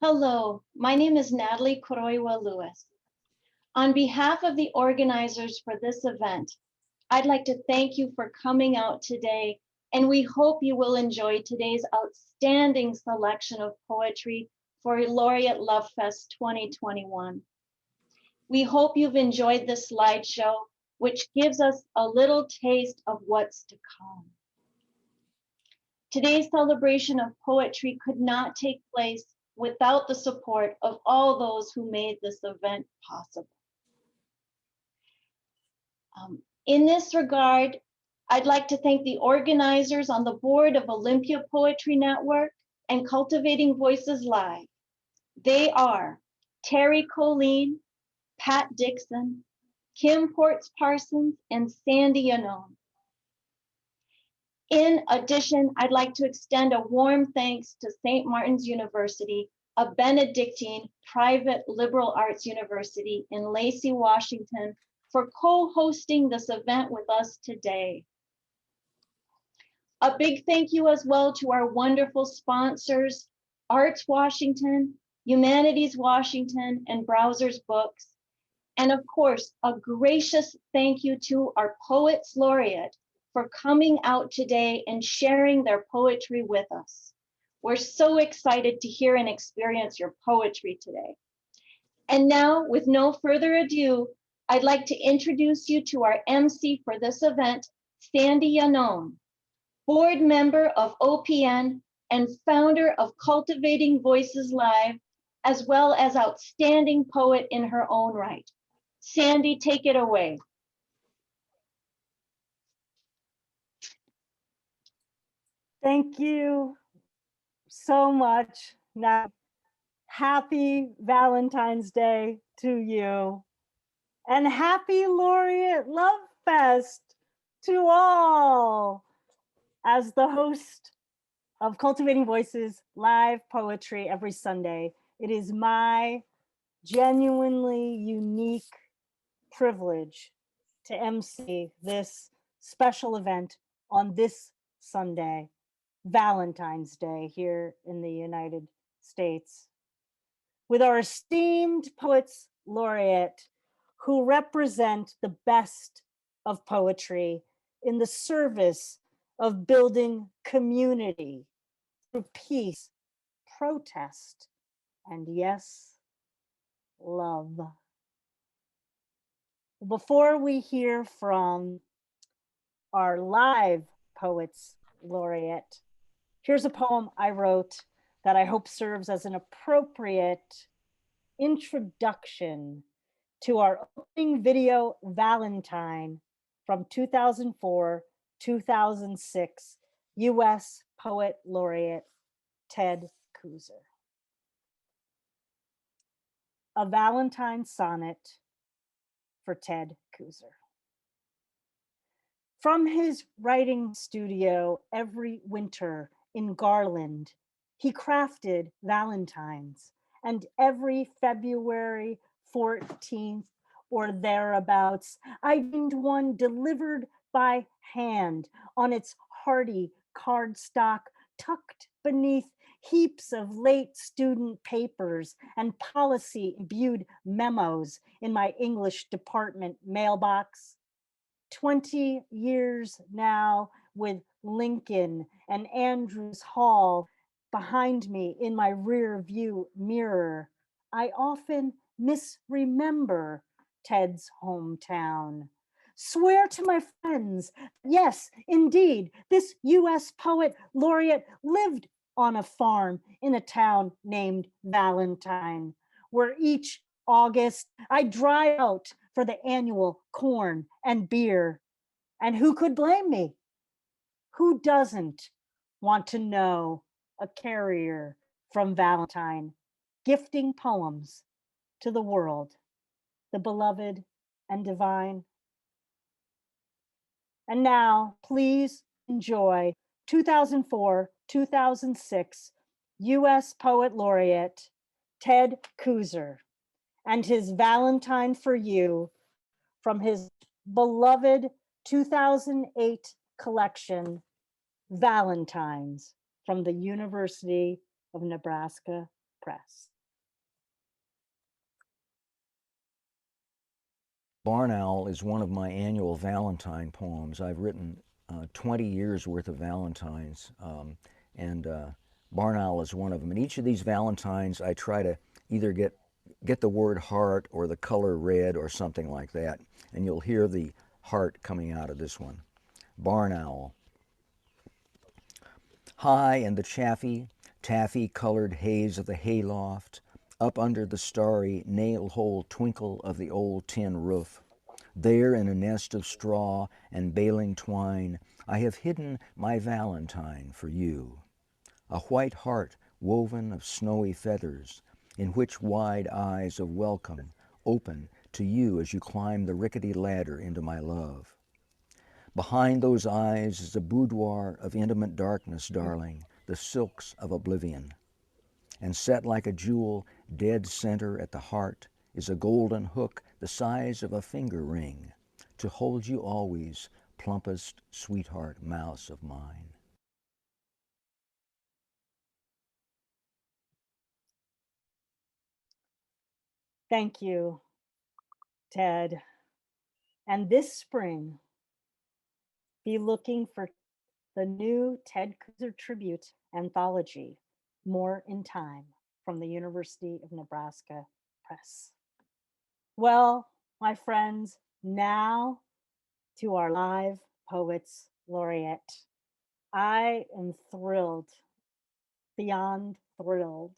Hello, my name is Natalie Koroiwa Lewis. On behalf of the organizers for this event, I'd like to thank you for coming out today, and we hope you will enjoy today's outstanding selection of poetry for Laureate LoveFest 2021. We hope you've enjoyed this slideshow, which gives us a little taste of what's to come. Today's celebration of poetry could not take place without the support of all those who made this event possible. In this regard, I'd like to thank the organizers on the board of Olympia Poetry Network and Cultivating Voices Live. They are Terry Colleen, Pat Dixon, Kim Ports Parsons, and Sandy Yanone. In addition, I'd like to extend a warm thanks to St. Martin's University, a Benedictine private liberal arts university in Lacey, Washington, for co-hosting this event with us today. A big thank you as well to our wonderful sponsors, Arts Washington, Humanities Washington, and Browsers Books. And of course, a gracious thank you to our Poets Laureate for coming out today and sharing their poetry with us. We're so excited to hear and experience your poetry today. And now, with no further ado, I'd like to introduce you to our MC for this event, Sandy Yanone, board member of OPN and founder of Cultivating Voices Live, as well as outstanding poet in her own right. Sandy, take it away. Thank you so much. Now, happy Valentine's Day to you. And happy Laureate Love Fest to all. As the host of Cultivating Voices live poetry every Sunday, it is my genuinely unique privilege to MC this special event on this Sunday, Valentine's Day here in the United States, with our esteemed Poets Laureate who represent the best of poetry in the service of building community through peace, protest, and yes, love. Before we hear from our live Poets Laureate, here's a poem I wrote that I hope serves as an appropriate introduction to our opening video, Valentine, from 2004-2006 US Poet Laureate Ted Kooser. A Valentine sonnet for Ted Kooser. From his writing studio every winter in Garland, he crafted Valentines, and every February 14th or thereabouts, I deemed one delivered by hand on its hardy cardstock, tucked beneath heaps of late student papers and policy-imbued memos in my English department mailbox. 20 years now with Lincoln and Andrews Hall behind me in my rear view mirror, I often misremember Ted's hometown. Swear to my friends, yes, indeed, this US Poet Laureate lived on a farm in a town named Valentine, where each August I dry out for the annual corn and beer. And who could blame me? Who doesn't want to know a carrier from Valentine gifting poems to the world, the beloved and divine? And now, please enjoy 2004-2006 US Poet Laureate Ted Kooser and his Valentine for You from his beloved 2008 collection, Valentines, from the University of Nebraska Press. Barn Owl is one of my annual Valentine poems. I've written 20 years worth of Valentines, and Barn Owl is one of them. And each of these Valentines, I try to either get the word heart or the color red or something like that. And you'll hear the heart coming out of this one. Barn Owl. High in the chaffy, taffy-colored haze of the hayloft, up under the starry, nail-hole twinkle of the old tin roof, there in a nest of straw and baling twine, I have hidden my Valentine for you. A white heart woven of snowy feathers, in which wide eyes of welcome open to you as you climb the rickety ladder into my love. Behind those eyes is a boudoir of intimate darkness, darling, the silks of oblivion. And set like a jewel dead center at the heart is a golden hook the size of a finger ring to hold you always, plumpest sweetheart mouse of mine. Thank you, Ted. And this spring, be looking for the new Ted Kooser tribute anthology, More in Time, from the University of Nebraska Press. Well, my friends, now to our live Poets Laureate. I am thrilled, beyond thrilled,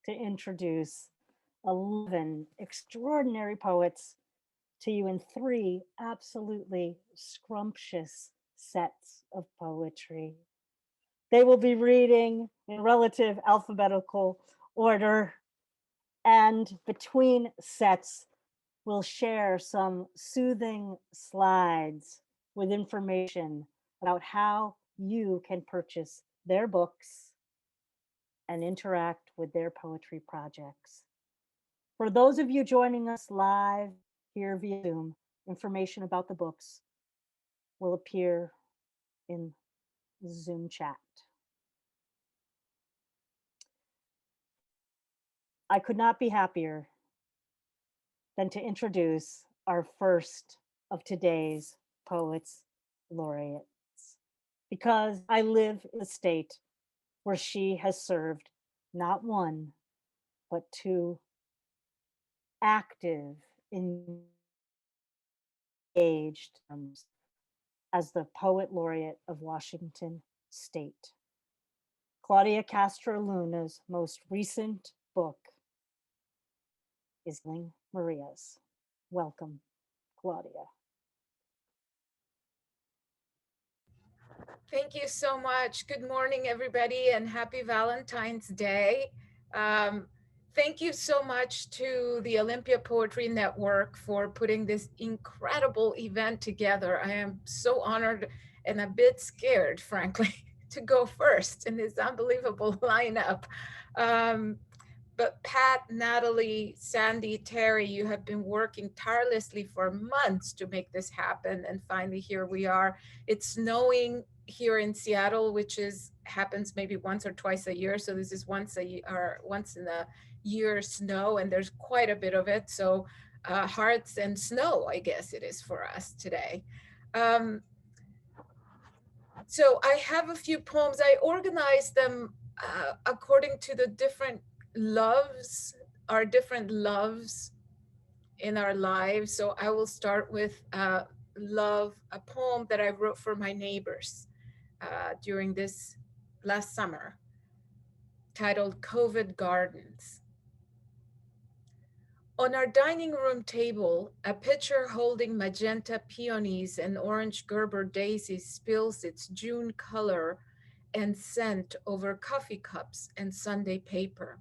to introduce 11 extraordinary poets to you in 3 absolutely scrumptious sets of poetry. They will be reading in relative alphabetical order, and between sets, we'll share some soothing slides with information about how you can purchase their books and interact with their poetry projects. For those of you joining us live here via Zoom, information about the books will appear in Zoom chat. I could not be happier than to introduce our first of today's Poets Laureates, because I live in a state where she has served not one, but 2 active, engaged terms as the Poet Laureate of Washington State. Claudia Castro Luna's most recent book is Ling Maria's. Welcome, Claudia. Thank you so much. Good morning, everybody, and happy Valentine's Day. Um, Thank you so much to the Olympia Poetry Network for putting this incredible event together. I am so honored and a bit scared, frankly, to go first in this unbelievable lineup. Um, but Pat, Natalie, Sandy, Terry, you have been working tirelessly for months to make this happen. And finally, here we are. It's snowing here in Seattle, which happens maybe once or twice a year. So this is once in a year snow, and there's quite a bit of it. So hearts and snow, I guess it is for us today. So I have a few poems. I organized them according to the different loves, our different loves in our lives. So I will start with love, a poem that I wrote for my neighbors during this last summer, titled COVID Gardens. On our dining room table, a pitcher holding magenta peonies and orange Gerber daisies spills its June color and scent over coffee cups and Sunday paper.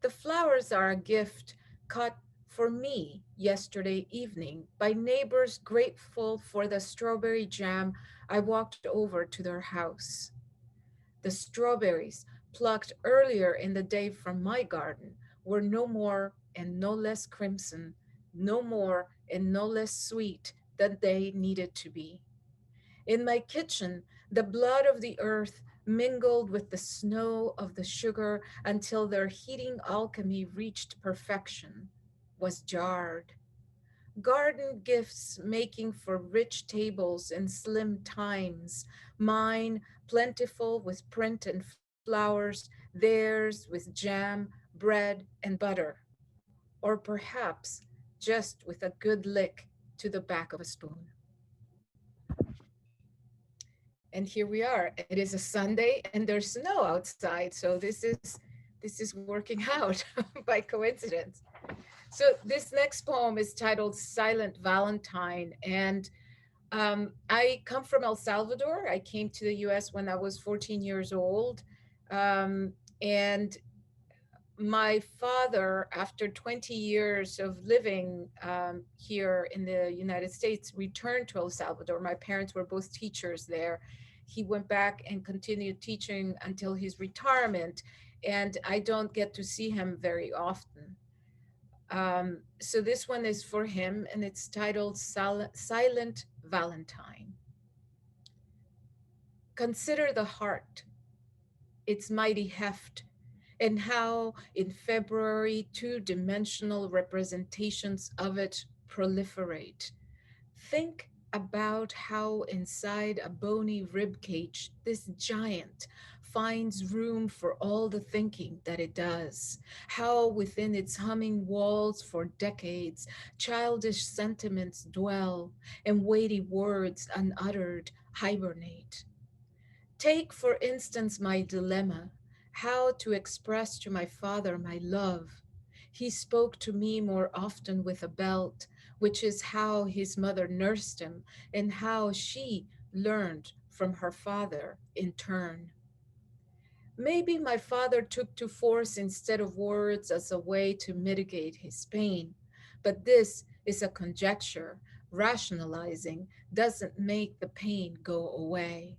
The flowers are a gift cut for me yesterday evening by neighbors grateful for the strawberry jam I walked over to their house. The strawberries, plucked earlier in the day from my garden, were no more and no less crimson, no more and no less sweet than they needed to be. In my kitchen, the blood of the earth mingled with the snow of the sugar until their heating alchemy reached perfection, was jarred. garden gifts making for rich tables in slim times, mine plentiful with print and flowers, theirs with jam, bread, and butter, or perhaps just with a good lick to the back of a spoon. And here we are. It is a Sunday and there's snow outside, so this is working out by coincidence. So this next poem is titled Silent Valentine. And I come from El Salvador. I came to the US when I was 14 years old. And my father, after 20 years of living here in the United States, returned to El Salvador. My parents were both teachers there. He went back and continued teaching until his retirement, and I don't get to see him very often. So this one is for him, and it's titled Silent Valentine. Consider the heart, its mighty heft, and how in February two-dimensional representations of it proliferate. Think about how inside a bony ribcage this giant finds room for all the thinking that it does, how within its humming walls for decades childish sentiments dwell and weighty words unuttered hibernate. Take, for instance, my dilemma, how to express to my father my love. He spoke to me more often with a belt, which is how his mother nursed him and how she learned from her father in turn. Maybe my father took to force instead of words as a way to mitigate his pain, but this is a conjecture. Rationalizing doesn't make the pain go away.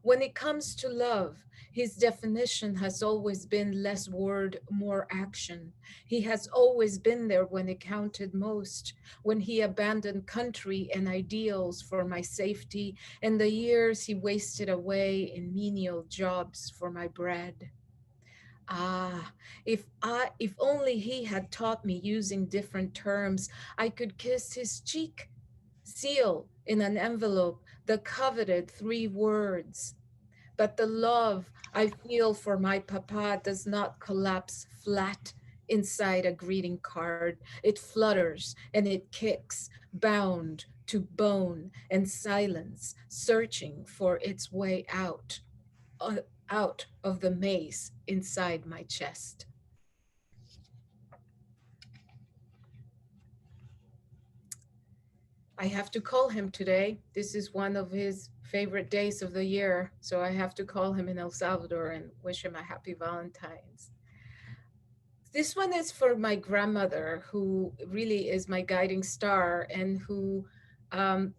When it comes to love, his definition has always been less word, more action. He has always been there when it counted most, when he abandoned country and ideals for my safety, and the years he wasted away in menial jobs for my bread. Ah, if only he had taught me using different terms, I could kiss his cheek, seal in an envelope the coveted three words. But the love I feel for my papa does not collapse flat inside a greeting card. It flutters and it kicks, bound to bone and silence, searching for its way uh, out of the maze inside my chest. I have to call him today. This is one of his favorite days of the year. So I have to call him in El Salvador and wish him a happy Valentine's. This one is for my grandmother, who really is my guiding star and who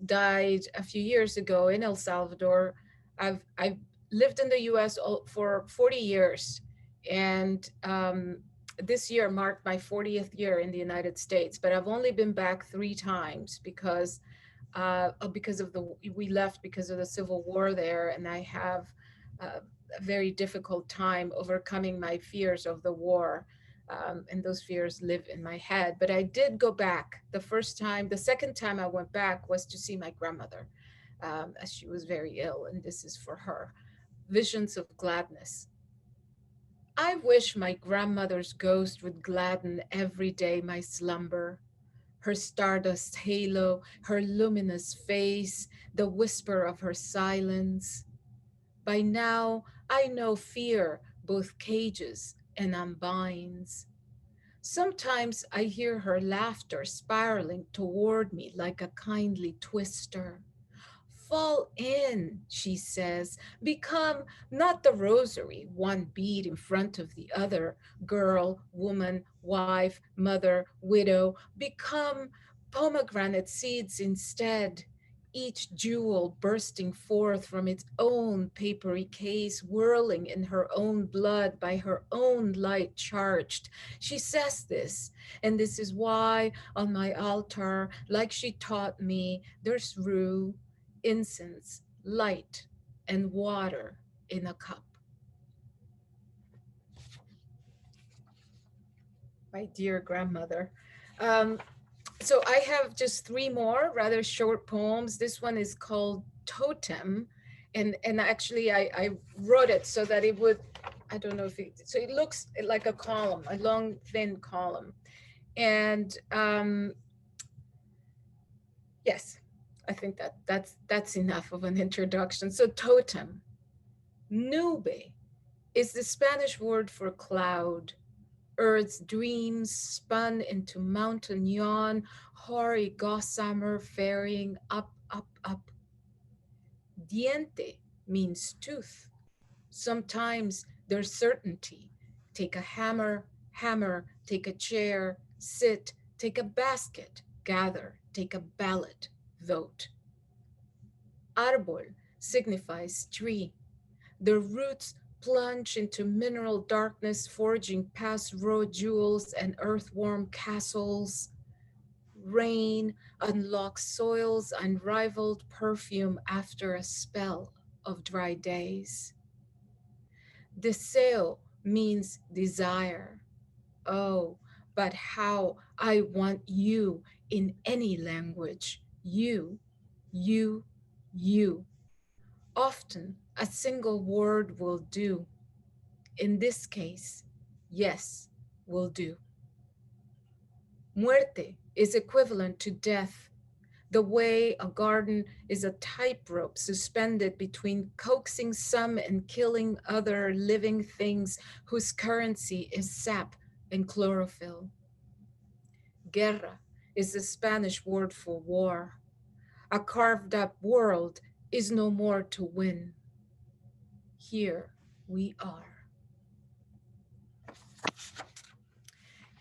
died a few years ago in El Salvador. I've lived in the US for 40 years, and this year marked my 40th year in the United States, but I've only been back 3 times because of we left because of the Civil War there, and I have a very difficult time overcoming my fears of the war. And those fears live in my head. But I did go back the second time I went back was to see my grandmother, as she was very ill, and this is for her. Visions of gladness. I wish my grandmother's ghost would gladden every day my slumber. Her stardust halo, her luminous face, the whisper of her silence. By now, I know fear both cages and unbinds. Sometimes I hear her laughter spiraling toward me like a kindly twister. Fall in, she says. Become not the rosary, one bead in front of the other, girl, woman, wife, mother, widow. Become pomegranate seeds instead, each jewel bursting forth from its own papery case, whirling in her own blood by her own light charged. She says this, and this is why on my altar, like she taught me, there's rue, incense, light, and water in a cup. My dear grandmother. Um, So I have just three more rather short poems. This one is called Totem. And actually I wrote it so that it would, I don't know if it, so it looks like a column, a long, thin column. And yes, I think that's enough of an introduction. So totem, nube, is the Spanish word for cloud. Earth's dreams spun into mountain yawn, hoary gossamer ferrying up, up, up. Diente means tooth. Sometimes there's certainty. Take a hammer, hammer, take a chair, sit, take a basket, gather, take a ballot, vote. Árbol signifies tree. Their roots plunge into mineral darkness, forging past raw jewels and earthworm castles. Rain unlocks soil's unrivaled perfume after a spell of dry days. Deseo means desire. Oh, but how I want you in any language. You, you, you. Often a single word will do. In this case, yes will do. Muerte is equivalent to death, the way a garden is a tightrope suspended between coaxing some and killing other living things whose currency is sap and chlorophyll. Guerra is the Spanish word for war. A carved up world is no more to win. Here we are.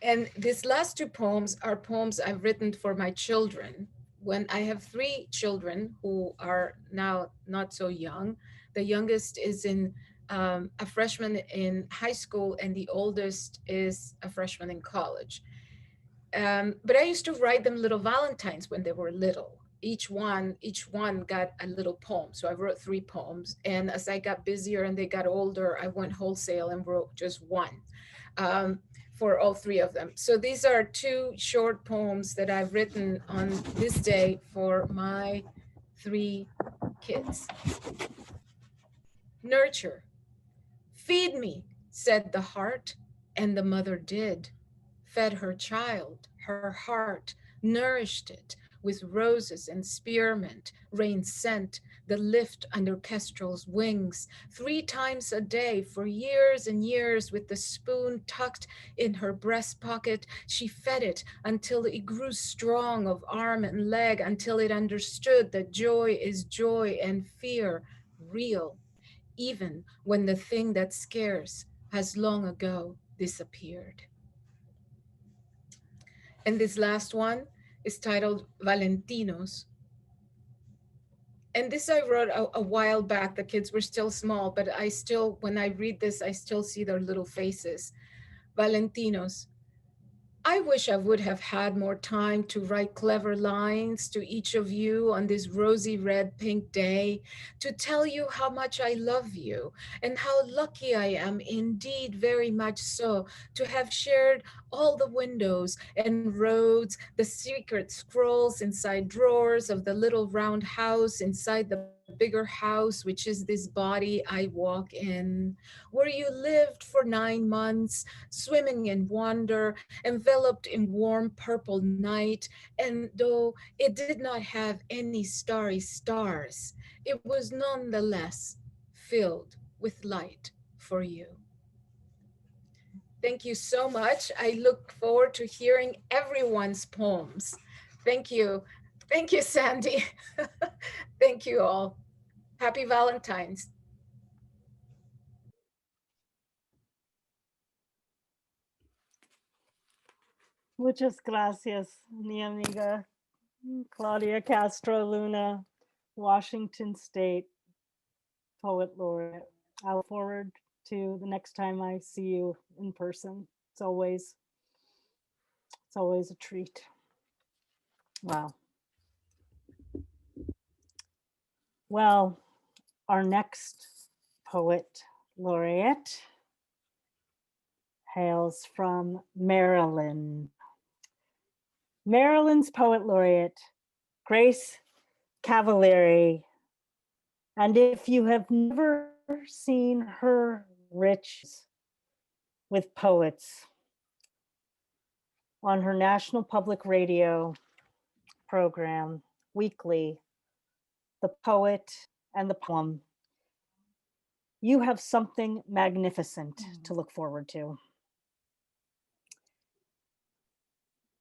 And these last two poems are poems I've written for my children. When I have three children who are now not so young, the youngest is in a freshman in high school, and the oldest is a freshman in college. But I used to write them little Valentines when they were little. Each one got a little poem. So I wrote three poems. And as I got busier and they got older, I went wholesale and wrote just one. For all three of them. So these are two short poems that I've written on this day for my three kids. Nurture. Feed me, said the heart, and the mother did. Fed her child, her heart, nourished it with roses and spearmint, rain scent, the lift under kestrel's wings, 3 times a day for years and years with the spoon tucked in her breast pocket. She fed it until it grew strong of arm and leg, until it understood that joy is joy and fear real, even when the thing that scares has long ago disappeared. And this last one is titled Valentinos. And this I wrote a while back. The kids were still small, but I still, when I read this, I still see their little faces. Valentinos. I wish I would have had more time to write clever lines to each of you on this rosy red pink day, to tell you how much I love you and how lucky I am, indeed very much so, to have shared all the windows and roads, the secret scrolls inside drawers of the little round house inside the bigger house, which is this body I walk in, where you lived for 9 months, swimming in wonder, enveloped in warm purple night, and though it did not have any starry stars, it was nonetheless filled with light for you. Thank you so much. I look forward to hearing everyone's poems. Thank you. Thank you, Sandy. Thank you all. Happy Valentine's. Muchas gracias, mi amiga Claudia Castro Luna, Washington State Poet Laureate. I look forward to the next time I see you in person. It's always a treat. Wow. Well, our next poet laureate hails from Maryland. Maryland's Poet Laureate, Grace Cavalieri. And if you have never seen her rich with poets on her National Public Radio program weekly, The Poet and the Poem, you have something magnificent to look forward to.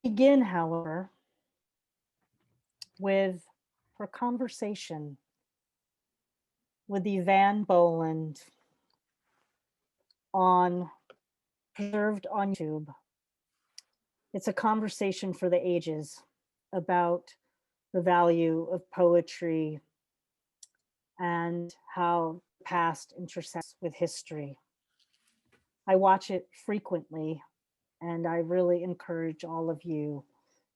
Begin, however, with her conversation with Evan Boland preserved on YouTube. It's a conversation for the ages about the value of poetry and how the past intersects with history. I watch it frequently, and I really encourage all of you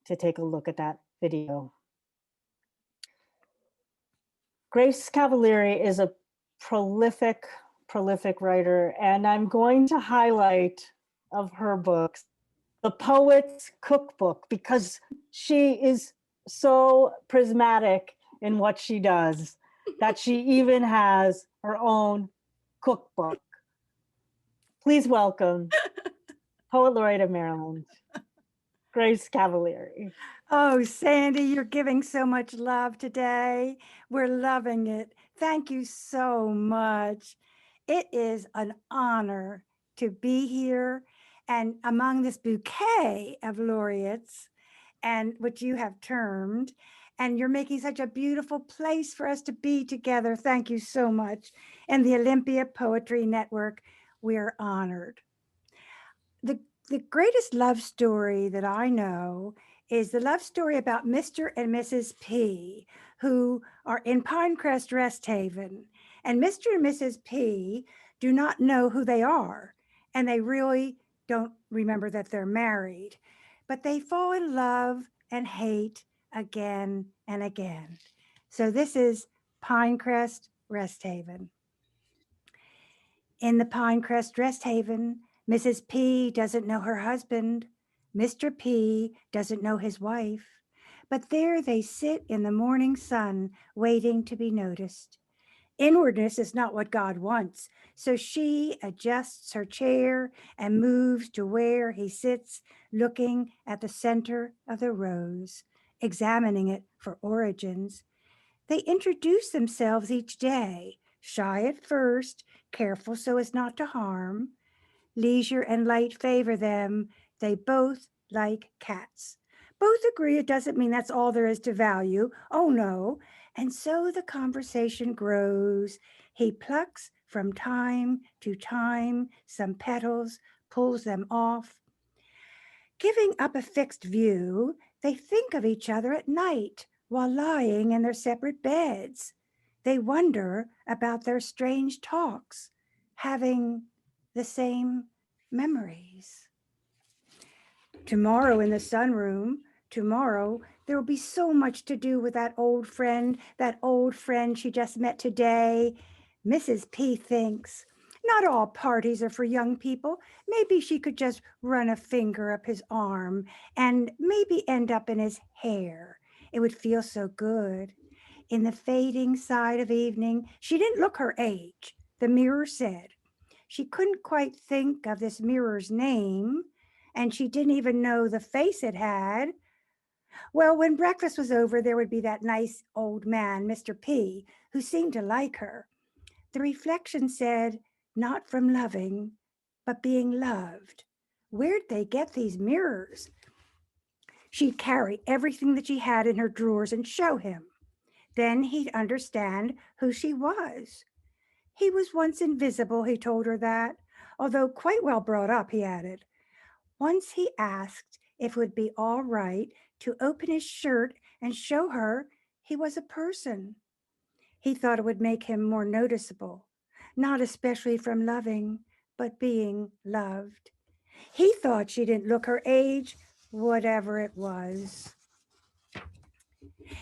to take a look at that video. Grace Cavalieri is a prolific writer, and I'm going to highlight of her books, The Poet's Cookbook, because she is so prismatic in what she does that she even has her own cookbook. Please welcome Poet Laureate of Maryland, Grace Cavalieri. Oh, Sandy, you're giving so much love today. We're loving it. Thank you so much. It is an honor to be here and among this bouquet of laureates, and which you have termed, and you're making such a beautiful place for us to be together. Thank you so much. And the Olympia Poetry Network, we're honored. The greatest love story that I know is the love story about Mr. and Mrs. P, who are in Pinecrest Rest Haven. And Mr. and Mrs. P do not know who they are, and they really don't remember that they're married. But they fall in love and hate again and again. So this is Pinecrest Rest Haven. In the Pinecrest Rest Haven, Mrs. P doesn't know her husband. Mr. P doesn't know his wife. But there they sit in the morning sun, waiting to be noticed. Inwardness is not what God wants, so she adjusts her chair and moves to where he sits, looking at the center of the rose, examining it for origins. They introduce themselves each day, shy at first, careful so as not to harm. Leisure and light favor them. They both like cats. Both agree it doesn't mean that's all there is to value. Oh no. And so the conversation grows. He plucks from time to time some petals, pulls them off. Giving up a fixed view, they think of each other at night while lying in their separate beds. They wonder about their strange talks, having the same memories. Tomorrow in the sunroom, tomorrow, there will be so much to do with that old friend she just met today. Mrs. P thinks, not all parties are for young people. Maybe she could just run a finger up his arm and maybe end up in his hair. It would feel so good. In the fading side of evening, she didn't look her age, the mirror said. She couldn't quite think of this mirror's name, and she didn't even know the face it had. Well, when breakfast was over, there would be that nice old man, Mr. P, who seemed to like her. The reflection said, not from loving, but being loved. Where'd they get these mirrors? She'd carry everything that she had in her drawers and show him. Then he'd understand who she was. He was once invisible, he told her that, although quite well brought up, he added. Once he asked if it would be all right to open his shirt and show her he was a person. He thought it would make him more noticeable, not especially from loving, but being loved. He thought she didn't look her age, whatever it was.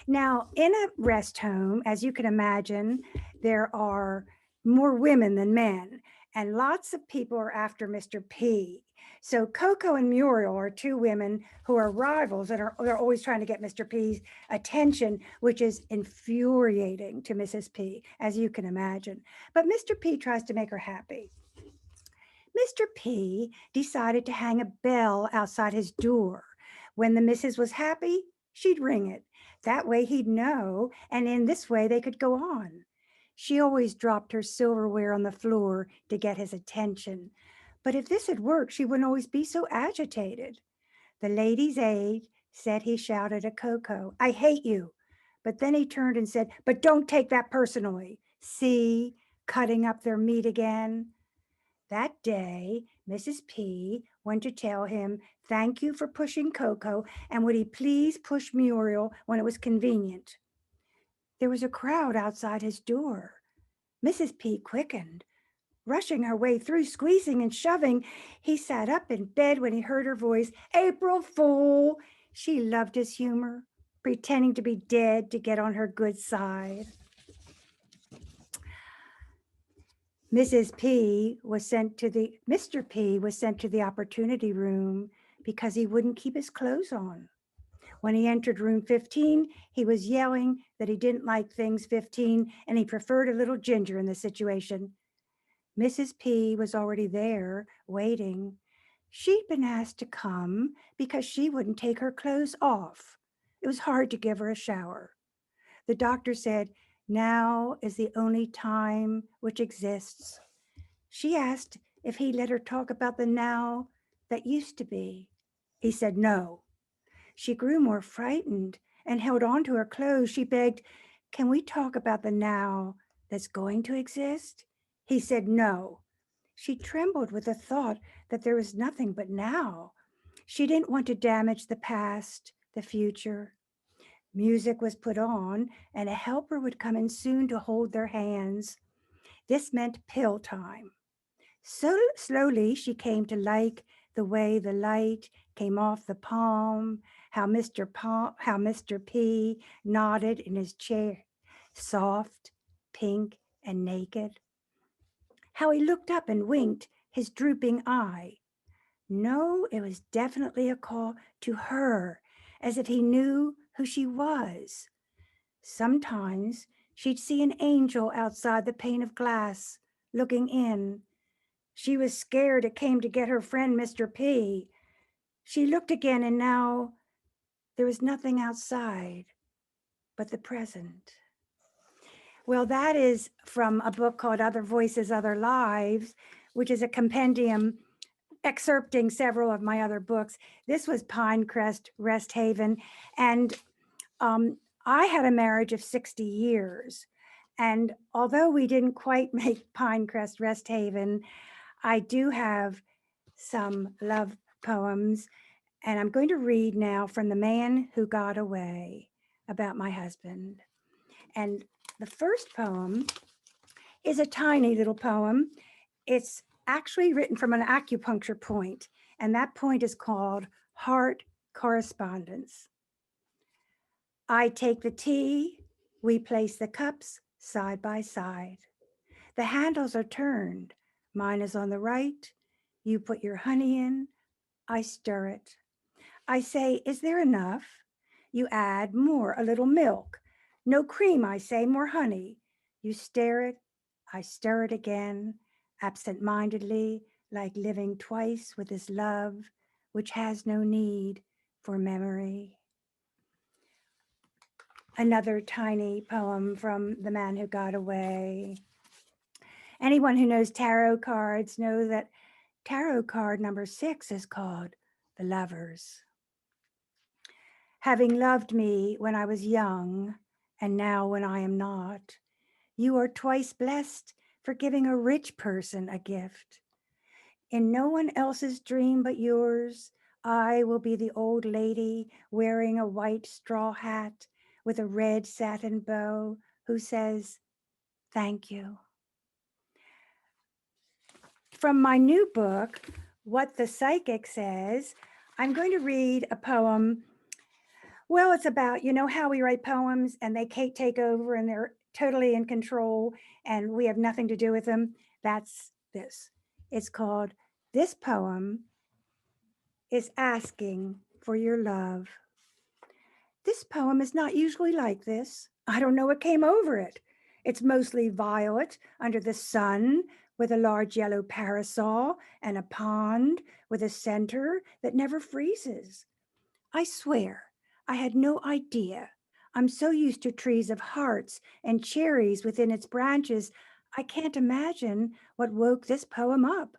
Now, in a rest home, as you can imagine, there are more women than men. And lots of people are after Mr. P. So Coco and Muriel are two women who are rivals and they're always trying to get Mr. P's attention, which is infuriating to Mrs. P, as you can imagine. But Mr. P tries to make her happy. Mr. P decided to hang a bell outside his door. When the missus was happy, she'd ring it. That way he'd know, and in this way they could go on. She always dropped her silverware on the floor to get his attention. But if this had worked, she wouldn't always be so agitated. The lady's aide said he shouted at Coco, "I hate you." But then he turned and said, "But don't take that personally. See, cutting up their meat again." That day, Mrs. P went to tell him, "Thank you for pushing Coco, and would he please push Muriel when it was convenient?" There was a crowd outside his door. Mrs. P quickened, rushing her way through, squeezing and shoving. He sat up in bed when he heard her voice. "April Fool!" She loved his humor, pretending to be dead to get on her good side. Mr. P was sent to the opportunity room because he wouldn't keep his clothes on. When he entered room 15, he was yelling that he didn't like things 15 and he preferred a little ginger in the situation. Mrs. P was already there, waiting. She'd been asked to come because she wouldn't take her clothes off. It was hard to give her a shower. The doctor said, "Now is the only time which exists." She asked if he let her talk about the now that used to be. He said no. She grew more frightened and held on to her clothes. She begged, "Can we talk about the now that's going to exist?" He said no. She trembled with the thought that there was nothing but now. She didn't want to damage the past, the future. Music was put on, and a helper would come in soon to hold their hands. This meant pill time. So slowly she came to like the way the light came off the palm, how Mr. P nodded in his chair, soft, pink, and naked. How he looked up and winked his drooping eye. No, it was definitely a call to her, as if he knew who she was. Sometimes she'd see an angel outside the pane of glass, looking in. She was scared it came to get her friend, Mr. P. She looked again, and now there was nothing outside but the present. Well, that is from a book called Other Voices, Other Lives, which is a compendium excerpting several of my other books. This was Pinecrest Rest Haven. And I had a marriage of 60 years. And although we didn't quite make Pinecrest Rest Haven, I do have some love poems. And I'm going to read now from The Man Who Got Away about my husband. And the first poem is a tiny little poem. It's actually written from an acupuncture point, and that point is called Heart Correspondence. I take the tea, we place the cups side by side. The handles are turned, mine is on the right, you put your honey in, I stir it. I say, "Is there enough?" You add more, a little milk. No cream, I say, more honey. You stare it, I stir it again, absent-mindedly, like living twice with this love, which has no need for memory. Another tiny poem from The Man Who Got Away. Anyone who knows tarot cards knows that tarot card number 6 is called The Lovers. Having loved me when I was young, and now when I am not, you are twice blessed for giving a rich person a gift. In no one else's dream but yours, I will be the old lady wearing a white straw hat with a red satin bow who says, "Thank you." From my new book, What the Psychic Says, I'm going to read a poem. Well, it's about, you know how we write poems and they take over and they're totally in control and we have nothing to do with them. That's this. It's called This Poem is Asking for Your Love. This poem is not usually like this. I don't know what came over it. It's mostly violet under the sun with a large yellow parasol and a pond with a center that never freezes. I swear, I had no idea. I'm so used to trees of hearts and cherries within its branches, I can't imagine what woke this poem up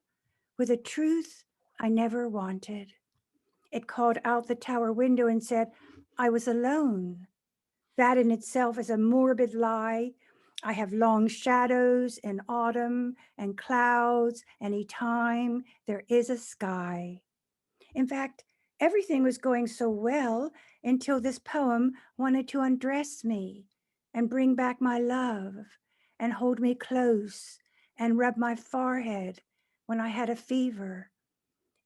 with a truth I never wanted. It called out the tower window and said, I was alone. That in itself is a morbid lie. I have long shadows in autumn and clouds, any time there is a sky. In fact, everything was going so well until this poem wanted to undress me and bring back my love and hold me close and rub my forehead when I had a fever.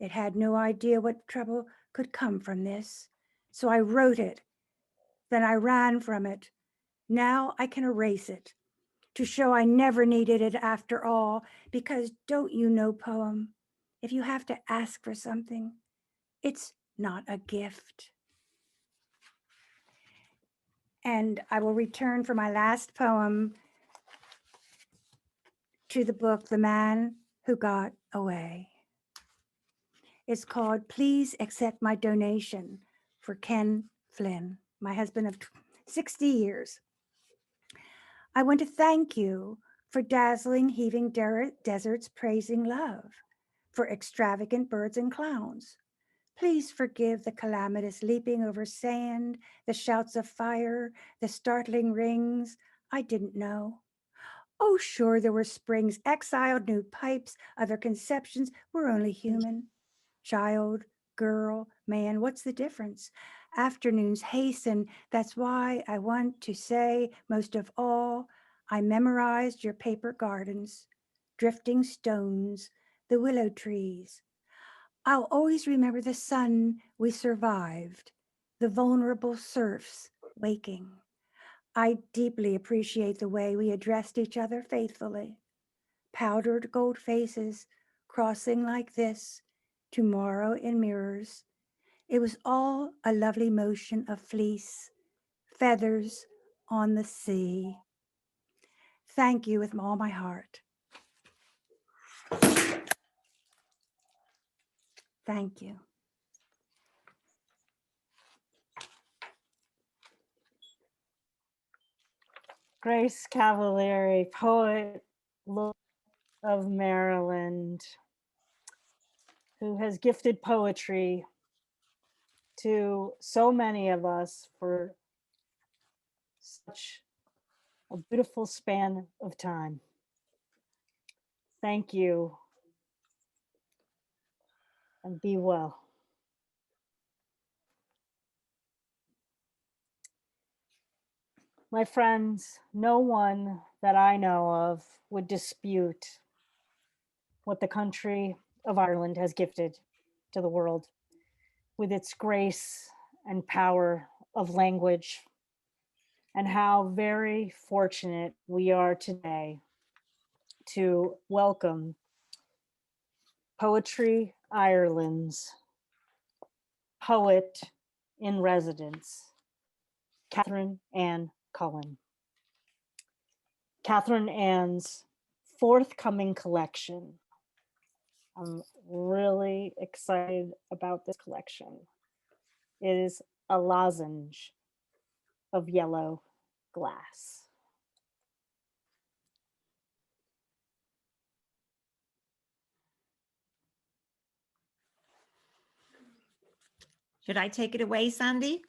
It had no idea what trouble could come from this. So I wrote it. Then I ran from it. Now I can erase it to show I never needed it after all, because don't you know, poem, if you have to ask for something, it's not a gift. And I will return for my last poem to the book, The Man Who Got Away. It's called Please Accept My Donation for Ken Flynn, my husband of 60 years. I want to thank you for dazzling, heaving deserts praising love, for extravagant birds and clowns. Please forgive the calamitous leaping over sand, the shouts of fire, the startling rings I didn't know. Oh, sure, there were springs, exiled new pipes, other conceptions were only human. Child, girl, man, what's the difference? Afternoons hasten, that's why I want to say, most of all, I memorized your paper gardens, drifting stones, the willow trees. I'll always remember the sun we survived, the vulnerable serfs waking. I deeply appreciate the way we addressed each other faithfully. Powdered gold faces crossing like this, tomorrow in mirrors. It was all a lovely motion of fleece, feathers on the sea. Thank you with all my heart. Thank you. Grace Cavalieri, poet of Maryland, who has gifted poetry to so many of us for such a beautiful span of time. Thank you, and be well. My friends, no one that I know of would dispute what the country of Ireland has gifted to the world with its grace and power of language, and how very fortunate we are today to welcome Poetry Ireland's poet in residence, Ann Cullen. Ann's forthcoming collection. I'm really excited about this collection. It is a lozenge of yellow glass. Should I take it away, Sandy?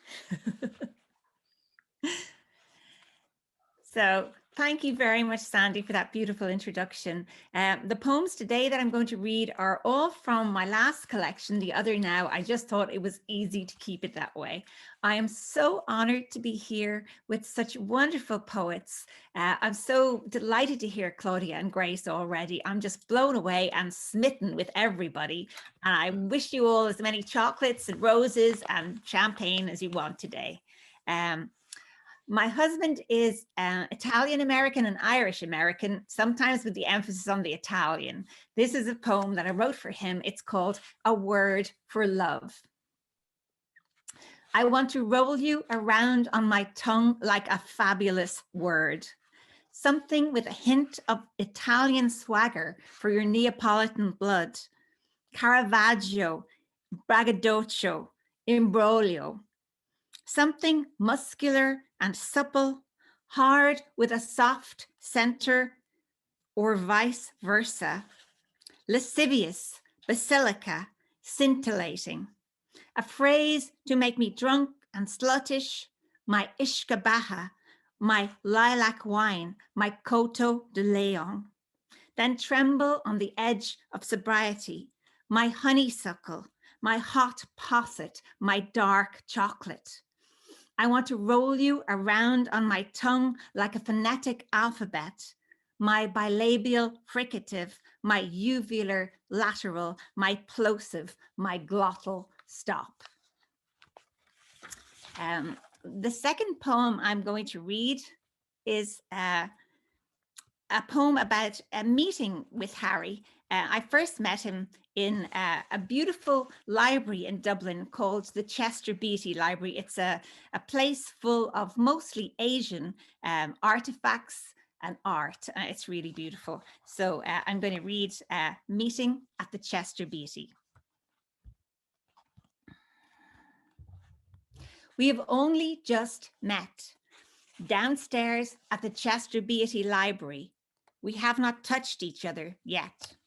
So thank you very much, Sandy, for that beautiful introduction. The poems today that I'm going to read are all from my last collection, The Other Now. I just thought it was easy to keep it that way. I am so honored to be here with such wonderful poets. I'm so delighted to hear Claudia and Grace already. I'm just blown away and smitten with everybody. And I wish you all as many chocolates and roses and champagne as you want today. My husband is Italian American and Irish American, sometimes with the emphasis on the Italian. This is a poem that I wrote for him. It's called A Word for Love. I want to roll you around on my tongue like a fabulous word. Something with a hint of Italian swagger for your Neapolitan blood. Caravaggio, braggadocio, imbroglio. Something muscular and supple, hard with a soft center, or vice versa. Lascivious, basilica, scintillating. A phrase to make me drunk and sluttish, my ishkabaha, my lilac wine, my coto de leon. Then tremble on the edge of sobriety, my honeysuckle, my hot posset, my dark chocolate. I want to roll you around on my tongue like a phonetic alphabet, my bilabial fricative, my uvular lateral, my plosive, my glottal stop. The second poem I'm going to read is a poem about a meeting with Harry. I first met him in a beautiful library in Dublin called the Chester Beatty Library. It's a place full of mostly Asian artifacts and art. It's really beautiful. So I'm going to read Meeting at the Chester Beatty. We have only just met downstairs at the Chester Beatty Library. We have not touched each other yet.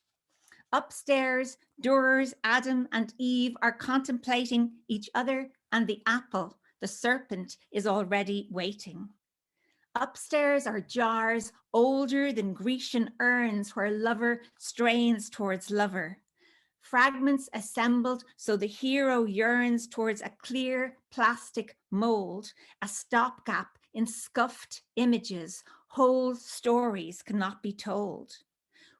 Upstairs, Durers, Adam and Eve are contemplating each other, and the apple, the serpent, is already waiting. Upstairs are jars older than Grecian urns where lover strains towards lover. Fragments assembled so the hero yearns towards a clear plastic mold, a stopgap in scuffed images, whole stories cannot be told.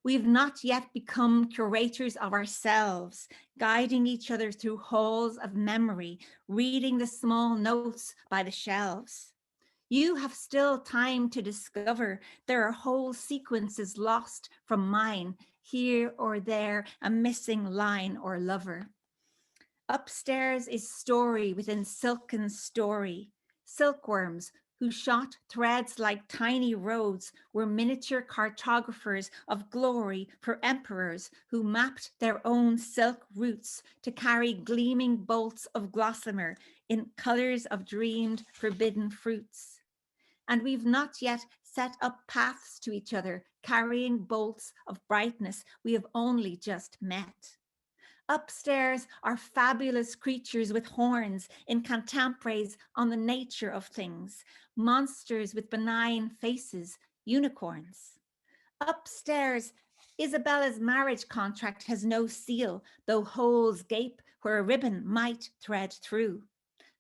We've not yet become curators of ourselves, guiding each other through halls of memory, reading the small notes by the shelves. You have still time to discover there are whole sequences lost from mine, here or there, a missing line or lover. Upstairs is story within silken story. Silkworms who shot threads like tiny roads were miniature cartographers of glory for emperors who mapped their own silk routes to carry gleaming bolts of gossamer in colors of dreamed forbidden fruits. And we've not yet set up paths to each other, carrying bolts of brightness. We have only just met. Upstairs are fabulous creatures with horns in contemporaries on the nature of things, monsters with benign faces, unicorns. Upstairs, Isabella's marriage contract has no seal, though holes gape where a ribbon might thread through.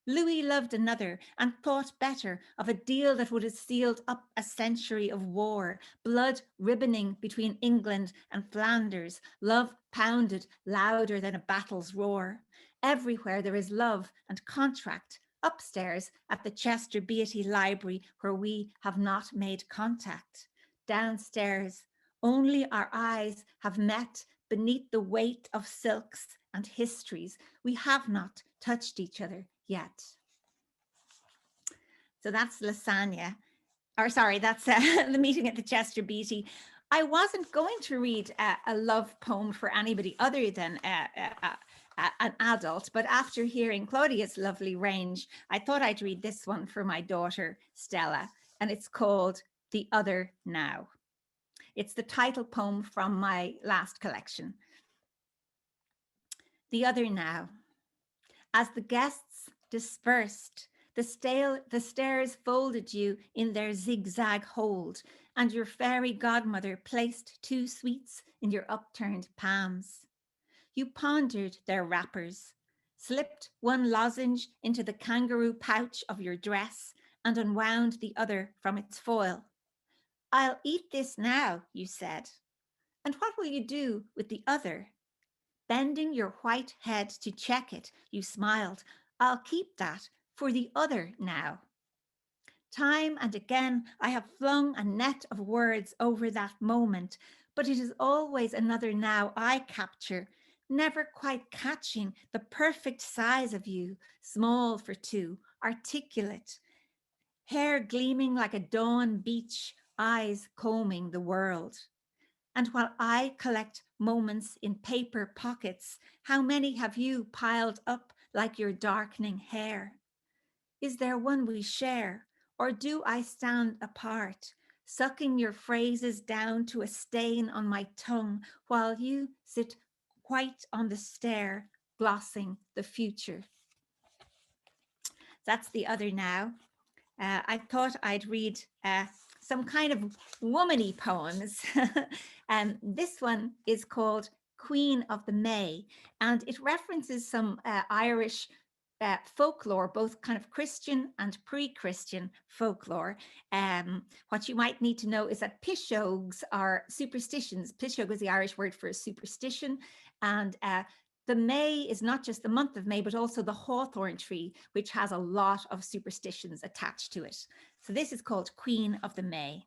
Louis loved another and thought better of a deal that would have sealed up a century of war, blood ribboning between England and Flanders, love pounded louder than a battle's roar. Everywhere there is love and contract, upstairs at the Chester Beatty Library where we have not made contact. Downstairs, only our eyes have met beneath the weight of silks and histories. We have not touched each other yet. So that's lasagna, or sorry, that's the meeting at the Chester Beatty. I wasn't going to read a love poem for anybody other than an adult, but after hearing Claudia's lovely range, I thought I'd read this one for my daughter, Stella, and it's called The Other Now. It's the title poem from my last collection. The Other Now. As the guests dispersed, the stairs folded you in their zigzag hold, and your fairy godmother placed 2 sweets in your upturned palms. You pondered their wrappers, slipped one lozenge into the kangaroo pouch of your dress, and unwound the other from its foil. I'll eat this now, you said. And what will you do with the other? Bending your white head to check it, you smiled. I'll keep that for the other now. Time and again, I have flung a net of words over that moment, but it is always another now I capture, never quite catching the perfect size of you, small for two, articulate, hair gleaming like a dawn beach, eyes combing the world. And while I collect moments in paper pockets, how many have you piled up like your darkening hair? Is there one we share, or do I stand apart, sucking your phrases down to a stain on my tongue while you sit quite on the stair, glossing the future? That's the other now. I thought I'd read some kind of womany poems. This one is called Queen of the May, and it references some Irish folklore, both kind of Christian and pre-Christian folklore. What you might need to know is that pishogues are superstitions. Pishogue is the Irish word for superstition, and the May is not just the month of May, but also the hawthorn tree, which has a lot of superstitions attached to it. So this is called Queen of the May.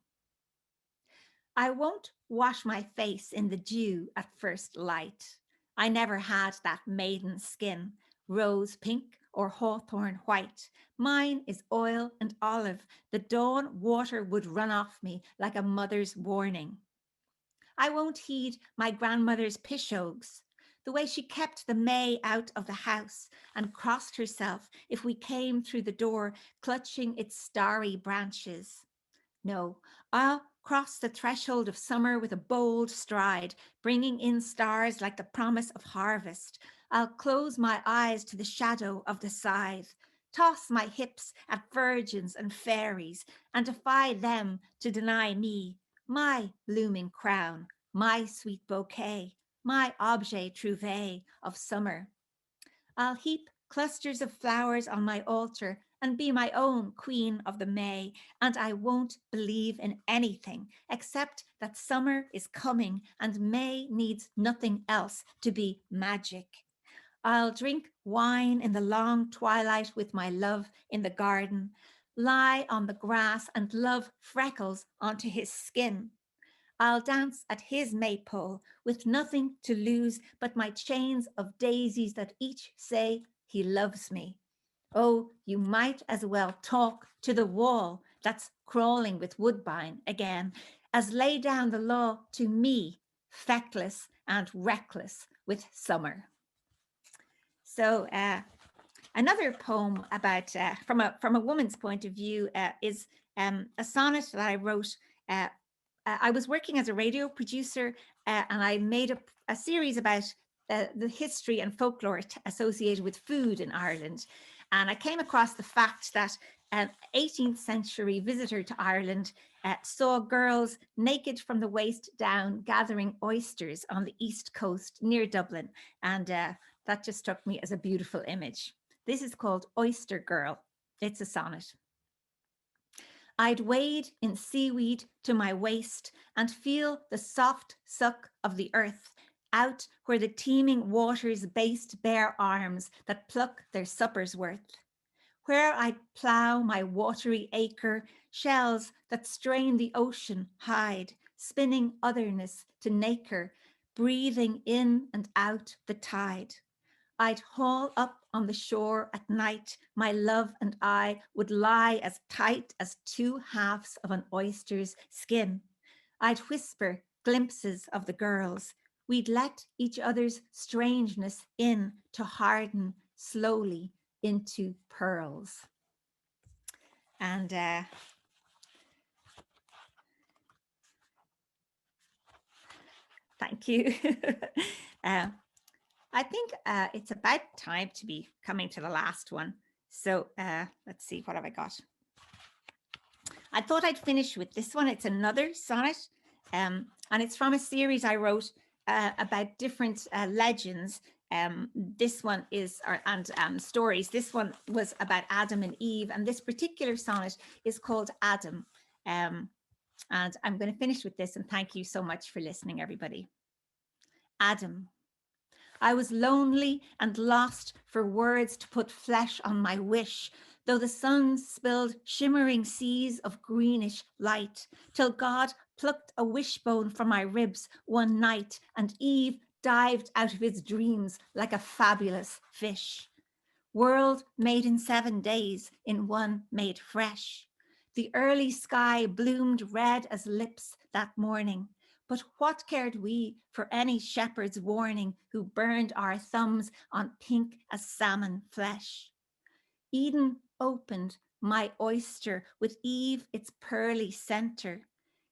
I won't wash my face in the dew at first light. I never had that maiden skin, rose pink or hawthorn white. Mine is oil and olive. The dawn water would run off me like a mother's warning. I won't heed my grandmother's pishogues, the way she kept the May out of the house and crossed herself if we came through the door, clutching its starry branches. No, I'll cross the threshold of summer with a bold stride, bringing in stars like the promise of harvest. I'll close my eyes to the shadow of the scythe, toss my hips at virgins and fairies, and defy them to deny me my blooming crown, my sweet bouquet, my objet trouvé of summer. I'll heap clusters of flowers on my altar and be my own Queen of the May, and I won't believe in anything except that summer is coming and May needs nothing else to be magic. I'll drink wine in the long twilight with my love in the garden, lie on the grass and love freckles onto his skin. I'll dance at his maypole with nothing to lose but my chains of daisies that each say he loves me. Oh, you might as well talk to the wall that's crawling with woodbine again, as lay down the law to me, feckless and reckless with summer. So another poem about from a woman's point of view is a sonnet that I wrote. I was working as a radio producer and I made a series about the history and folklore associated with food in Ireland. And I came across the fact that an 18th century visitor to Ireland saw girls naked from the waist down gathering oysters on the east coast near Dublin. And that just struck me as a beautiful image. This is called Oyster Girl. It's a sonnet. I'd wade in seaweed to my waist and feel the soft suck of the earth out where the teeming waters based bare arms that pluck their supper's worth. Where I'd plough my watery acre, shells that strain the ocean hide, spinning otherness to nacre, breathing in and out the tide. I'd haul up on the shore at night, my love and I would lie as tight as two halves of an oyster's skin. I'd whisper glimpses of the girls. We'd let each other's strangeness in to harden slowly into pearls. And thank you. I think it's about time to be coming to the last one. So let's see, what have I got? I thought I'd finish with this one. It's another sonnet, and it's from a series I wrote about different legends. This one is, and stories. This one was about Adam and Eve, and this particular sonnet is called Adam. And I'm going to finish with this, and thank you so much for listening, everybody. Adam. I was lonely and lost for words to put flesh on my wish, though the sun spilled shimmering seas of greenish light, till God plucked a wishbone from my ribs one night, and Eve dived out of his dreams like a fabulous fish. World made in 7 days, in one made fresh. The early sky bloomed red as lips that morning, but what cared we for any shepherd's warning who burned our thumbs on pink as salmon flesh? Eden opened, my oyster, with Eve its pearly center.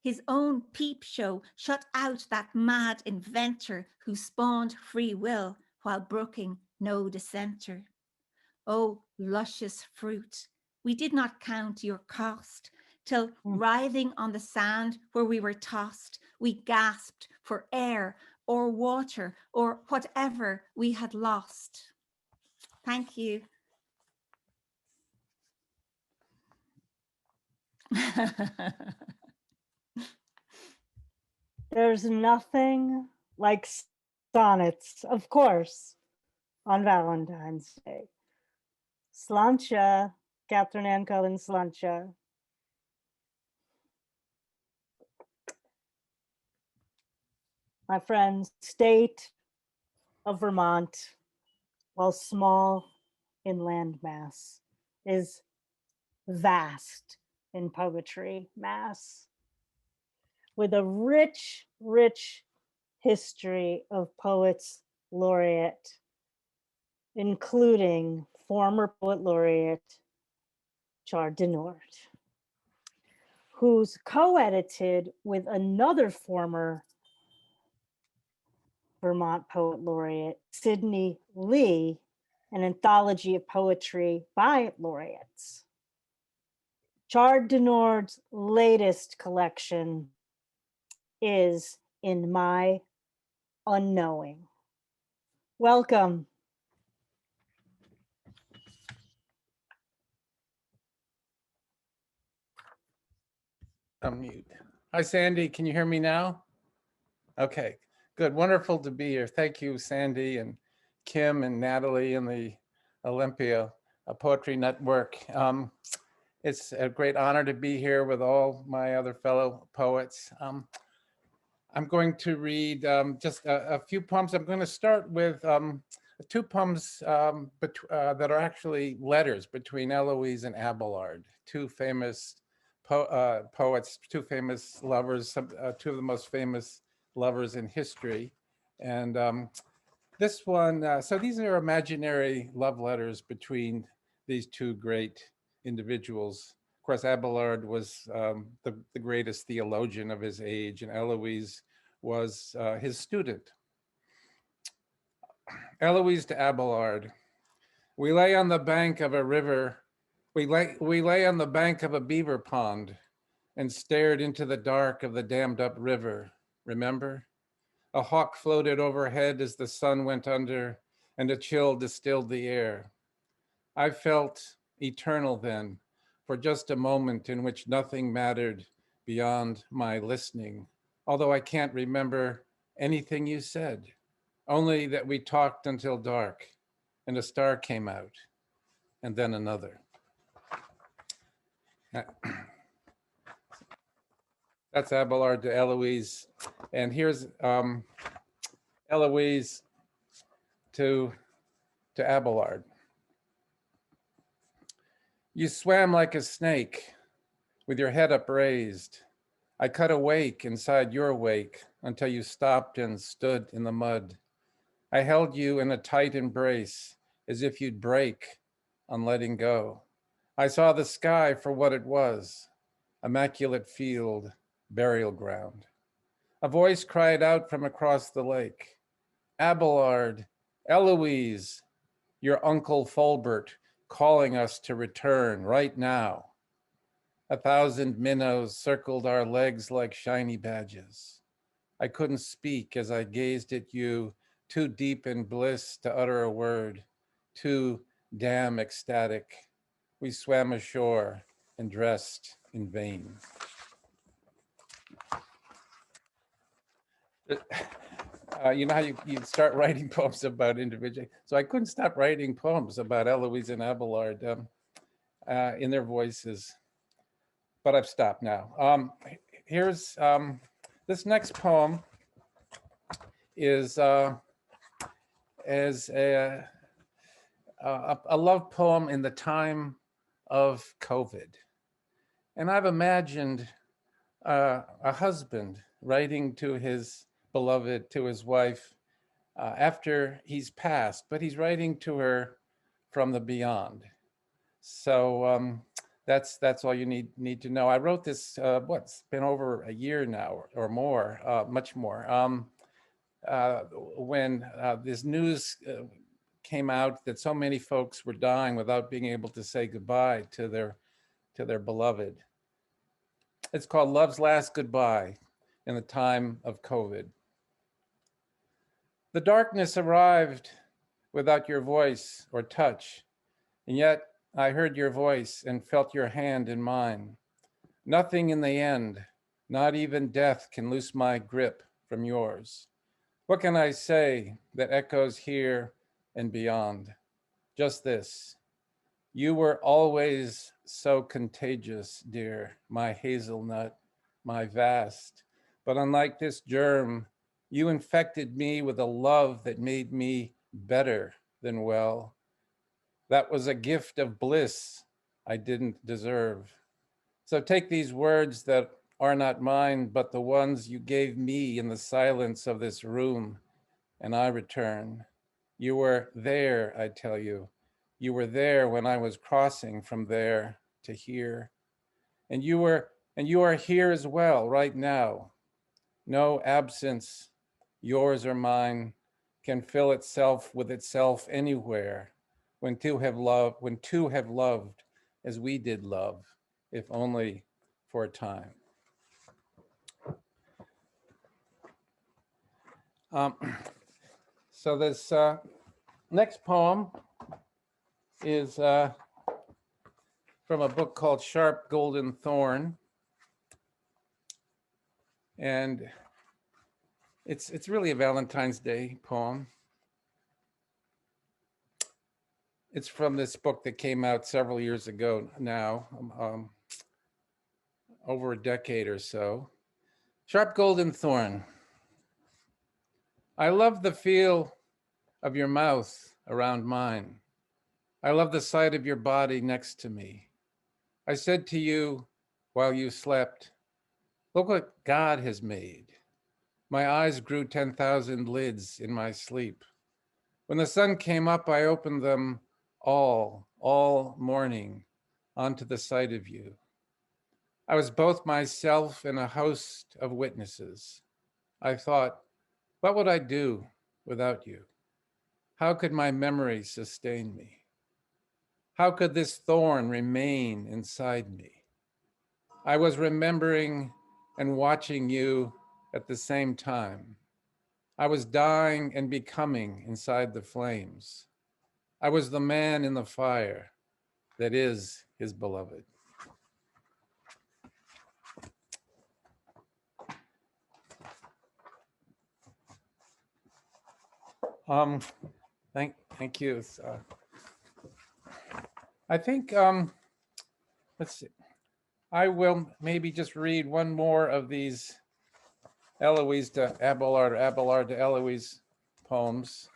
His own peep show shut out that mad inventor who spawned free will while brooking no dissenter. Oh, luscious fruit, we did not count your cost, till writhing on the sand where we were tossed, we gasped for air or water or whatever we had lost. Thank you. There's nothing like sonnets, of course, on Valentine's Day. Sláinte, Catherine Ann Cullen Sláinte. My friends, state of Vermont, while small in landmass, is vast in poetry mass, with a rich, rich history of poets laureate, including former poet laureate Chard deNiord, who's co-edited with another former Vermont poet laureate, Sidney Lee, an anthology of poetry by laureates. Chard deNiord's latest collection is In My Unknowing. Welcome. Unmute. Hi, Sandy. Can you hear me now? Okay, good. Wonderful to be here. Thank you, Sandy and Kim and Natalie and the Olympia Poetry Network. It's a great honor to be here with all my other fellow poets. I'm going to read just a few poems. I'm going to start with two poems that are actually letters between Eloise and Abelard, two famous poets, two famous lovers, two of the most famous lovers in history. And this one, so these are imaginary love letters between these two great individuals. Of course, Abelard was the greatest theologian of his age, and Eloise was his student. Eloise to Abelard. We lay on the bank of a river. We lay on the bank of a beaver pond and stared into the dark of the dammed up river. Remember? A hawk floated overhead as the sun went under, and a chill distilled the air. I felt eternal then, for just a moment in which nothing mattered beyond my listening, although I can't remember anything you said, only that we talked until dark, and a star came out, and then another. That's Abelard to Eloise. And here's Eloise to Abelard. You swam like a snake with your head upraised. I cut a wake inside your wake until you stopped and stood in the mud. I held you in a tight embrace as if you'd break on letting go. I saw the sky for what it was, immaculate field, burial ground. A voice cried out from across the lake, Abelard, Eloise, your Uncle Fulbert calling us to return right now. 1,000 minnows circled our legs like shiny badges. I couldn't speak as I gazed at you, too deep in bliss to utter a word, too damn ecstatic. We swam ashore and dressed in vain. You know how you start writing poems about individuals. So I couldn't stop writing poems about Eloise and Abelard. in their voices. But I've stopped now. Here's this next poem is as a love poem in the time of COVID. And I've imagined a husband writing to his beloved, to his wife, after he's passed, but he's writing to her from the beyond. So that's all you need to know. I wrote this, it's been over a year now or more, much more. When this news came out that so many folks were dying without being able to say goodbye to their beloved. It's called Love's Last Goodbye in the time of COVID. The darkness arrived without your voice or touch, and yet I heard your voice and felt your hand in mine. Nothing in the end, not even death, can loose my grip from yours. What can I say that echoes here and beyond? Just this: you were always so contagious, dear, my hazelnut, my vast. But unlike this germ, you infected me with a love that made me better than well. That was a gift of bliss I didn't deserve. So take these words that are not mine, but the ones you gave me in the silence of this room, and I return. You were there, I tell you. You were there when I was crossing from there to here. And you are here as well right now. No absence, yours or mine, can fill itself with itself anywhere when two have loved as we did love, if only for a time. So this next poem is from a book called Sharp Golden Thorn. And it's really a Valentine's Day poem. It's from this book that came out several years ago now, over a decade or so. Sharp Golden Thorn. I love the feel of your mouth around mine. I love the sight of your body next to me. I said to you while you slept, look what God has made. My eyes grew 10,000 lids in my sleep. When the sun came up, I opened them all morning onto the sight of you. I was both myself and a host of witnesses. I thought, what would I do without you? How could my memory sustain me? How could this thorn remain inside me? I was remembering and watching you at the same time. I was dying and becoming inside the flames. I was the man in the fire that is his beloved. Thank you. I think, let's see. I will maybe just read one more of these Eloise to Abelard, Abelard to Eloise poems.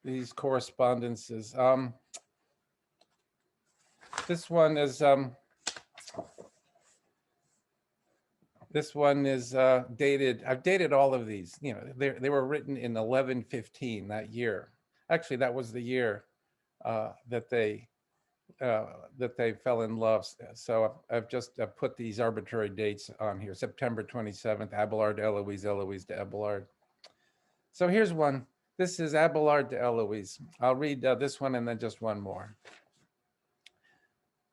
These correspondences. This one is dated. I've dated all of these. You know, they were written in 1115 that year. Actually, that was the year that they fell in love. So I've just put these arbitrary dates on here. September 27th, Abelard to Eloise, Eloise to Abelard. So here's one. This is Abelard to Eloise. I'll read this one and then just one more.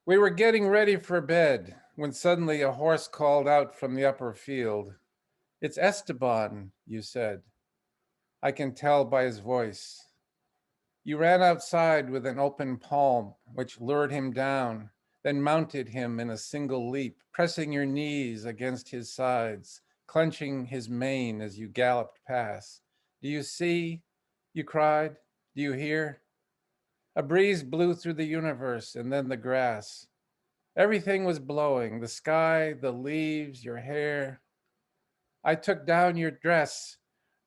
We were getting ready for bed when suddenly a horse called out from the upper field. It's Esteban, you said. I can tell by his voice. You ran outside with an open palm, which lured him down, then mounted him in a single leap, pressing your knees against his sides, clenching his mane as you galloped past. Do you see? You cried. Do you hear? A breeze blew through the universe and then the grass. Everything was blowing, the sky, the leaves, your hair. I took down your dress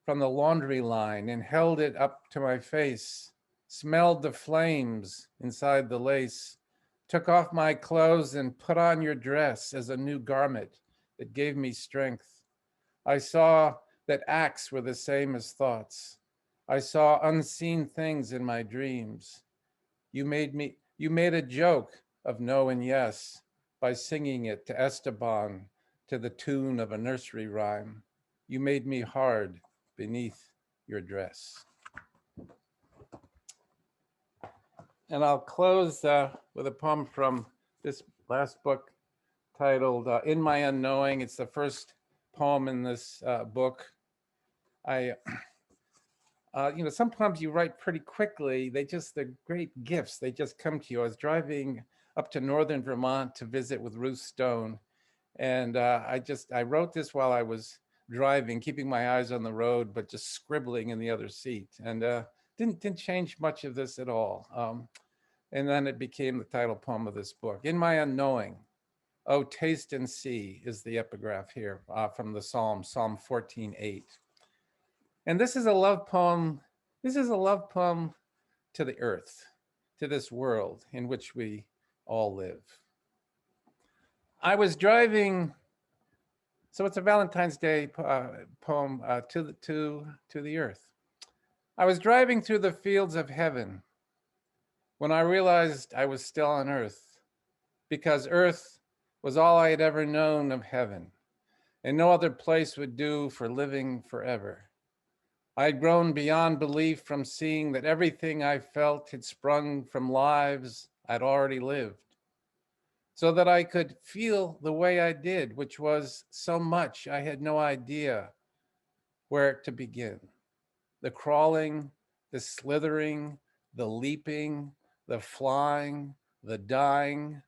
from the laundry line and held it up to my face, smelled the flames inside the lace, took off my clothes and put on your dress as a new garment that gave me strength. I saw that acts were the same as thoughts. I saw unseen things in my dreams. You made a joke of no and yes by singing it to Esteban to the tune of a nursery rhyme. You made me hard beneath your dress. And I'll close with a poem from this last book titled In My Unknowing. It's the first poem in this book. Some poems you write pretty quickly. They're great gifts. They just come to you. I was driving up to northern Vermont to visit with Ruth Stone. And I wrote this while I was driving, keeping my eyes on the road, but just scribbling in the other seat. And didn't change much of this at all. And then it became the title poem of this book. In My Unknowing, oh, taste and see is the epigraph here from the Psalm 14:8. And this is a love poem. This is a love poem to the earth, to this world in which we all live. I was driving, so it's a Valentine's Day poem to the earth. I was driving through the fields of heaven when I realized I was still on earth, because earth was all I had ever known of heaven, and no other place would do for living forever. I had grown beyond belief from seeing that everything I felt had sprung from lives I'd already lived, so that I could feel the way I did, which was so much I had no idea where to begin. The crawling, the slithering, the leaping, the flying, the dying.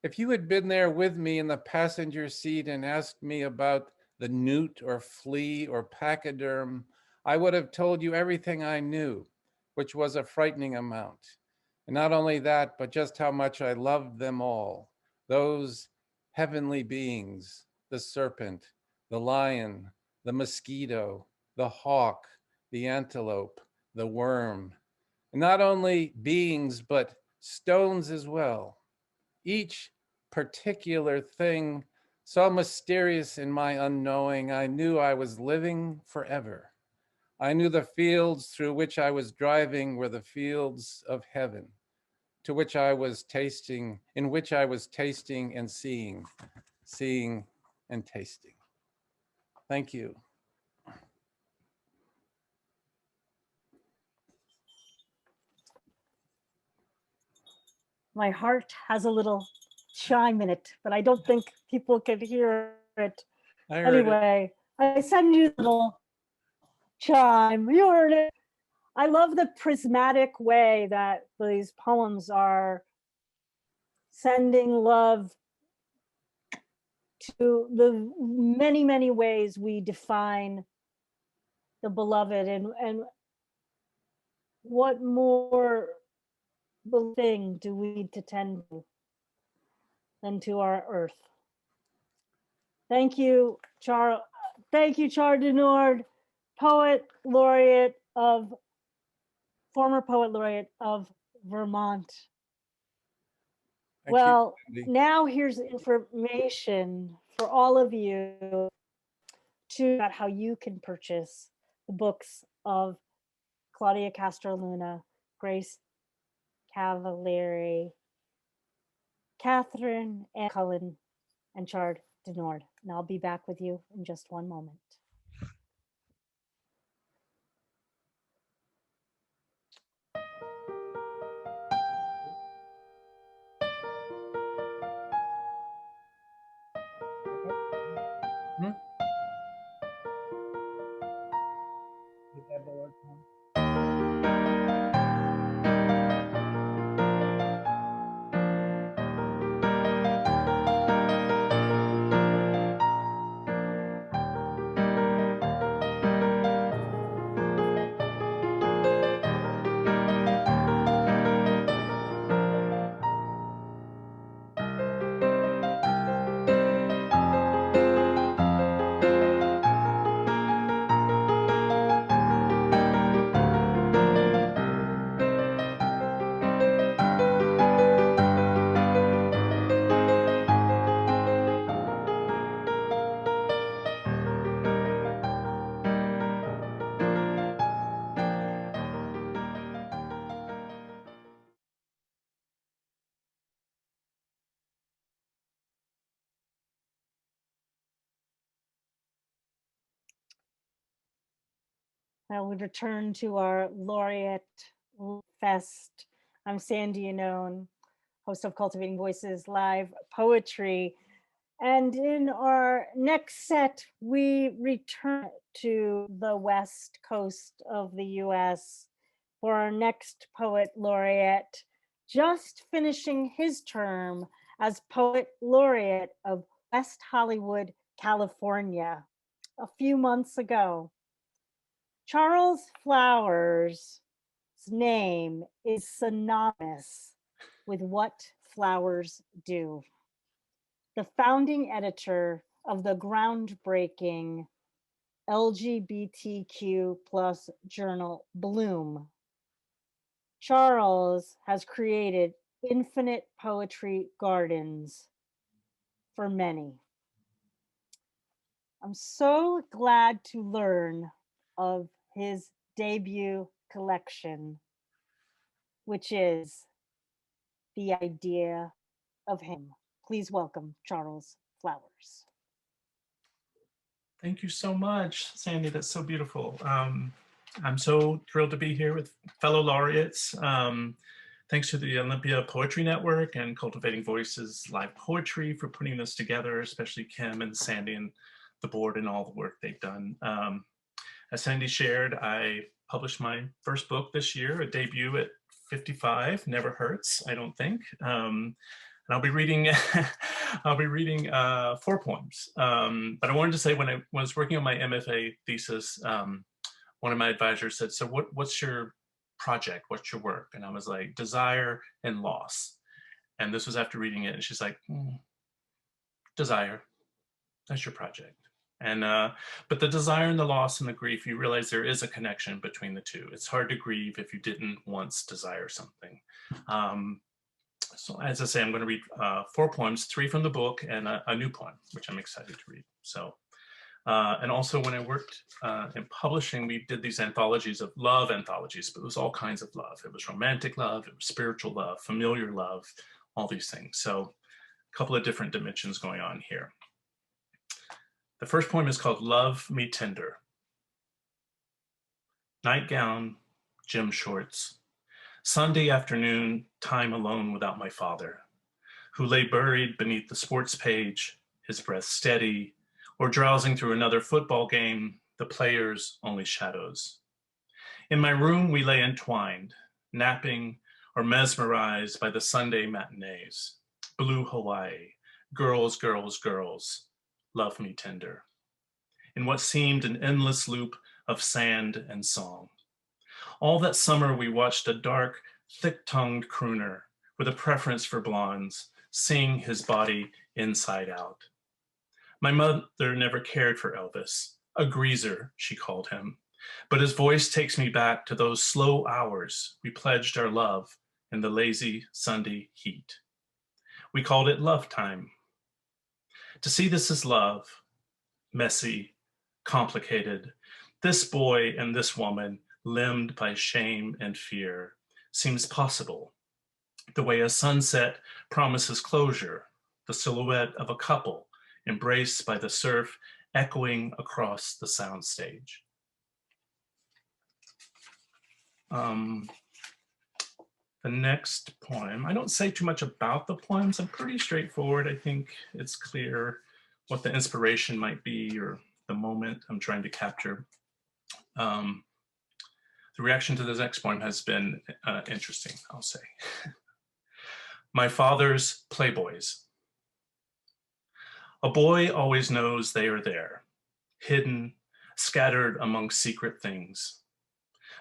If you had been there with me in the passenger seat and asked me about the newt or flea or pachyderm, I would have told you everything I knew, which was a frightening amount. And not only that, but just how much I loved them all, those heavenly beings, the serpent, the lion, the mosquito, the hawk, the antelope, the worm. And not only beings, but stones as well. Each particular thing so mysterious in my unknowing, I knew I was living forever. I knew the fields through which I was driving were the fields of heaven, in which I was tasting and seeing and tasting. Thank you. My heart has a little chime in it, but I don't think people can hear it. I heard Anyway, I send you a little chime. You heard it. I love the prismatic way that these poems are sending love to the many, many ways we define the beloved, and what more thing do we need to tend to than to our earth. Thank you, Chard. Thank you, Chard deNiord, former poet laureate of Vermont. Thank Well, you, now here's information for all of you about how you can purchase the books of Claudia Castro Luna, Grace Cavalieri, Catherine Ann Cullen, and Chard deNiord. And I'll be back with you in just one moment. Now we return to our Laureate Fest. I'm Sandy Yanone, host of Cultivating Voices Live Poetry. And in our next set, we return to the West Coast of the US for our next poet laureate, just finishing his term as poet laureate of West Hollywood, California, a few months ago. Charles Flowers' name is synonymous with what flowers do. The founding editor of the groundbreaking LGBTQ plus journal Bloom, Charles has created infinite poetry gardens for many. I'm so glad to learn of his debut collection, which is The Idea of Him. Please welcome Charles Flowers. Thank you so much, Sandy. That's so beautiful. I'm so thrilled to be here with fellow laureates. Thanks to the Olympia Poetry Network and Cultivating Voices Live Poetry for putting this together, especially Kim and Sandy and the board and all the work they've done. As Sandy shared, I published my first book this year, a debut at 55, Never Hurts, I don't think. And I'll be reading 4 poems. But I wanted to say when I was working on my MFA thesis, one of my advisors said, so what's your project? What's your work? And I was like, desire and loss. And this was after reading it. And she's like, desire, that's your project. And but the desire and the loss and the grief, you realize there is a connection between the two. It's hard to grieve if you didn't once desire something. So as I say, I'm going to read 4 poems, 3 from the book and a new poem, which I'm excited to read. So, and also when I worked in publishing, we did these anthologies of love anthologies, but it was all kinds of love. It was romantic love, it was spiritual love, familiar love, all these things. So a couple of different dimensions going on here. The first poem is called Love Me Tender. Nightgown, gym shorts. Sunday afternoon, time alone without my father, who lay buried beneath the sports page, his breath steady, or drowsing through another football game, the players only shadows. In my room, we lay entwined, napping or mesmerized by the Sunday matinees. Blue Hawaii, girls, girls, girls, love me tender. In what seemed an endless loop of sand and song. All that summer, we watched a dark, thick-tongued crooner with a preference for blondes sing his body inside out. My mother never cared for Elvis, a greaser, she called him, but his voice takes me back to those slow hours we pledged our love in the lazy Sunday heat. We called it love time. To see this as love, messy, complicated, this boy and this woman limbed by shame and fear, seems possible. The way a sunset promises closure, the silhouette of a couple embraced by the surf echoing across the soundstage. The next poem, I don't say too much about the poems. I'm pretty straightforward. I think it's clear what the inspiration might be or the moment I'm trying to capture. The reaction to this next poem has been interesting, I'll say. My father's Playboys. A boy always knows they are there, hidden, scattered among secret things.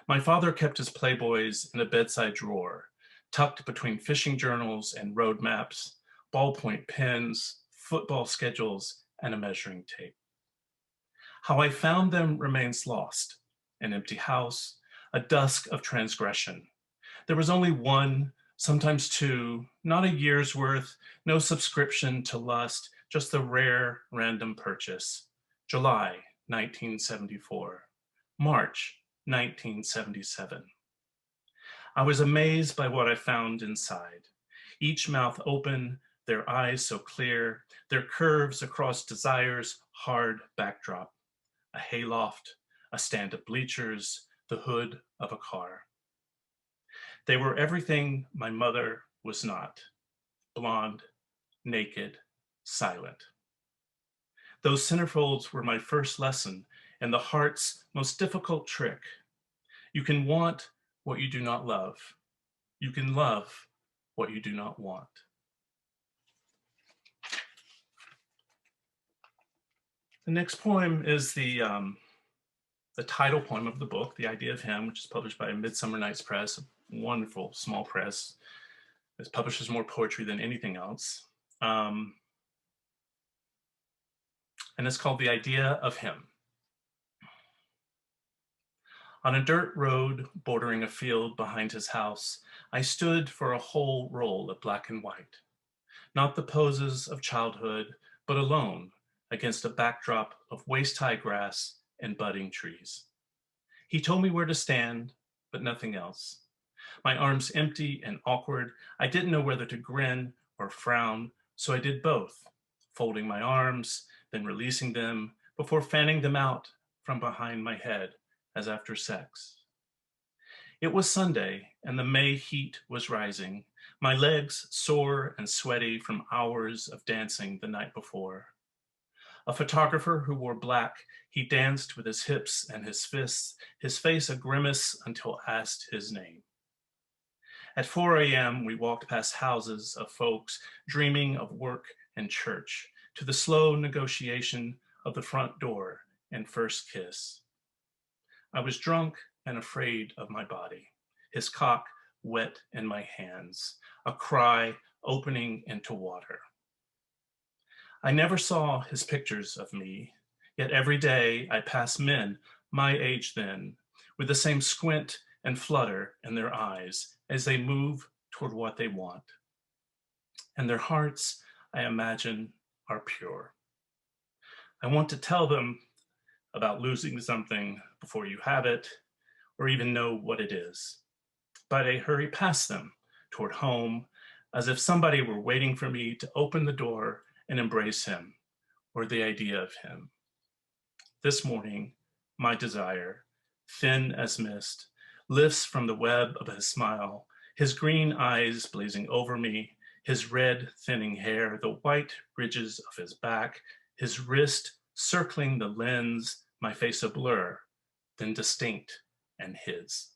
My father kept his Playboys in a bedside drawer, tucked between fishing journals and road maps, ballpoint pens, football schedules, and a measuring tape. How I found them remains lost. An empty house, a dusk of transgression. There was only one, sometimes two, not a year's worth, no subscription to lust, just the rare random purchase. July 1974, March 1977. I was amazed by what I found inside. Each mouth open, their eyes so clear, their curves across desire's hard backdrop. A hayloft, a stand of bleachers, the hood of a car. They were everything my mother was not: blonde, naked, silent. Those centerfolds were my first lesson and the heart's most difficult trick. You can want what you do not love. You can love what you do not want. The next poem is the title poem of the book, The Idea of Him, which is published by Midsummer Night's Press, a wonderful small press. It publishes more poetry than anything else. And it's called The Idea of Him. On a dirt road bordering a field behind his house, I stood for a whole roll of black and white. Not the poses of childhood, but alone against a backdrop of waist-high grass and budding trees. He told me where to stand, but nothing else. My arms empty and awkward, I didn't know whether to grin or frown, so I did both, folding my arms, then releasing them before fanning them out from behind my head as after sex. It was Sunday, and the May heat was rising, my legs sore and sweaty from hours of dancing the night before. A photographer who wore black, he danced with his hips and his fists, his face a grimace until asked his name. At 4 a.m., we walked past houses of folks dreaming of work and church, to the slow negotiation of the front door and first kiss. I was drunk and afraid of my body, his cock wet in my hands, a cry opening into water. I never saw his pictures of me, yet every day I pass men my age then, with the same squint and flutter in their eyes as they move toward what they want. And their hearts, I imagine, are pure. I want to tell them about losing something before you have it, or even know what it is. But I hurry past them toward home, as if somebody were waiting for me to open the door and embrace him, or the idea of him. This morning, my desire, thin as mist, lifts from the web of his smile, his green eyes blazing over me, his red thinning hair, the white ridges of his back, his wrist circling the lens, my face a blur, then distinct and his.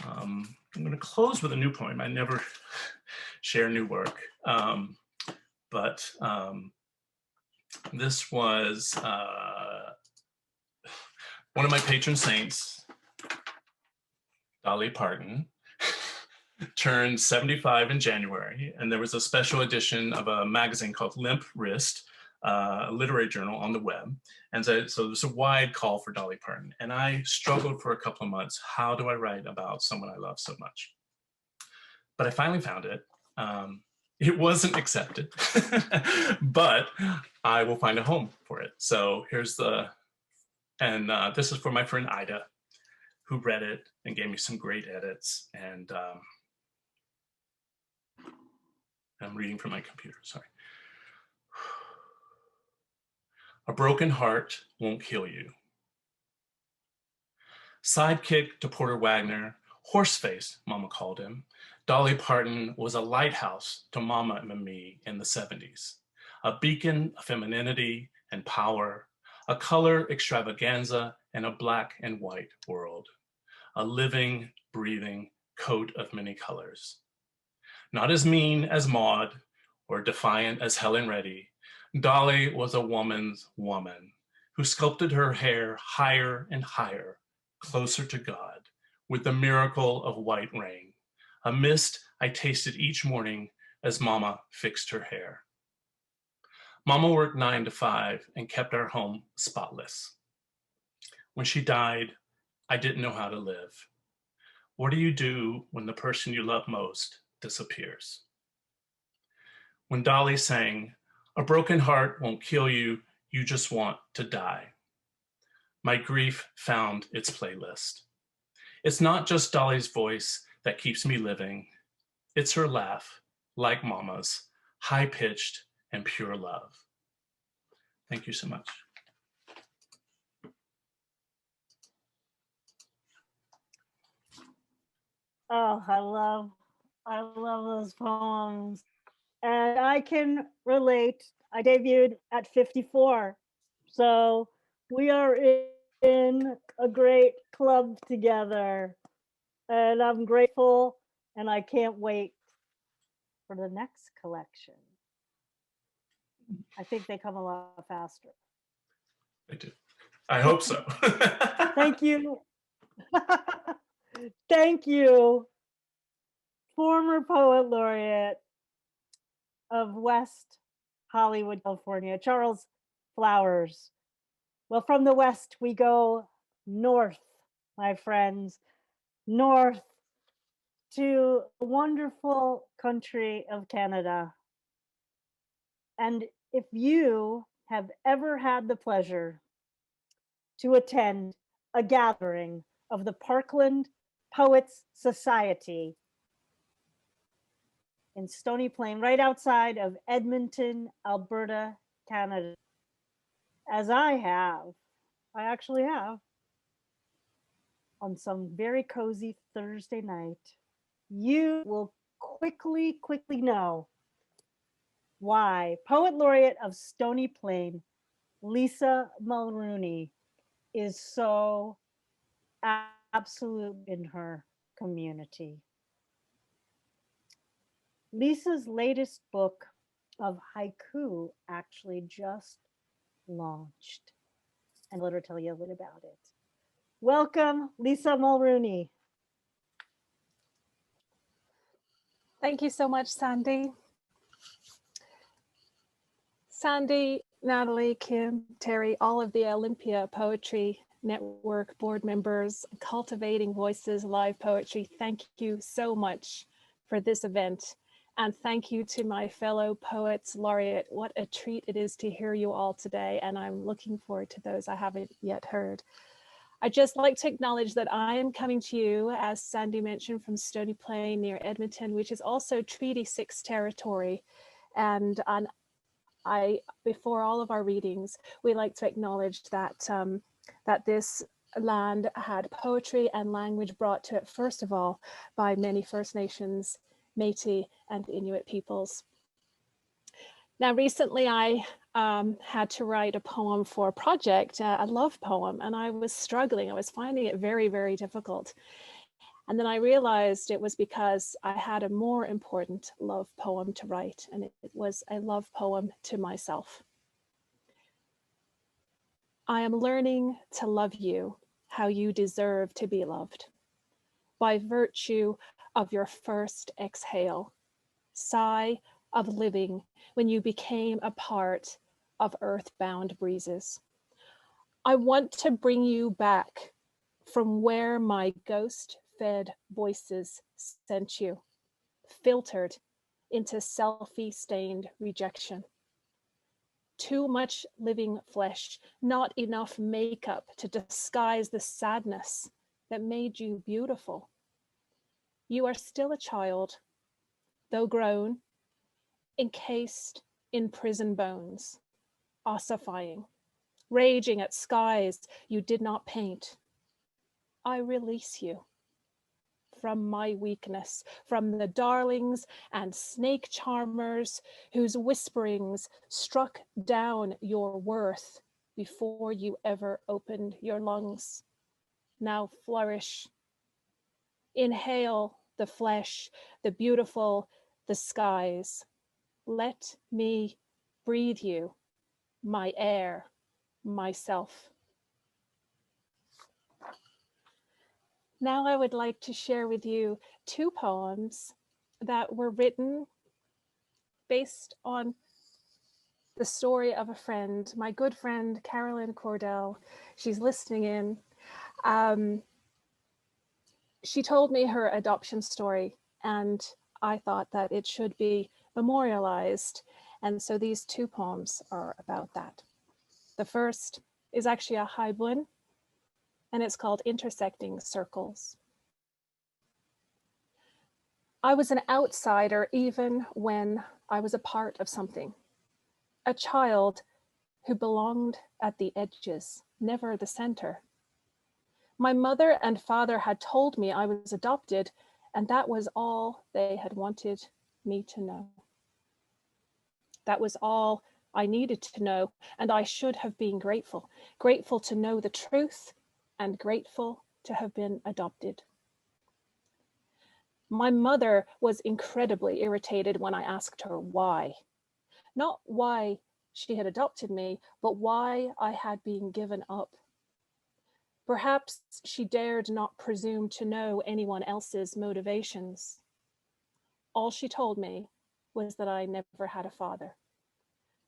I'm going to close with a new poem. I never share new work, but this was one of my patron saints, Dolly Parton, turned 75 in January, and there was a special edition of a magazine called Limp Wrist, a literary journal on the web. And so there's a wide call for Dolly Parton. And I struggled for a couple of months. How do I write about someone I love so much? But I finally found it. It wasn't accepted, but I will find a home for it. So here's this is for my friend Ida, who read it and gave me some great edits. And I'm reading from my computer, sorry. A broken heart won't kill you. Sidekick to Porter Wagner, horseface, Mama called him, Dolly Parton was a lighthouse to Mama and me in the 70s, a beacon of femininity and power, a color extravaganza in a black and white world, a living, breathing coat of many colors. Not as mean as Maud or defiant as Helen Reddy, Dolly was a woman's woman who sculpted her hair higher and higher, closer to God, with the miracle of white rain, a mist I tasted each morning as Mama fixed her hair. Mama worked 9 to 5 and kept our home spotless. When she died, I didn't know how to live. What do you do when the person you love most disappears? When Dolly sang, "A broken heart won't kill you, you just want to die," my grief found its playlist. It's not just Dolly's voice that keeps me living. It's her laugh, like Mama's, high-pitched and pure love. Thank you so much. Oh, I love those poems. And I can relate. I debuted at 54. So we are in a great club together. And I'm grateful and I can't wait for the next collection. I think they come a lot faster. I do. I hope so. Thank you. Thank you, former poet laureate of West Hollywood, California, Charles Flowers. Well, from the West, we go north, my friends, north to the wonderful country of Canada. And if you have ever had the pleasure to attend a gathering of the Parkland Poets Society in Stony Plain, right outside of Edmonton, Alberta, Canada, as I actually have, on some very cozy Thursday night, you will quickly know why Poet Laureate of Stony Plain, Lisa Mulrooney, is so absolute in her community. Lisa's latest book of haiku actually just launched, and let her tell you a little about it. Welcome, Lisa Mulrooney. Thank you so much, Sandy. Sandy, Natalie, Kim, Terry, all of the Olympia Poetry Network board members, Cultivating Voices Live Poetry, thank you so much for this event. And thank you to my fellow poets laureate. What a treat it is to hear you all today. And I'm looking forward to those I haven't yet heard. I'd just like to acknowledge that I am coming to you, as Sandy mentioned, from Stony Plain near Edmonton, which is also Treaty 6 territory. And before all of our readings, we like to acknowledge that, that this land had poetry and language brought to it, first of all, by many First Nations, Métis, and Inuit peoples. Now, recently I had to write a poem for a project, a love poem, and I was struggling. I was finding it very, very difficult. And then I realized it was because I had a more important love poem to write, and it was a love poem to myself. I am learning to love you how you deserve to be loved, by virtue of your first exhale, sigh of living when you became a part of earthbound breezes. I want to bring you back from where my ghost-fed voices sent you, filtered into selfie-stained rejection. Too much living flesh, not enough makeup to disguise the sadness that made you beautiful. You are still a child, though grown, encased in prison bones, ossifying, raging at skies you did not paint. I release you from my weakness, from the darlings and snake charmers whose whisperings struck down your worth before you ever opened your lungs. Now flourish. Inhale the flesh, the beautiful, the skies. Let me breathe you, my air, myself. Now I would like to share with you two poems that were written based on the story of a friend, my good friend, Carolyn Cordell. She's listening in. She told me her adoption story, and I thought that it should be memorialized. And so these two poems are about that. The first is actually a haibun, and it's called Intersecting Circles. I was an outsider even when I was a part of something. A child who belonged at the edges, never the center. My mother and father had told me I was adopted, And that was all they had wanted me to know. That was all I needed to know, and I should have been grateful. Grateful to know the truth and grateful to have been adopted. My mother was incredibly irritated when I asked her why. Not why she had adopted me, but why I had been given up. Perhaps she dared not presume to know anyone else's motivations. All she told me was that I never had a father.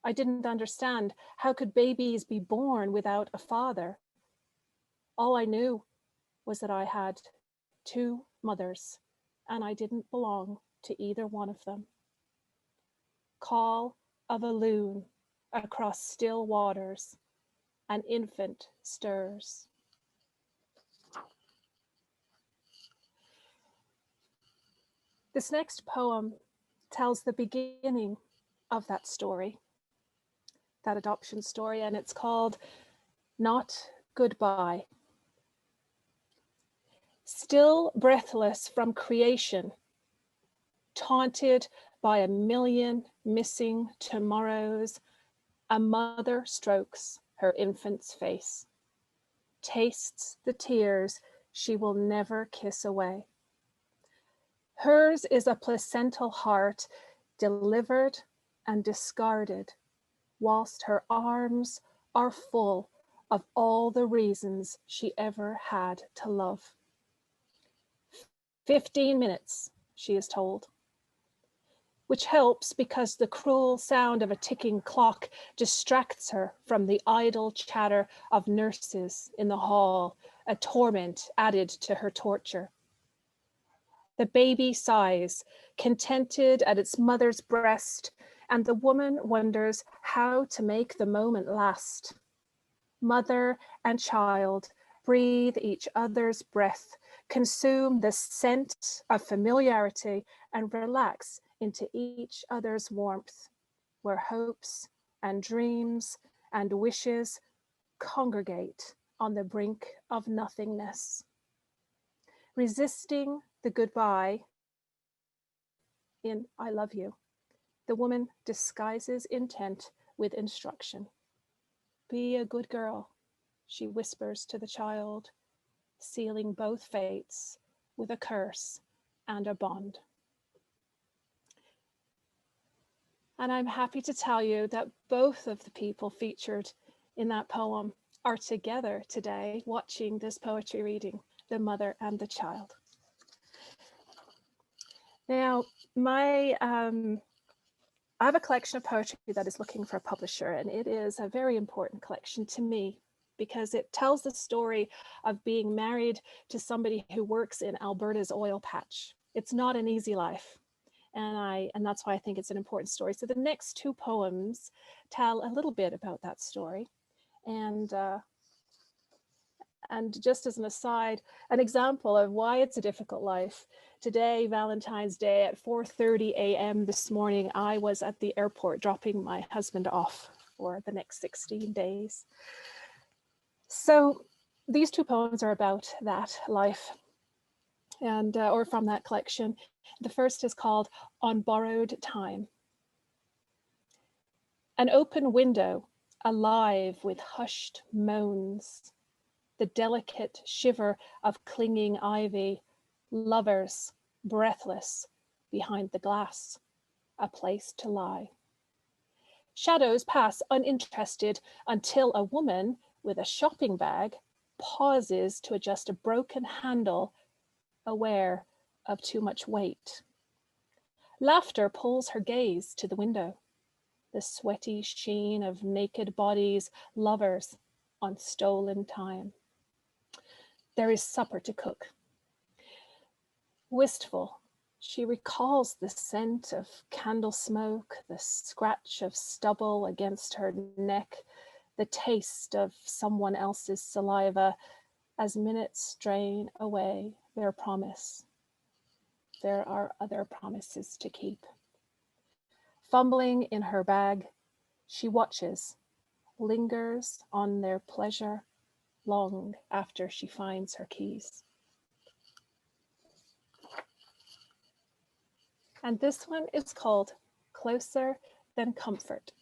I didn't understand. How could babies be born without a father? All I knew was that I had two mothers, and I didn't belong to either one of them. Call of a loon across still waters, an infant stirs. This next poem tells the beginning of that story, that adoption story, and it's called Not Goodbye. Still breathless from creation, taunted by a million missing tomorrows, a mother strokes her infant's face, tastes the tears she will never kiss away. Hers is a placental heart, delivered and discarded, whilst her arms are full of all the reasons she ever had to love. 15 minutes, she is told, which helps because the cruel sound of a ticking clock distracts her from the idle chatter of nurses in the hall, a torment added to her torture. The baby sighs, contented at its mother's breast, and the woman wonders how to make the moment last. Mother and child breathe each other's breath, consume the scent of familiarity, and relax into each other's warmth, where hopes and dreams and wishes congregate on the brink of nothingness. Resisting the goodbye in I love you, the woman disguises intent with instruction. Be a good girl, she whispers to the child, sealing both fates with a curse and a bond. And I'm happy to tell you that both of the people featured in that poem are together today watching this poetry reading, the mother and the child. Now, I have a collection of poetry that is looking for a publisher, and it is a very important collection to me because it tells the story of being married to somebody who works in Alberta's oil patch. It's not an easy life, and that's why I think it's an important story. So the next two poems tell a little bit about that story, and just as an aside, an example of why it's a difficult life. Today, Valentine's Day, at 4:30 a.m. this morning, I was at the airport dropping my husband off for the next 16 days. So these two poems are about that life, and or from that collection. The first is called On Borrowed Time. An open window, alive with hushed moans, the delicate shiver of clinging ivy, lovers breathless behind the glass, a place to lie. Shadows pass uninterested until a woman with a shopping bag pauses to adjust a broken handle, aware of too much weight. Laughter pulls her gaze to the window, the sweaty sheen of naked bodies, lovers on stolen time. There is supper to cook. Wistful, she recalls the scent of candle smoke, the scratch of stubble against her neck, the taste of someone else's saliva as minutes drain away their promise. There are other promises to keep. Fumbling in her bag, she watches, lingers on their pleasure long after she finds her keys. And this one is called Closer Than Comfort.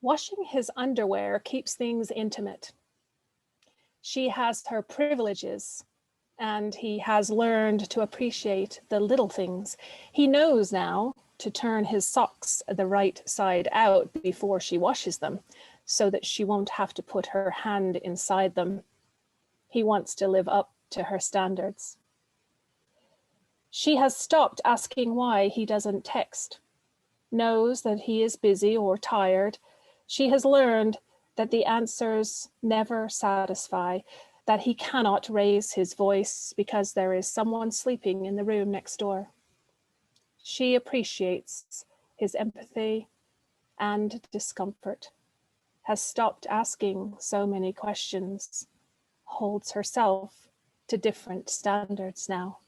Washing his underwear keeps things intimate. She has her privileges, and he has learned to appreciate the little things. He knows now to turn his socks the right side out before she washes them, so that she won't have to put her hand inside them. He wants to live up to her standards. She has stopped asking why he doesn't text, knows that he is busy or tired. She has learned that the answers never satisfy, that he cannot raise his voice because there is someone sleeping in the room next door. She appreciates his empathy and discomfort, has stopped asking so many questions, holds herself to different standards now.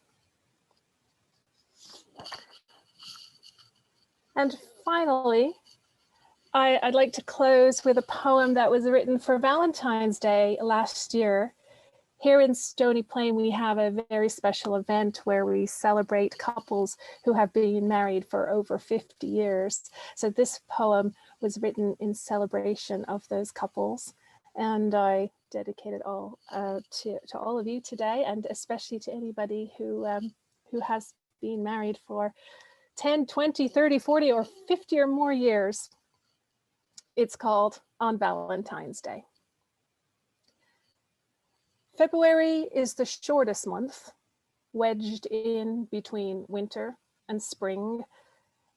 And finally, I'd like to close with a poem that was written for Valentine's Day last year. Here in Stony Plain, we have a very special event where we celebrate couples who have been married for over 50 years. So this poem was written in celebration of those couples. And I dedicate it all to all of you today, and especially to anybody who has been married for 10, 20, 30, 40, or 50 or more years. It's called On Valentine's Day. February is the shortest month, wedged in between winter and spring,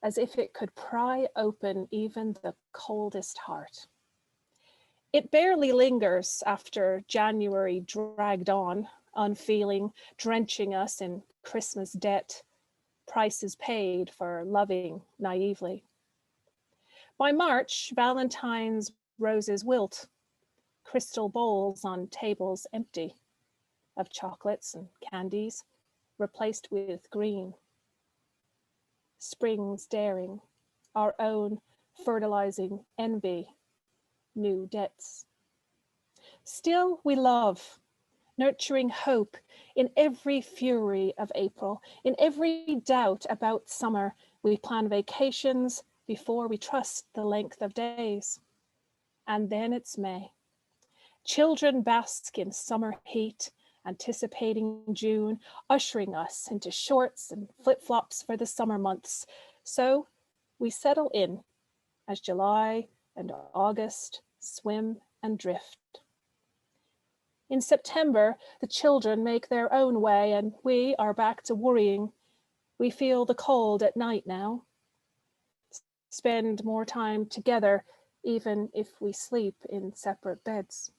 as if it could pry open even the coldest heart. It barely lingers after January dragged on, unfeeling, drenching us in Christmas debt, prices paid for loving naively. By March, Valentine's roses wilt, crystal bowls on tables empty of chocolates and candies, replaced with green. Spring's daring, our own fertilizing envy, new debts. Still we love, nurturing hope in every fury of April, in every doubt about summer. We plan vacations before we trust the length of days. And then it's May. Children bask in summer heat, anticipating June, ushering us into shorts and flip-flops for the summer months. So we settle in as July and August swim and drift. In September, the children make their own way and we are back to worrying. We feel the cold at night now. Spend more time together, even if we sleep in separate beds.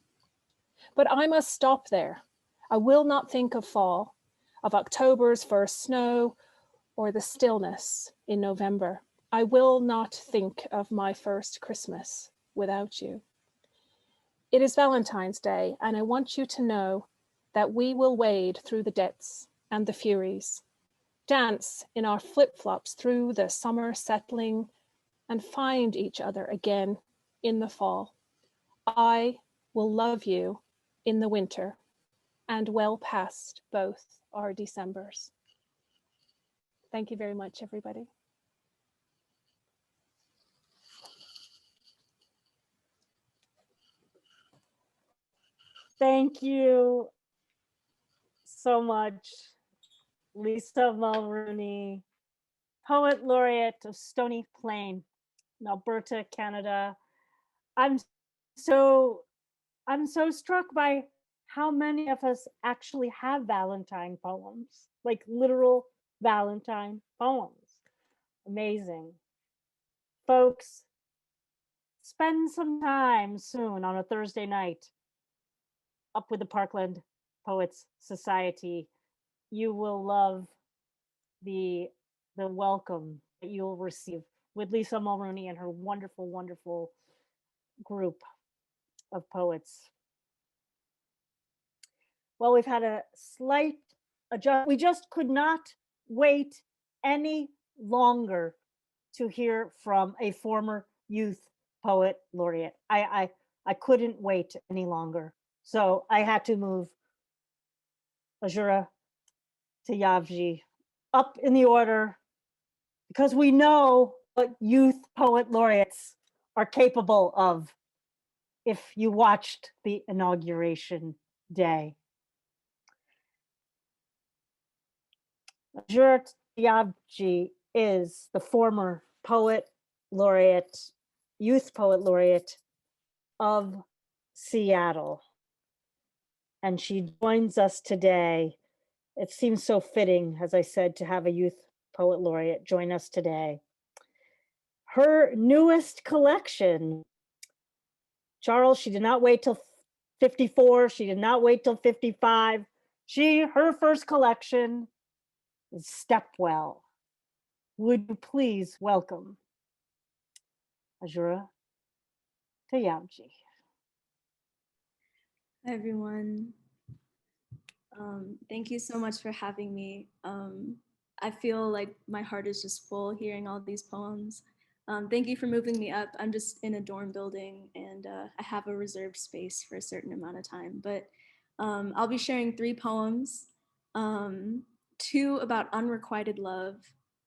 But I must stop there. I will not think of fall, of October's first snow, or the stillness in November. I will not think of my first Christmas without you. It is Valentine's Day, and I want you to know that we will wade through the debts and the furies, dance in our flip-flops through the summer settling, and find each other again in the fall. I will love you in the winter and well past both our Decembers. Thank you very much, everybody. Thank you so much, Lisa Mulrooney, Poet Laureate of Stony Plain, in Alberta, Canada. I'm so struck by how many of us actually have Valentine poems, like literal Valentine poems. Amazing. Folks, spend some time soon on a Thursday night up with the Parkland Poets Society. You will love the welcome that you'll receive with Lisa Mulrooney and her wonderful, wonderful group of poets. Well, we've had a slight adjustment. We just could not wait any longer to hear from a former youth poet laureate. I couldn't wait any longer. So I had to move Azura Tyabji up in the order because we know what youth poet laureates are capable of if you watched the inauguration day. Azura Tyabji is the former poet laureate, youth poet laureate of Seattle. And she joins us today. It seems so fitting, as I said, to have a youth poet laureate join us today. Her newest collection, Charles, she did not wait till 54. She did not wait till 55. Her first collection is Stepwell. Would you please welcome Azura Tyabji? Hi, everyone. Thank you so much for having me. I feel like my heart is just full hearing all these poems. Thank you for moving me up. I'm just in a dorm building and I have a reserved space for a certain amount of time, but I'll be sharing 3 poems, 2 about unrequited love,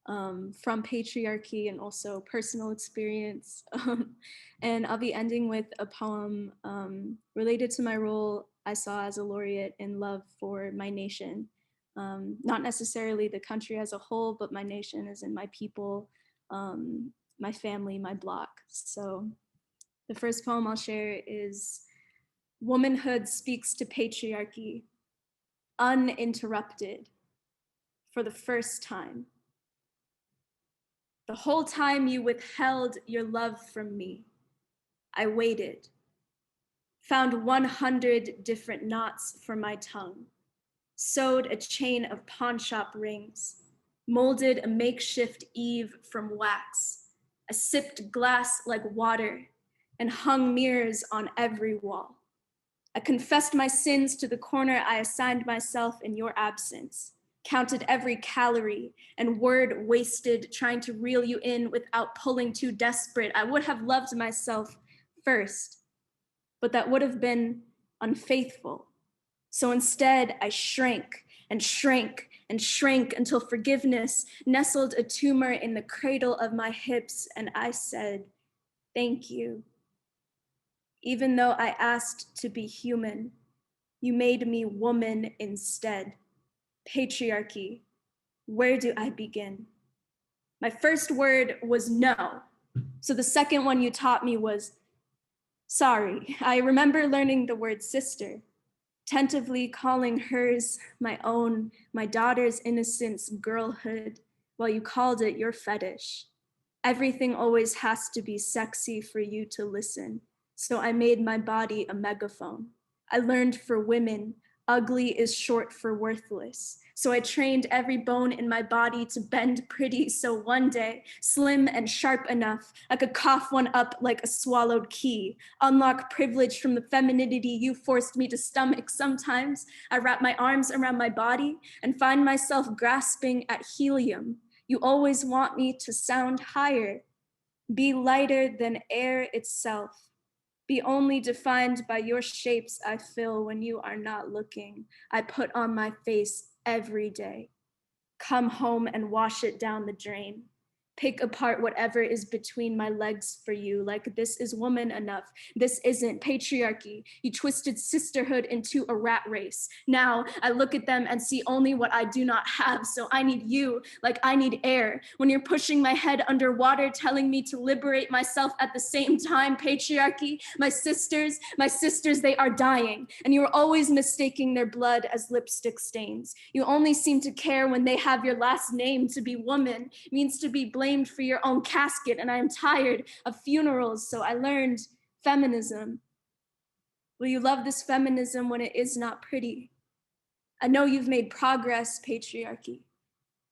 from patriarchy and also personal experience. And I'll be ending with a poem related to my role I saw as a laureate in love for my nation. Not necessarily the country as a whole, but my nation is in my people, my family, my block. So the first poem I'll share is Womanhood Speaks to Patriarchy, uninterrupted, for the first time. The whole time you withheld your love from me, I waited, found 100 different knots for my tongue, sewed a chain of pawnshop rings, molded a makeshift Eve from wax. I sipped glass like water and hung mirrors on every wall. I confessed my sins to the corner I assigned myself in your absence, counted every calorie and word wasted trying to reel you in without pulling too desperate. I would have loved myself first, but that would have been unfaithful. So instead, I shrank and shrank and shrank until forgiveness nestled a tumor in the cradle of my hips, and I said, thank you. Even though I asked to be human, you made me woman instead. Patriarchy, where do I begin? My first word was no. So the second one you taught me was sorry. I remember learning the word sister, tentatively calling hers my own, my daughter's innocence, girlhood, while you called it your fetish. Everything always has to be sexy for you to listen. So I made my body a megaphone. I learned for women, ugly is short for worthless. So I trained every bone in my body to bend pretty so one day, slim and sharp enough, I could cough one up like a swallowed key, unlock privilege from the femininity you forced me to stomach. Sometimes I wrap my arms around my body and find myself grasping at helium. You always want me to sound higher, be lighter than air itself. Be only defined by your shapes I fill when you are not looking. I put on my face every day. Come home and wash it down the drain. Pick apart whatever is between my legs for you, like this is woman enough. This isn't patriarchy. You twisted sisterhood into a rat race. Now I look at them and see only what I do not have. So I need you like I need air. When you're pushing my head underwater, telling me to liberate myself at the same time, patriarchy, my sisters, they are dying. And you are always mistaking their blood as lipstick stains. You only seem to care when they have your last name. To be woman means to be blamed for your own casket, and I am tired of funerals, so I learned feminism. Will you love this feminism when it is not pretty? I know you've made progress, patriarchy.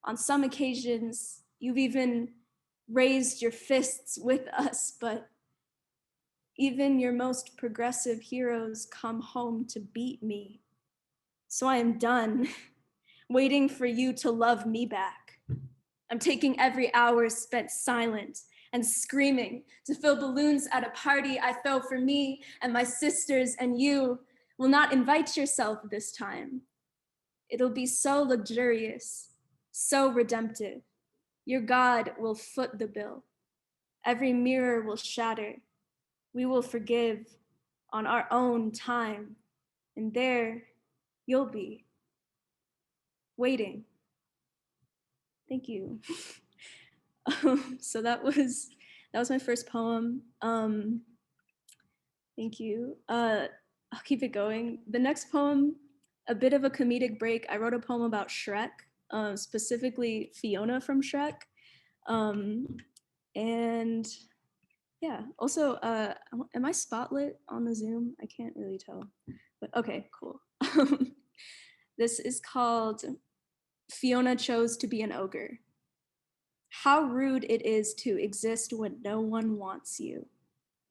On some occasions, you've even raised your fists with us, but even your most progressive heroes come home to beat me. So I am done waiting for you to love me back. I'm taking every hour spent silent and screaming to fill balloons at a party I throw for me and my sisters, and you will not invite yourself this time. It'll be so luxurious, so redemptive. Your God will foot the bill. Every mirror will shatter. We will forgive on our own time. And there you'll be, waiting. Thank you. So that was my first poem. Thank you. I'll keep it going. The next poem, a bit of a comedic break. I wrote a poem about Shrek, specifically Fiona from Shrek. And yeah, also, am I spotlit on the Zoom? I can't really tell, but okay, cool. This is called Fiona Chose to be an Ogre. How rude it is to exist when no one wants you.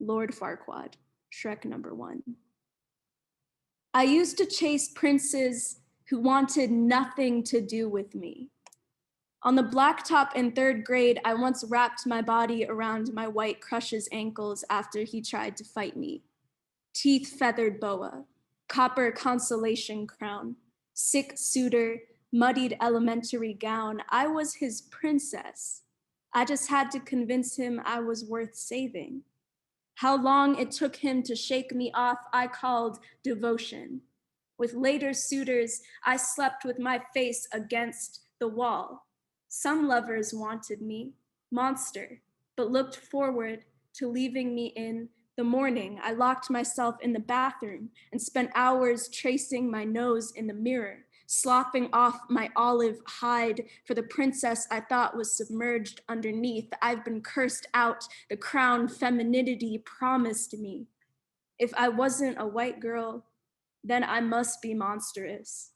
Lord Farquaad, Shrek #1. I used to chase princes who wanted nothing to do with me. On the blacktop in 3rd grade, I once wrapped my body around my white crush's ankles after he tried to fight me. Teeth feathered boa, copper consolation crown, sick suitor, muddied elementary gown. I was his princess. I just had to convince him I was worth saving. How long it took him to shake me off, I called devotion. With later suitors, I slept with my face against the wall. Some lovers wanted me, monster, but looked forward to leaving me in the morning. I locked myself in the bathroom and spent hours tracing my nose in the mirror, slopping off my olive hide for the princess I thought was submerged underneath. I've been cursed out, the crown femininity promised me. If I wasn't a white girl, then I must be monstrous.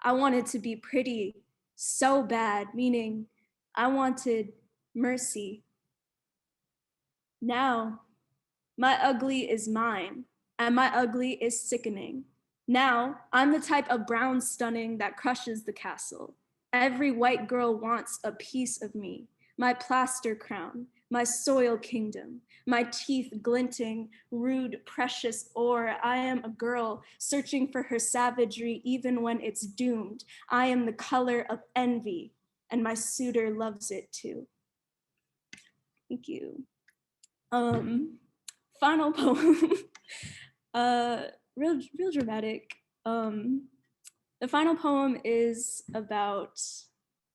I wanted to be pretty so bad, meaning I wanted mercy. Now, my ugly is mine, and my ugly is sickening. Now, I'm the type of brown stunning that crushes the castle. Every white girl wants a piece of me, my plaster crown, my soil kingdom, my teeth glinting, rude, precious ore. I am a girl searching for her savagery even when it's doomed. I am the color of envy, and my suitor loves it too. Thank you. Final poem. Real dramatic. The final poem is about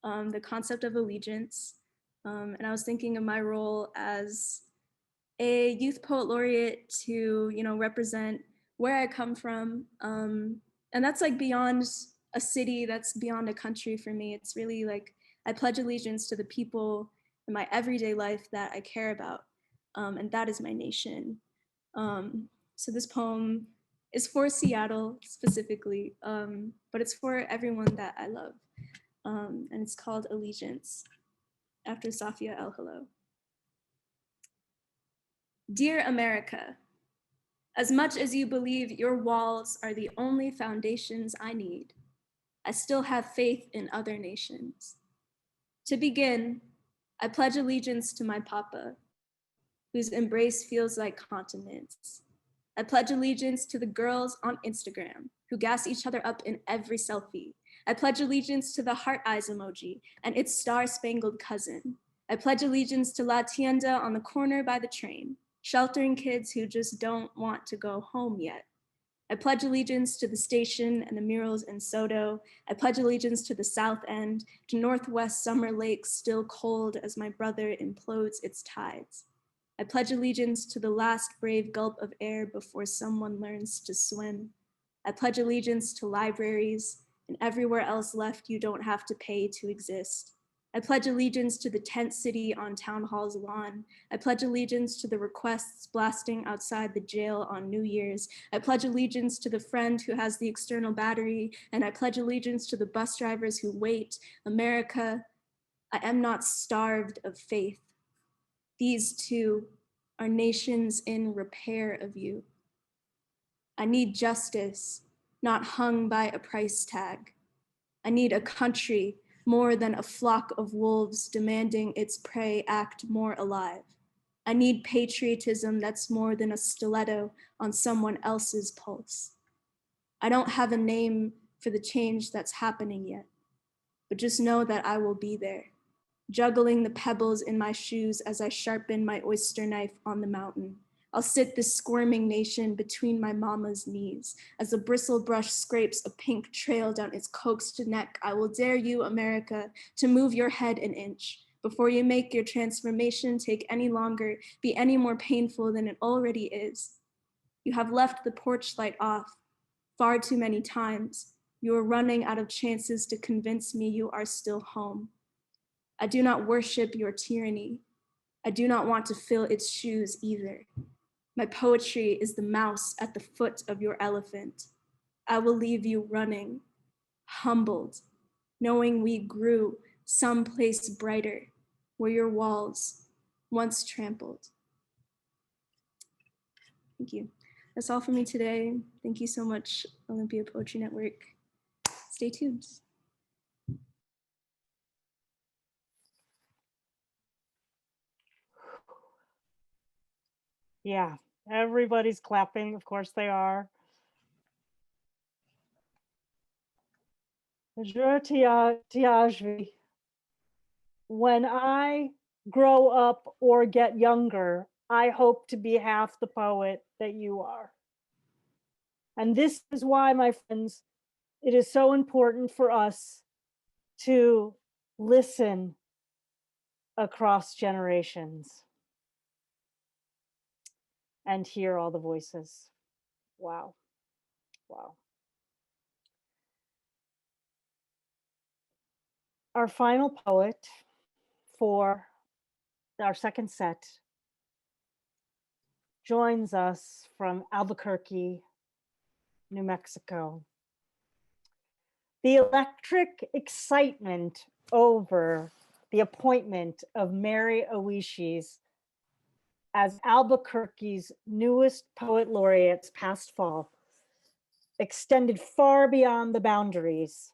the concept of allegiance. And I was thinking of my role as a youth poet laureate to, represent where I come from. And that's like beyond a city, that's beyond a country for me. It's really like, I pledge allegiance to the people in my everyday life that I care about. And that is my nation. So this poem is for Seattle specifically, but it's for everyone that I love. And it's called Allegiance, after Safia El Hello. Dear America, as much as you believe your walls are the only foundations I need, I still have faith in other nations. To begin, I pledge allegiance to my papa, whose embrace feels like continents. I pledge allegiance to the girls on Instagram who gas each other up in every selfie. I pledge allegiance to the heart eyes emoji and its star-spangled cousin. I pledge allegiance to La Tienda on the corner by the train, sheltering kids who just don't want to go home yet. I pledge allegiance to the station and the murals in Soto. I pledge allegiance to the South End, to Northwest Summer Lake, still cold as my brother implodes its tides. I pledge allegiance to the last brave gulp of air before someone learns to swim. I pledge allegiance to libraries and everywhere else left you don't have to pay to exist. I pledge allegiance to the tent city on Town Hall's lawn. I pledge allegiance to the requests blasting outside the jail on New Year's. I pledge allegiance to the friend who has the external battery, and I pledge allegiance to the bus drivers who wait. America, I am not starved of faith. These two are nations in repair of you. I need justice, not hung by a price tag. I need a country more than a flock of wolves demanding its prey act more alive. I need patriotism that's more than a stiletto on someone else's pulse. I don't have a name for the change that's happening yet. But just know that I will be there, juggling the pebbles in my shoes as I sharpen my oyster knife on the mountain. I'll sit this squirming nation between my mama's knees. As the bristle brush scrapes a pink trail down its coaxed neck, I will dare you, America, to move your head an inch. Before you make your transformation take any longer, be any more painful than it already is. You have left the porch light off far too many times. You are running out of chances to convince me you are still home. I do not worship your tyranny. I do not want to fill its shoes either. My poetry is the mouse at the foot of your elephant. I will leave you running, humbled, knowing we grew someplace brighter where your walls once trampled. Thank you. That's all for me today. Thank you so much, Olympia Poetry Network. Stay tuned. Yeah, everybody's clapping. Of course they are. Azura Tyabji. When I grow up or get younger, I hope to be half the poet that you are. And this is why, my friends, it is so important for us to listen across generations and hear all the voices. Wow. Wow. Our final poet for our second set joins us from Albuquerque, New Mexico. The electric excitement over the appointment of Mary Oishi's as Albuquerque's newest poet laureate past fall extended far beyond the boundaries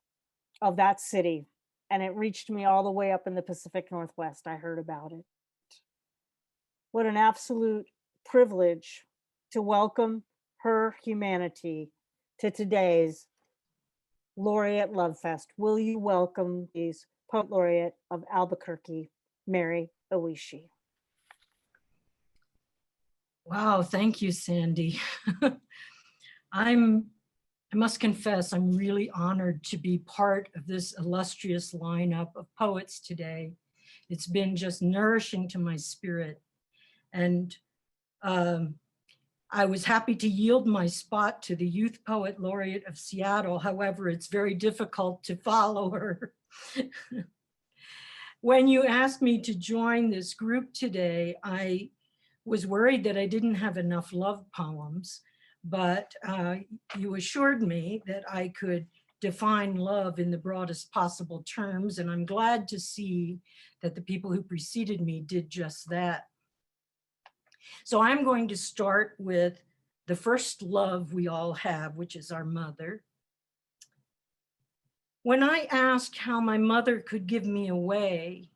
of that city, and it reached me all the way up in the Pacific Northwest. I heard about it. What an absolute privilege to welcome her humanity to today's Laureate LoveFest. Will you welcome these Poet Laureate of Albuquerque, Mary Oishi? Wow, thank you, Sandy. I must confess, I'm really honored to be part of this illustrious lineup of poets today. It's been just nourishing to my spirit. And I was happy to yield my spot to the Youth Poet Laureate of Seattle. However, it's very difficult to follow her. When you asked me to join this group today, I was worried that I didn't have enough love poems, but you assured me that I could define love in the broadest possible terms, and I'm glad to see that the people who preceded me did just that. So I'm going to start with the first love we all have, which is our mother. When I asked how my mother could give me away,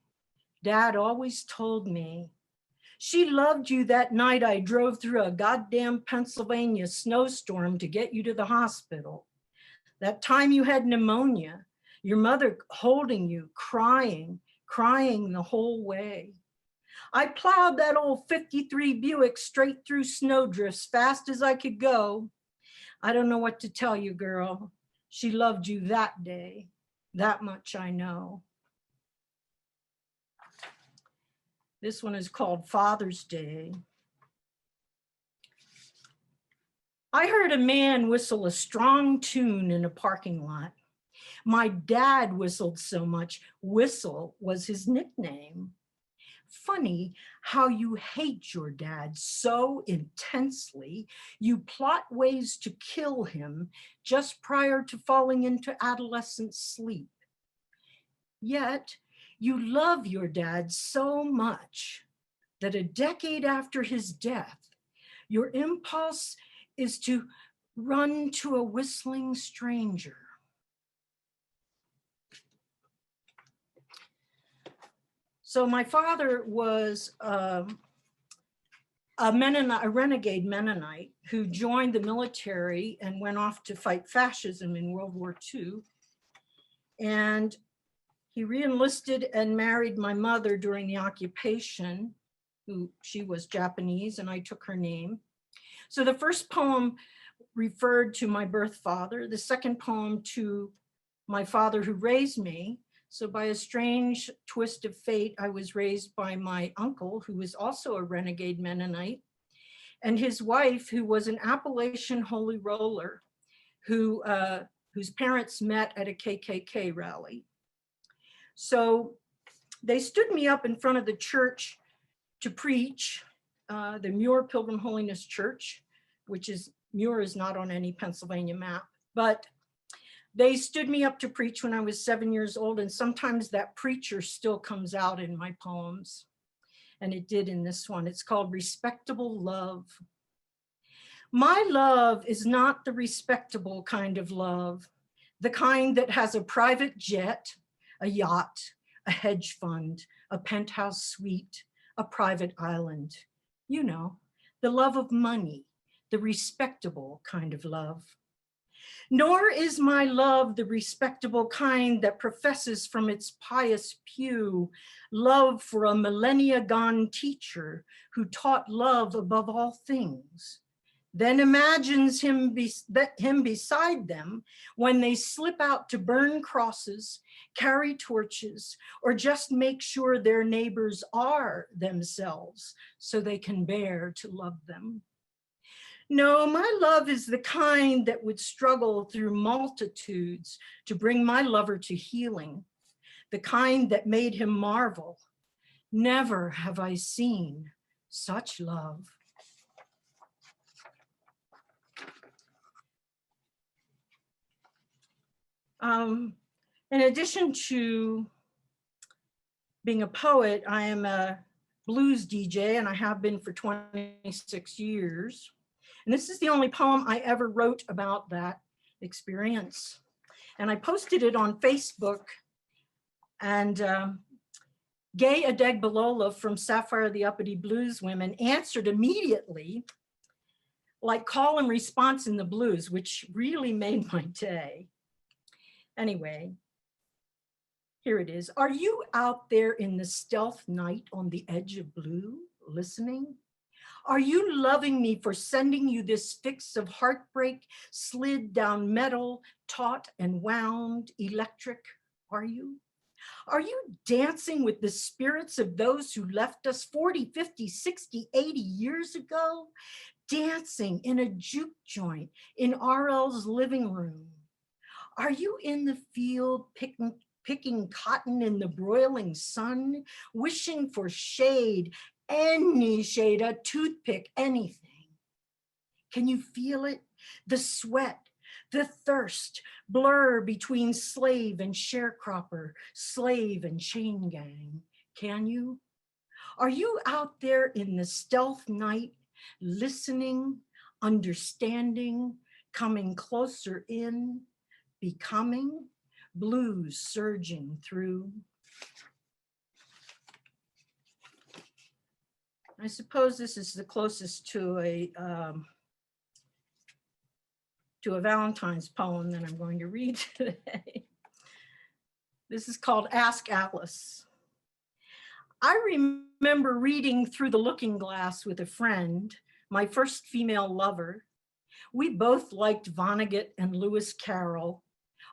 Dad always told me, she loved you that night I drove through a goddamn Pennsylvania snowstorm to get you to the hospital. That time you had pneumonia, your mother holding you, crying the whole way. I plowed that old 53 Buick straight through snowdrifts fast as I could go. I don't know what to tell you, girl. She loved you that day. That much I know. This one is called Father's Day. I heard a man whistle a strong tune in a parking lot. My dad whistled so much, Whistle was his nickname. Funny how you hate your dad so intensely, you plot ways to kill him just prior to falling into adolescent sleep. Yet you love your dad so much that a decade after his death, your impulse is to run to a whistling stranger. So my father was a renegade Mennonite who joined the military and went off to fight fascism in World War II. And he re-enlisted and married my mother during the occupation, she was Japanese, and I took her name. So the first poem referred to my birth father, the second poem to my father who raised me. So by a strange twist of fate, I was raised by my uncle, who was also a renegade Mennonite, and his wife, who was an Appalachian holy roller, whose parents met at a KKK rally. So they stood me up in front of the church to preach, the Muir Pilgrim Holiness Church, which is, Muir is not on any Pennsylvania map, but they stood me up to preach when I was 7 years old, and sometimes that preacher still comes out in my poems, and it did in this one. It's called Respectable Love. My love is not the respectable kind of love, the kind that has a private jet, a yacht, a hedge fund, a penthouse suite, a private island. You know, the love of money, the respectable kind of love. Nor is my love the respectable kind that professes from its pious pew love for a millennia gone teacher who taught love above all things, then imagines him beside them when they slip out to burn crosses, carry torches, or just make sure their neighbors are themselves so they can bear to love them. No, my love is the kind that would struggle through multitudes to bring my lover to healing, the kind that made him marvel. Never have I seen such love. In addition to being a poet, I am a blues DJ, and I have been for 26 years. And this is the only poem I ever wrote about that experience. And I posted it on Facebook, and Gay Adegbalola from Sapphire the Uppity Blues Women answered immediately, like call and response in the blues, which really made my day. Anyway, here it is. Are you out there in the stealth night on the edge of blue, listening? Are you loving me for sending you this fix of heartbreak, slid down metal, taut and wound, electric? Are you? Are you dancing with the spirits of those who left us 40, 50, 60, 80 years ago? Dancing in a juke joint in RL's living room? Are you in the field picking cotton in the broiling sun, wishing for shade, any shade, a toothpick, anything? Can you feel it? The sweat, the thirst, blur between slave and sharecropper, slave and chain gang. Can you? Are you out there in the stealth night, listening, understanding, coming closer in, becoming, blues surging through? I suppose this is the closest to a Valentine's poem that I'm going to read today. This is called Ask Alice. I remember reading Through the Looking Glass with a friend, my first female lover. We both liked Vonnegut and Lewis Carroll.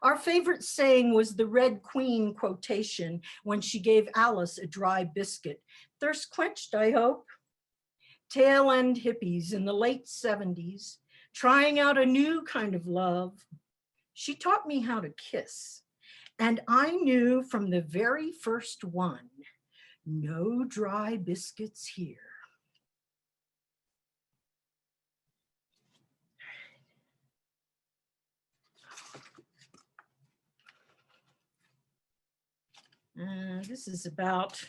Our favorite saying was the Red Queen quotation when she gave Alice a dry biscuit. Thirst quenched, I hope. Tail end hippies in the late 70s, trying out a new kind of love. She taught me how to kiss, and I knew from the very first one, no dry biscuits here. This is about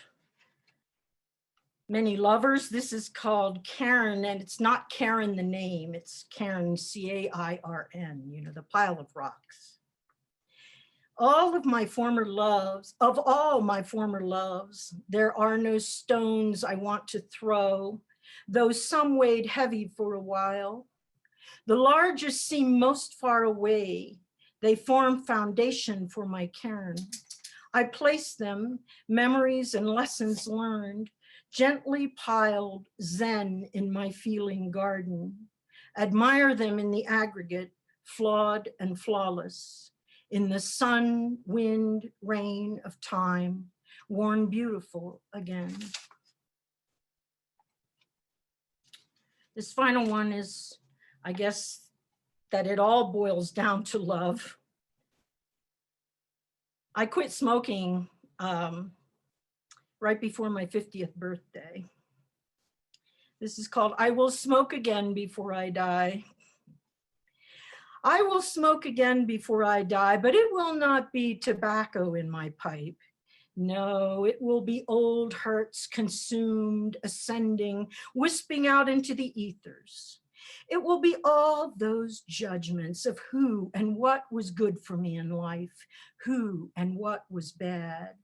many lovers. This is called Karen, and it's not Karen the name, it's Karen, C-A-I-R-N, you know, the pile of rocks. All of my former loves, of all my former loves, there are no stones I want to throw, though some weighed heavy for a while. The largest seem most far away. They form foundation for my cairn. I place them, memories and lessons learned, gently piled zen in my feeling garden. Admire them in the aggregate, flawed and flawless. In the sun, wind, rain of time, worn beautiful again. This final one is, I guess, that it all boils down to love. I quit smoking right before my 50th birthday. This is called I Will Smoke Again Before I Die. I will smoke again before I die, but it will not be tobacco in my pipe. No, it will be old hurts consumed, ascending, wisping out into the ethers. It will be all those judgments of who and what was good for me in life, who and what was bad.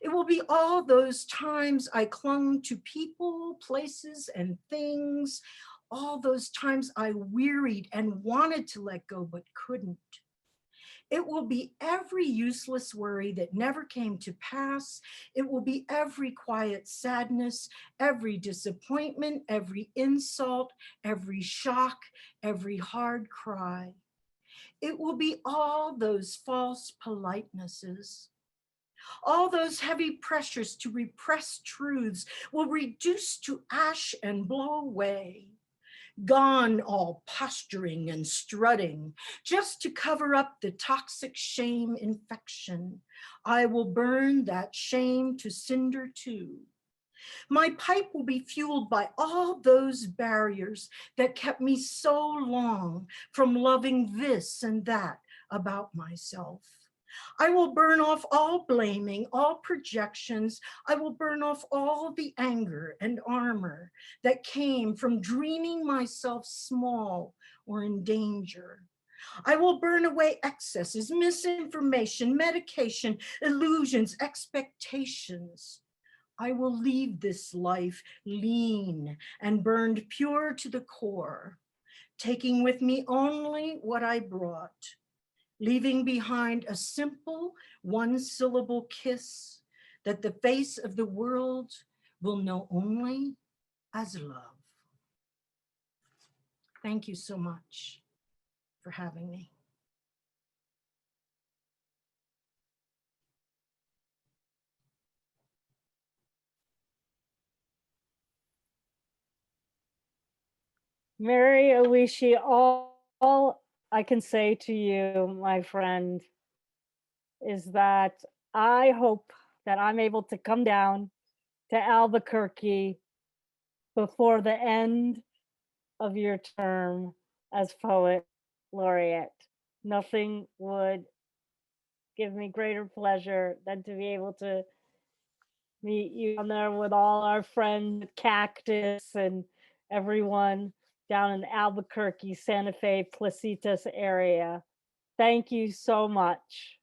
It will be all those times I clung to people, places, and things, all those times I wearied and wanted to let go but couldn't. It will be every useless worry that never came to pass. It will be every quiet sadness, every disappointment, every insult, every shock, every hard cry. It will be all those false politenesses. All those heavy pressures to repress truths will reduce to ash and blow away. Gone all posturing and strutting, just to cover up the toxic shame infection. I will burn that shame to cinder too. My pipe will be fueled by all those barriers that kept me so long from loving this and that about myself. I will burn off all blaming, all projections. I will burn off all the anger and armor that came from dreaming myself small or in danger. I will burn away excesses, misinformation, medication, illusions, expectations. I will leave this life lean and burned pure to the core, taking with me only what I brought, leaving behind a simple one-syllable kiss that the face of the world will know only as love. Thank you so much for having me. Mary Oishi, all I can say to you, my friend, is that I hope that I'm able to come down to Albuquerque before the end of your term as poet laureate. Nothing would give me greater pleasure than to be able to meet you down there with all our friends, Cactus and everyone down in Albuquerque, Santa Fe, Placitas area. Thank you so much.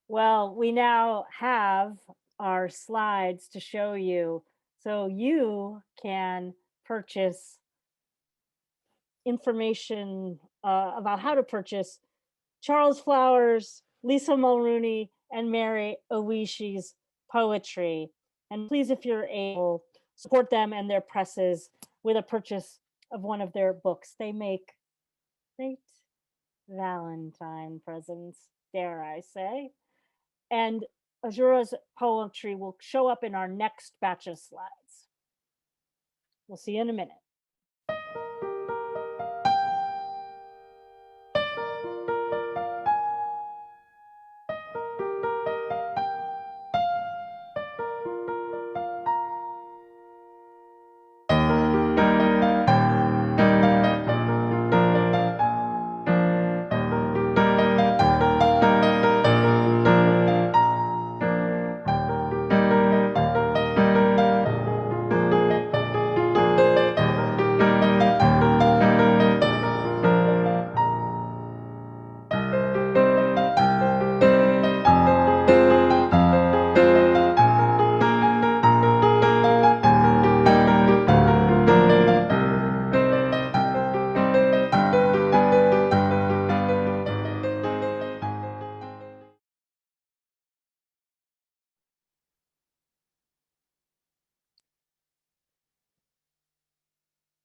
Well, we now have our slides to show you, so you can purchase information about how to purchase Charles Flowers, Lisa Mulrooney, and Mary Oishi's poetry. And please, if you're able, support them and their presses with a purchase of one of their books. They make great Valentine presents, dare I say. And Azura's poetry will show up in our next batch of slides. We'll see you in a minute.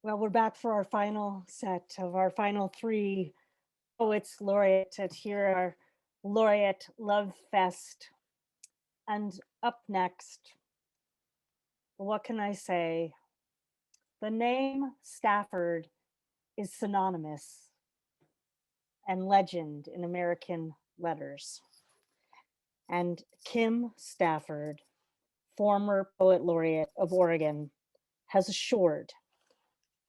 Well, we're back for our final set of our final three poets laureate at here, our Laureate LoveFest. And up next, what can I say? The name Stafford is synonymous and legend in American letters. And Kim Stafford, former poet laureate of Oregon, has assured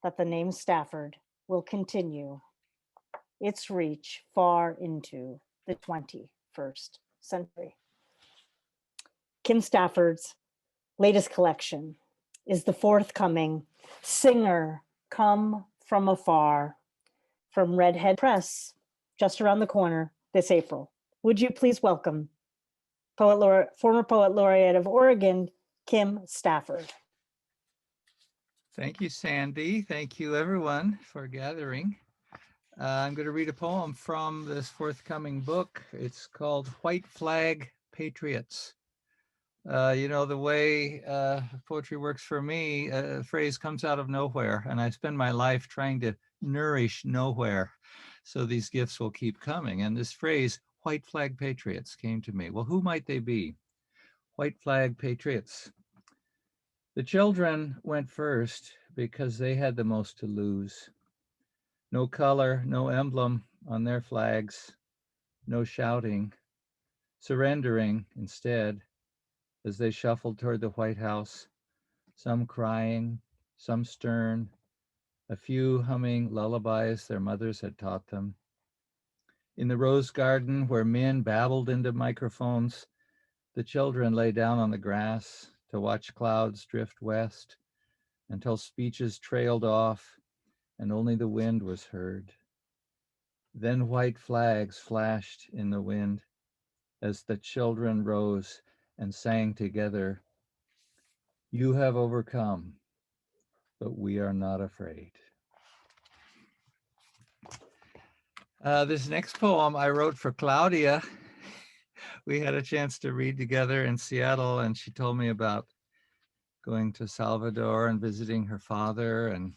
that the name Stafford will continue its reach far into the 21st century. Kim Stafford's latest collection is the forthcoming Singer Come From Afar from Redhead Press, just around the corner this April. Would you please welcome former poet laureate of Oregon, Kim Stafford. Thank you, Sandy. Thank you, everyone, for gathering. I'm going to read a poem from this forthcoming book. It's called White Flag Patriots. You know, the way poetry works for me, a phrase comes out of nowhere, and I spend my life trying to nourish nowhere. So these gifts will keep coming. And this phrase, White Flag Patriots, came to me. Well, who might they be? White Flag Patriots. The children went first because they had the most to lose. No color, no emblem on their flags, no shouting, surrendering instead as they shuffled toward the White House, some crying, some stern, a few humming lullabies their mothers had taught them. In the rose garden where men babbled into microphones, the children lay down on the grass to watch clouds drift west until speeches trailed off and only the wind was heard. Then white flags flashed in the wind as the children rose and sang together, "You have overcome, but we are not afraid." This next poem I wrote for Claudia. We had a chance to read together in Seattle, and she told me about going to Salvador and visiting her father, and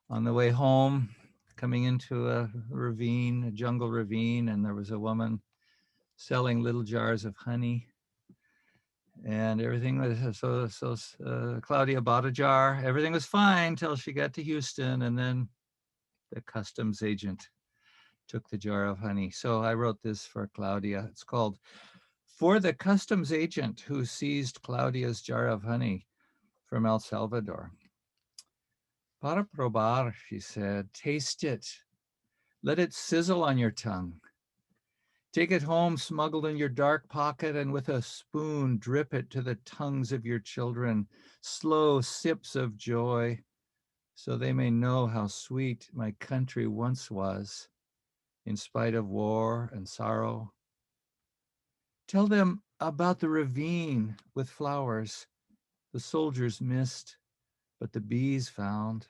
on the way home, coming into a ravine, a jungle ravine, and there was a woman selling little jars of honey. And everything was, Claudia bought a jar. Everything was fine till she got to Houston, and then the customs agent took the jar of honey. So I wrote this for Claudia. It's called For the Customs Agent Who Seized Claudia's Jar of Honey from El Salvador. Para probar, she said, taste it. Let it sizzle on your tongue. Take it home smuggled in your dark pocket and with a spoon drip it to the tongues of your children, slow sips of joy, so they may know how sweet my country once was, in spite of war and sorrow. Tell them about the ravine with flowers the soldiers missed, but the bees found,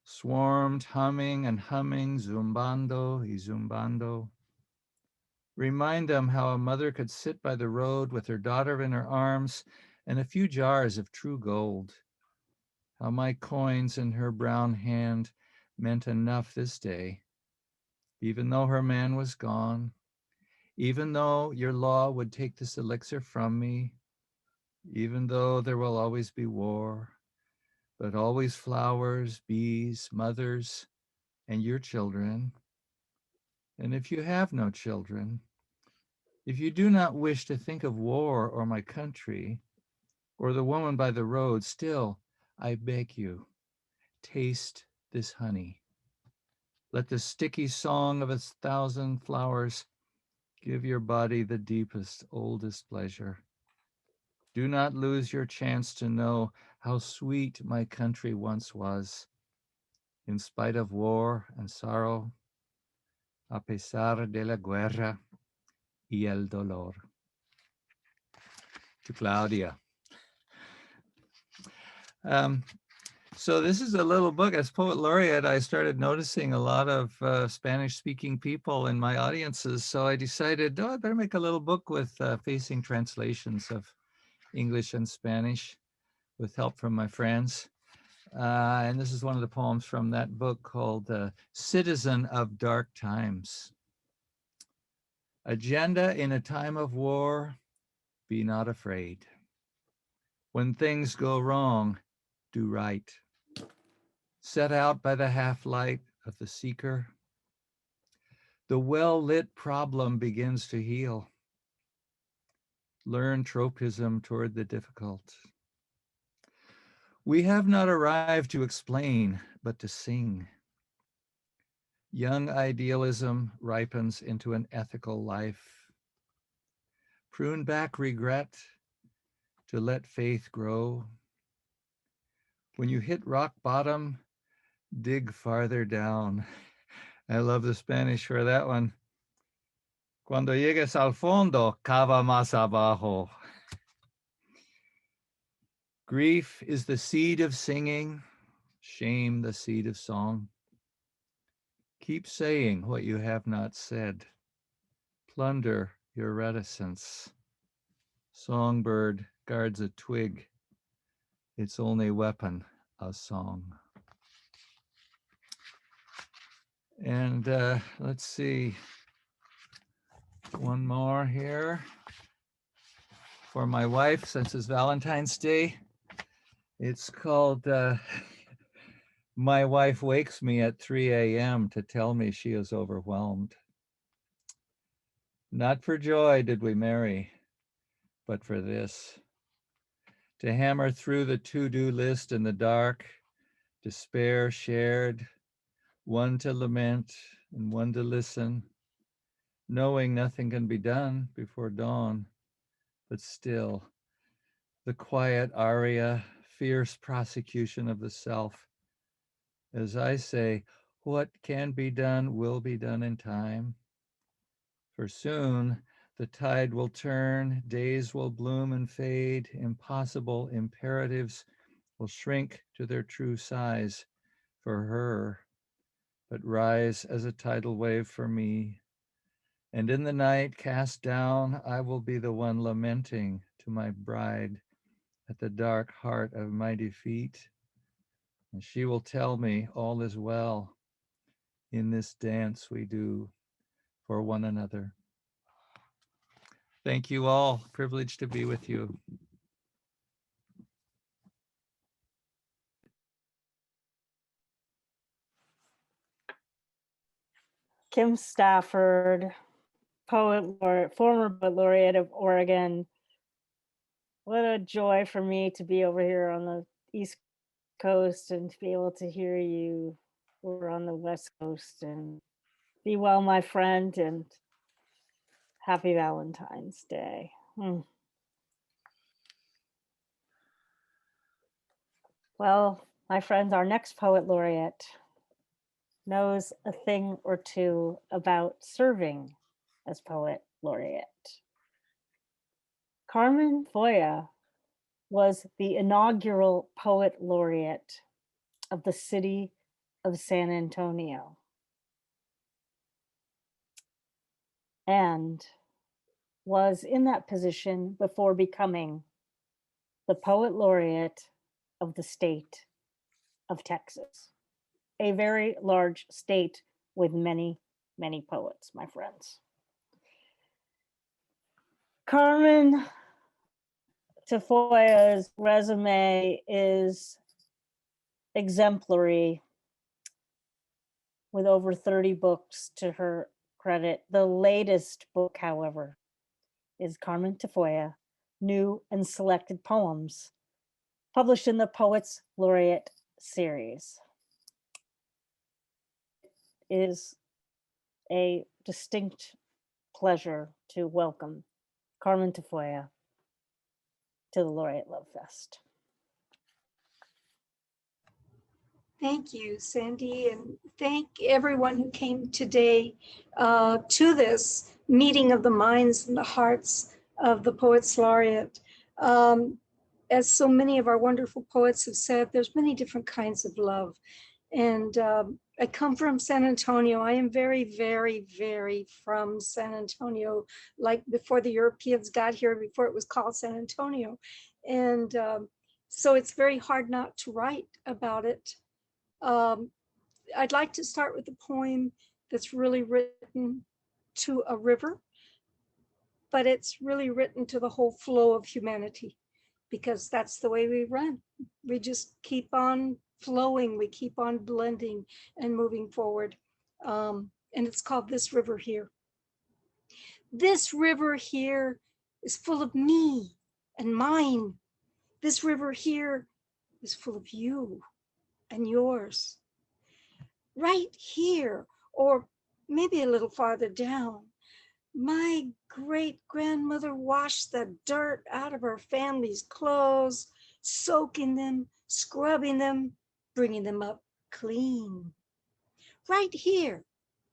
swarmed humming and humming, zumbando y zumbando. Remind them how a mother could sit by the road with her daughter in her arms and a few jars of true gold. How my coins in her brown hand meant enough this day, even though her man was gone, even though your law would take this elixir from me, even though there will always be war, but always flowers, bees, mothers, and your children. And if you have no children, if you do not wish to think of war or my country or the woman by the road, still, I beg you, taste this honey. Let the sticky song of 1,000 flowers give your body the deepest, oldest pleasure. Do not lose your chance to know how sweet my country once was, in spite of war and sorrow, a pesar de la guerra y el dolor. To Claudia. So this is a little book. As poet laureate, I started noticing a lot of Spanish-speaking people in my audiences. So I decided, I better make a little book with facing translations of English and Spanish with help from my friends. And this is one of the poems from that book called Citizen of Dark Times. Agenda in a time of war, be not afraid. When things go wrong, do right. Set out by the half-light of the seeker, the well-lit problem begins to heal. Learn tropism toward the difficult. We have not arrived to explain, but to sing. Young idealism ripens into an ethical life. Prune back regret to let faith grow. When you hit rock bottom, dig farther down. I love the Spanish for that one. Cuando llegues al fondo, cava más abajo. Grief is the seed of singing, shame the seed of song. Keep saying what you have not said. Plunder your reticence. Songbird guards a twig, its only weapon, a song. And let's see, one more here for my wife, since it's Valentine's Day. It's called My Wife Wakes Me at 3 a.m. to tell me she is overwhelmed. Not for joy did we marry, but for this. To hammer through the to-do list in the dark, despair shared, one to lament and one to listen, knowing nothing can be done before dawn, but still, the quiet aria, fierce prosecution of the self. As I say, what can be done will be done in time. For soon the tide will turn, days will bloom and fade, impossible imperatives will shrink to their true size for her, but rise as a tidal wave for me. And in the night cast down, I will be the one lamenting to my bride at the dark heart of my defeat. And she will tell me all is well in this dance we do for one another. Thank you all. Privileged to be with you. Kim Stafford, poet laureate, former poet laureate of Oregon. What a joy for me to be over here on the East Coast and to be able to hear you over on the West Coast. And be well, my friend, and happy Valentine's Day. Well, my friends, our next poet laureate knows a thing or two about serving as poet laureate. Carmen Tafolla was the inaugural poet laureate of the city of San Antonio, and was in that position before becoming the poet laureate of the state of Texas, a very large state with many, many poets, my friends. Carmen Tafolla's resume is exemplary, with over 30 books to her credit. The latest book, however, is Carmen Tafolla, New and Selected Poems, published in the Poets Laureate series. It is a distinct pleasure to welcome Carmen Tafolla to the Laureate LoveFest. Thank you, Sandy, and thank everyone who came today to this meeting of the minds and the hearts of the Poets Laureate. As so many of our wonderful poets have said, there's many different kinds of love. And I come from San Antonio. I am very, very, very from San Antonio, like before the Europeans got here, before it was called San Antonio. And So it's very hard not to write about it. I'd like to start with a poem that's really written to a river, but it's really written to the whole flow of humanity, because that's the way we run. We just keep on flowing, we keep on blending and moving forward. And it's called This River Here. This river here is full of me and mine. This river here is full of you and yours. Right here, or maybe a little farther down, my great grandmother washed the dirt out of her family's clothes, soaking them, scrubbing them, bringing them up clean. Right here,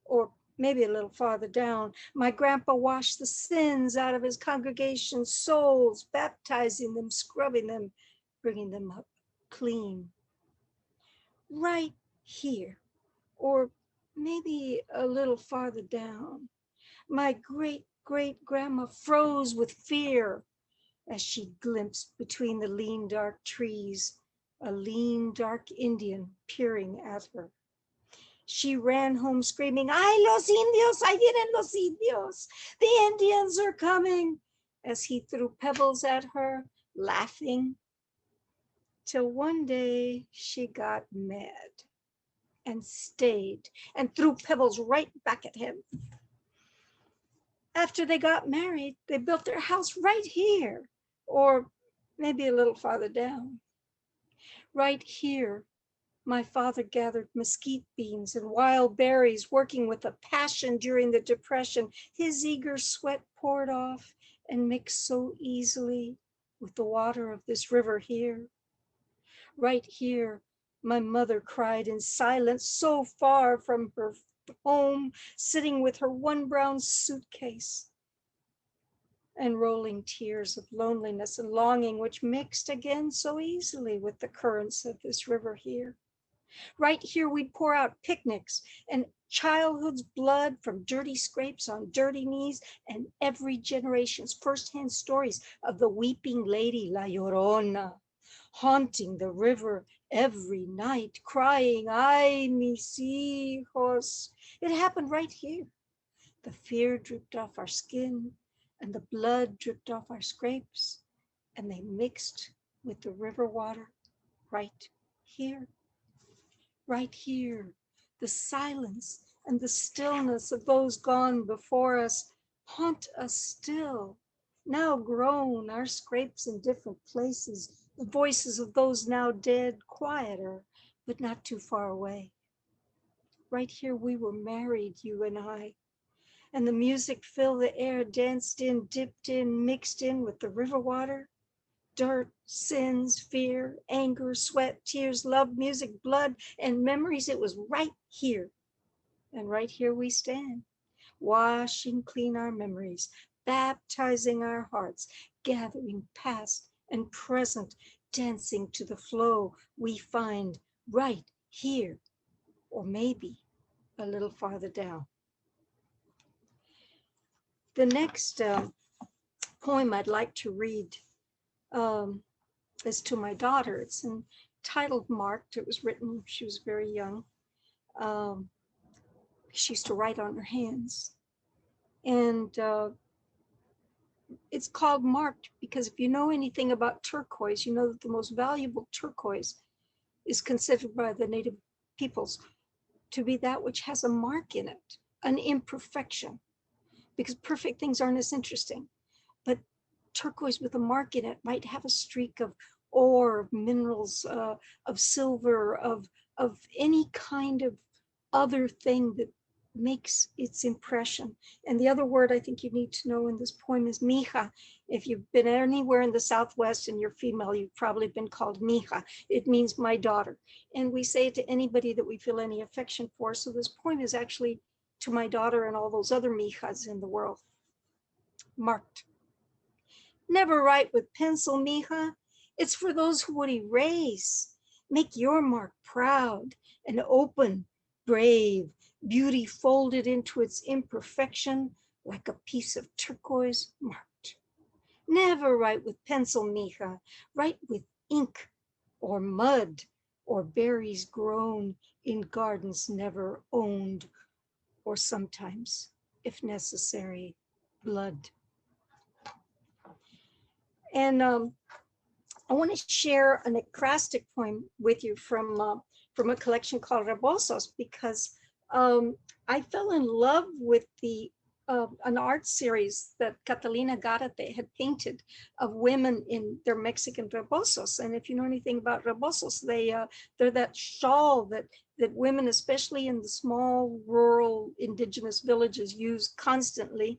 or maybe a little farther down, my grandpa washed the sins out of his congregation's souls, baptizing them, scrubbing them, bringing them up clean. Right here, or maybe a little farther down, my great-great-grandma froze with fear as she glimpsed between the lean, dark trees a lean, dark Indian peering at her. She ran home screaming, "Ay, los indios, ahí vienen los indios. The Indians are coming," as he threw pebbles at her, laughing, till one day she got mad and stayed and threw pebbles right back at him. After they got married, they built their house right here, or maybe a little farther down. Right here, my father gathered mesquite beans and wild berries, working with a passion during the Depression. His eager sweat poured off and mixed so easily with the water of this river here. Right here, my mother cried in silence, so far from her home, sitting with her one brown suitcase and rolling tears of loneliness and longing, which mixed again so easily with the currents of this river here. Right here, we'd pour out picnics and childhood's blood from dirty scrapes on dirty knees, and every generation's firsthand stories of the weeping lady La Llorona, haunting the river every night, crying, "Ay, mis hijos." It happened right here. The fear dripped off our skin and the blood dripped off our scrapes, and they mixed with the river water right here. Right here, the silence and the stillness of those gone before us haunt us still. Now grown, our scrapes in different places, the voices of those now dead, quieter, but not too far away. Right here we were married, you and I, and the music filled the air, danced in, dipped in, mixed in with the river water. Dirt, sins, fear, anger, sweat, tears, love, music, blood, and memories. It was right here. And right here we stand, washing clean our memories, baptizing our hearts, gathering past and present, dancing to the flow we find right here, or maybe a little farther down. The next poem I'd like to read is to my daughter. It's entitled Marked. It was written when she was very young. She used to write on her hands. And it's called Marked because if you know anything about turquoise, you know that the most valuable turquoise is considered by the native peoples to be that which has a mark in it, an imperfection, because perfect things aren't as interesting. But turquoise with a mark in it might have a streak of ore, of minerals, of silver, of any kind of other thing that makes its impression. And the other word I think you need to know in this poem is mija. If you've been anywhere in the Southwest and you're female, you've probably been called mija. It means my daughter. And we say it to anybody that we feel any affection for. So this poem is actually to my daughter and all those other mijas in the world. Marked. Never write with pencil, mija. It's for those who would erase. Make your mark proud and open, brave, beauty folded into its imperfection like a piece of turquoise marked. Never write with pencil, mija. Write with ink or mud, or berries grown in gardens never owned, or sometimes, if necessary, blood. And I want to share an acrostic poem with you from a collection called Rebosos, because I fell in love with an art series that Catalina Garate had painted of women in their Mexican rebosos. And if you know anything about rebosos, they're that shawl that women, especially in the small rural indigenous villages, use constantly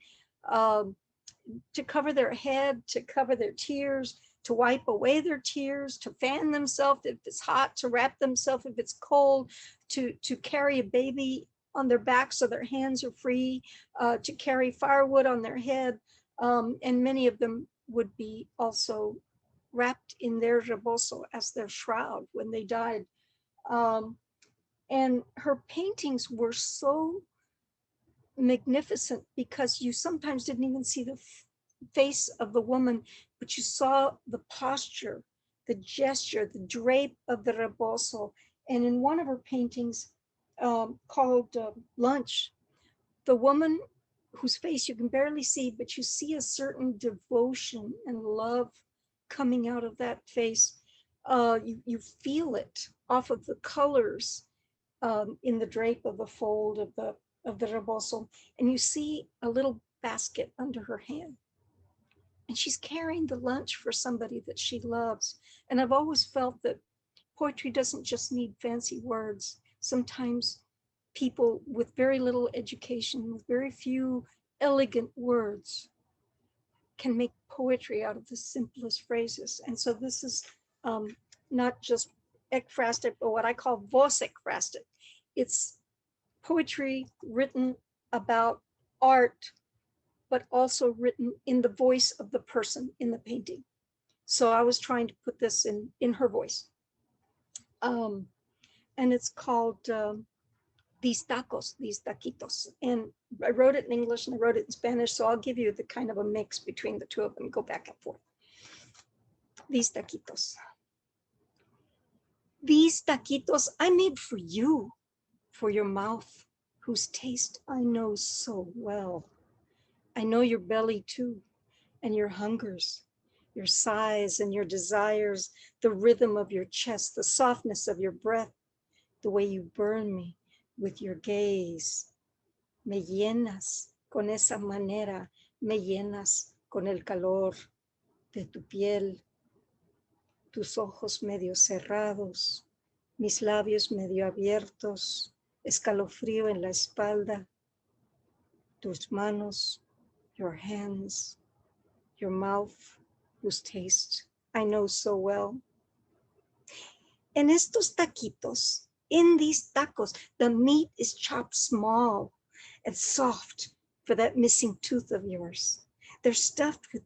to cover their head, to cover their tears, to wipe away their tears, to fan themselves if it's hot, to wrap themselves if it's cold, to carry a baby on their back so their hands are free, to carry firewood on their head. And many of them would be also wrapped in their reboso as their shroud when they died. And her paintings were so magnificent because you sometimes didn't even see the face of the woman, but you saw the posture, the gesture, the drape of the reboso. And in one of her paintings called Lunch, the woman whose face you can barely see, but you see a certain devotion and love coming out of that face. You feel it off of the colors in the drape of the fold of the reboso, and you see a little basket under her hand. And she's carrying the lunch for somebody that she loves. And I've always felt that poetry doesn't just need fancy words. Sometimes people with very little education, with very few elegant words, can make poetry out of the simplest phrases. And so this is not just ekphrastic, but what I call voz ekphrastic. It's poetry written about art, but also written in the voice of the person in the painting. So I was trying to put this in her voice. And it's called These Tacos, These Taquitos. And I wrote it in English and I wrote it in Spanish, so I'll give you the kind of a mix between the two of them, go back and forth. These taquitos. These taquitos I made for you, for your mouth, whose taste I know so well. I know your belly too, and your hungers, your sighs and your desires, the rhythm of your chest, the softness of your breath, the way you burn me with your gaze. Me llenas con esa manera, me llenas con el calor de tu piel, tus ojos medio cerrados, mis labios medio abiertos, escalofrío en la espalda, tus manos, your hands, your mouth, whose taste I know so well. En estos taquitos, in these tacos, the meat is chopped small and soft for that missing tooth of yours. They're stuffed with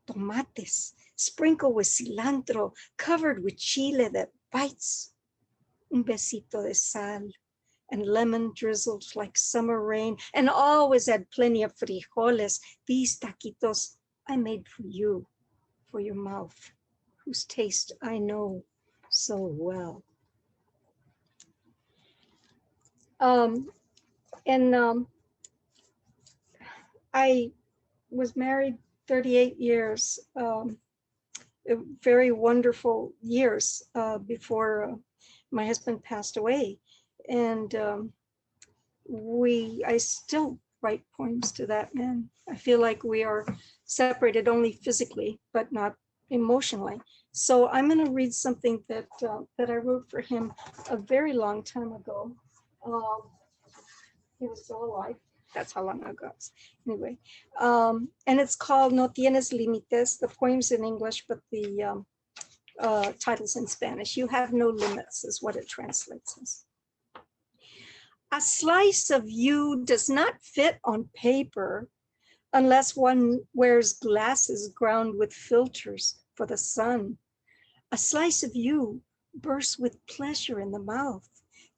tomates, sprinkled with cilantro, covered with chile that bites. Un besito de sal, and lemon drizzled like summer rain, and always add plenty of frijoles. These taquitos I made for you, for your mouth, whose taste I know so well. I was married 38 years, very wonderful years before my husband passed away. And I still write poems to that man. I feel like we are separated only physically, but not emotionally. So I'm going to read something that I wrote for him a very long time ago. He was still alive. That's how long ago it was. Anyway, and it's called No Tienes Límites. The poem's in English, but the title's in Spanish. You have no limits is what it translates as. A slice of you does not fit on paper unless one wears glasses ground with filters for the sun. A slice of you bursts with pleasure in the mouth,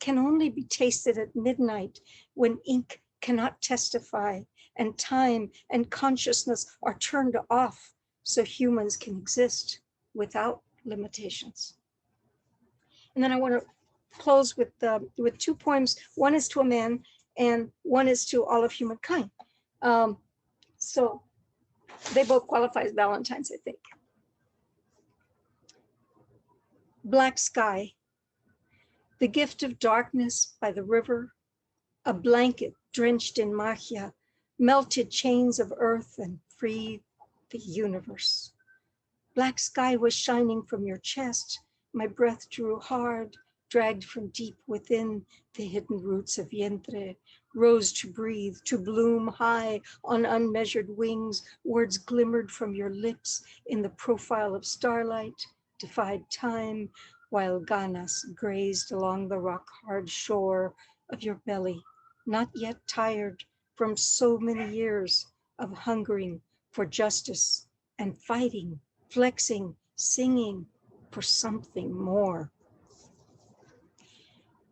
can only be tasted at midnight when ink cannot testify and time and consciousness are turned off so humans can exist without limitations. And then I want to close with two poems. One is to a man and one is to all of humankind. So they both qualify as Valentines, I think. Black sky, the gift of darkness by the river, a blanket drenched in magia, melted chains of earth and freed the universe. Black sky was shining from your chest. My breath drew hard, dragged from deep within the hidden roots of vientre, rose to breathe, to bloom high on unmeasured wings. Words glimmered from your lips in the profile of starlight, defied time, while ganas grazed along the rock-hard shore of your belly, not yet tired from so many years of hungering for justice and fighting, flexing, singing for something more.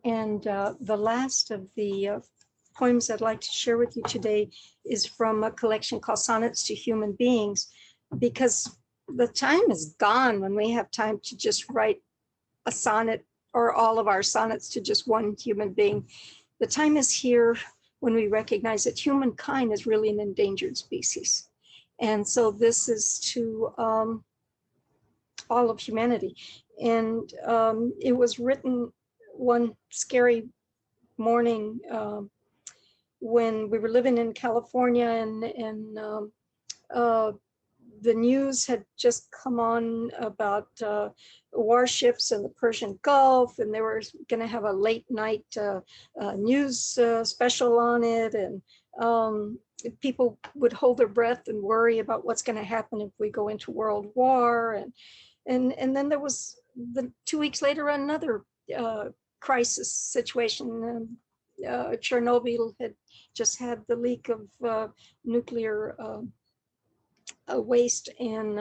And the last of the poems I'd like to share with you today is from a collection called Sonnets to Human Beings, because the time is gone when we have time to just write a sonnet or all of our sonnets to just one human being. The time is here when we recognize that humankind is really an endangered species. And so this is to all of humanity. And it was written one scary morning when we were living in California, and the news had just come on about warships in the Persian Gulf, and they were going to have a late night news special on it, and people would hold their breath and worry about what's going to happen if we go into world war. And then there was 2 weeks later another crisis situation. Chernobyl had just had the leak of nuclear waste, and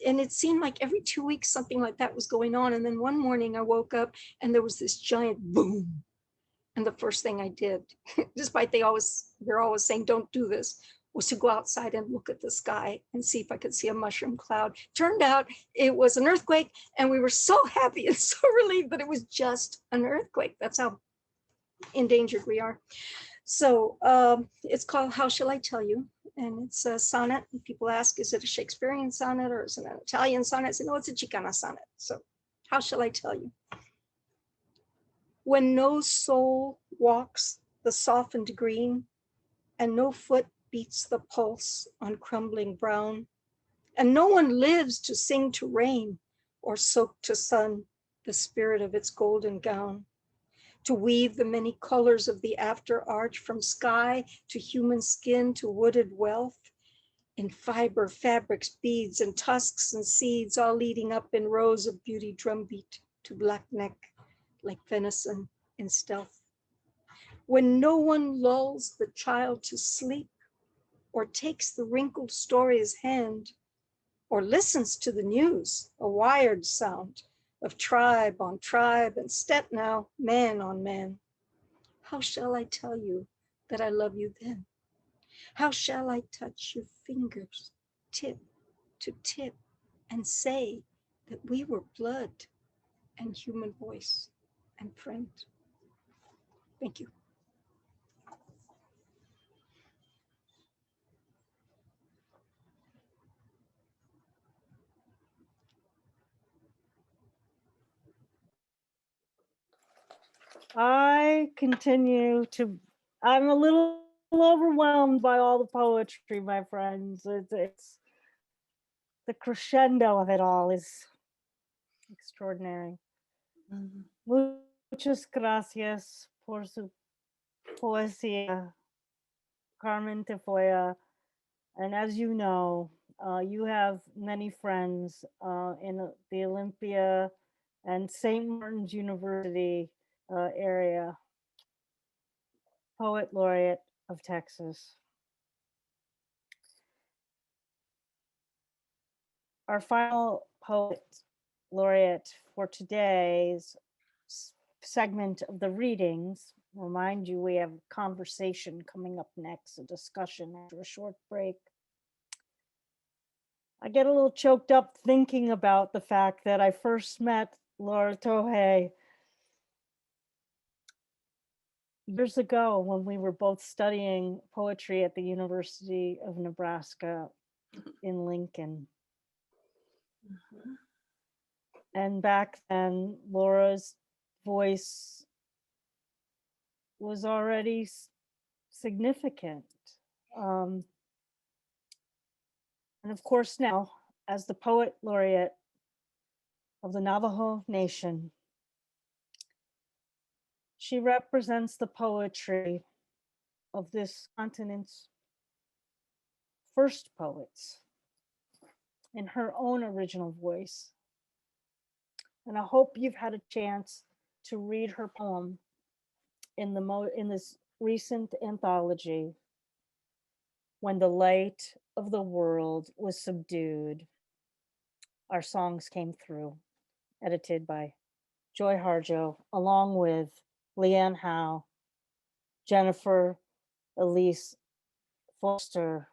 it seemed like every 2 weeks something like that was going on. And then one morning I woke up and there was this giant boom. And the first thing I did, despite they're always saying don't do this, was to go outside and look at the sky and see if I could see a mushroom cloud. Turned out it was an earthquake, and we were so happy and so relieved that it was just an earthquake. That's how endangered we are. So it's called How Shall I Tell You? And it's a sonnet. And people ask, is it a Shakespearean sonnet or is it an Italian sonnet? I say, no, it's a Chicana sonnet. So how shall I tell you? When no soul walks the softened green, and no foot beats the pulse on crumbling brown, and no one lives to sing to rain or soak to sun the spirit of its golden gown, to weave the many colors of the after arch from sky to human skin to wooded wealth, in fiber, fabrics, beads, and tusks and seeds, all leading up in rows of beauty drumbeat to black neck like venison in stealth. When no one lulls the child to sleep, or takes the wrinkled story's hand, or listens to the news, a wired sound of tribe on tribe and stet now, man on man. How shall I tell you that I love you then? How shall I touch your fingers, tip to tip, and say that we were blood and human voice and friend? Thank you. I'm a little overwhelmed by all the poetry, my friends. It's the crescendo of it all is extraordinary. Muchas gracias por su poesía, Carmen Tafolla. And as you know, you have many friends in the Olympia and St. Martin's University area. Poet Laureate of Texas. Our final poet laureate for today's segment of the readings. Remind you, we have a conversation coming up next, a discussion after a short break. I get a little choked up thinking about the fact that I first met Laura Tohe. Years ago, when we were both studying poetry at the University of Nebraska in Lincoln. And back then, Laura's voice was already significant. And of course now, as the Poet Laureate of the Navajo Nation, she represents the poetry of this continent's first poets in her own original voice. And I hope you've had a chance to read her poem in this recent anthology, When the Light of the World Was Subdued. Our Songs Came Through, edited by Joy Harjo, along with Leanne Howe, Jennifer Elise Foster,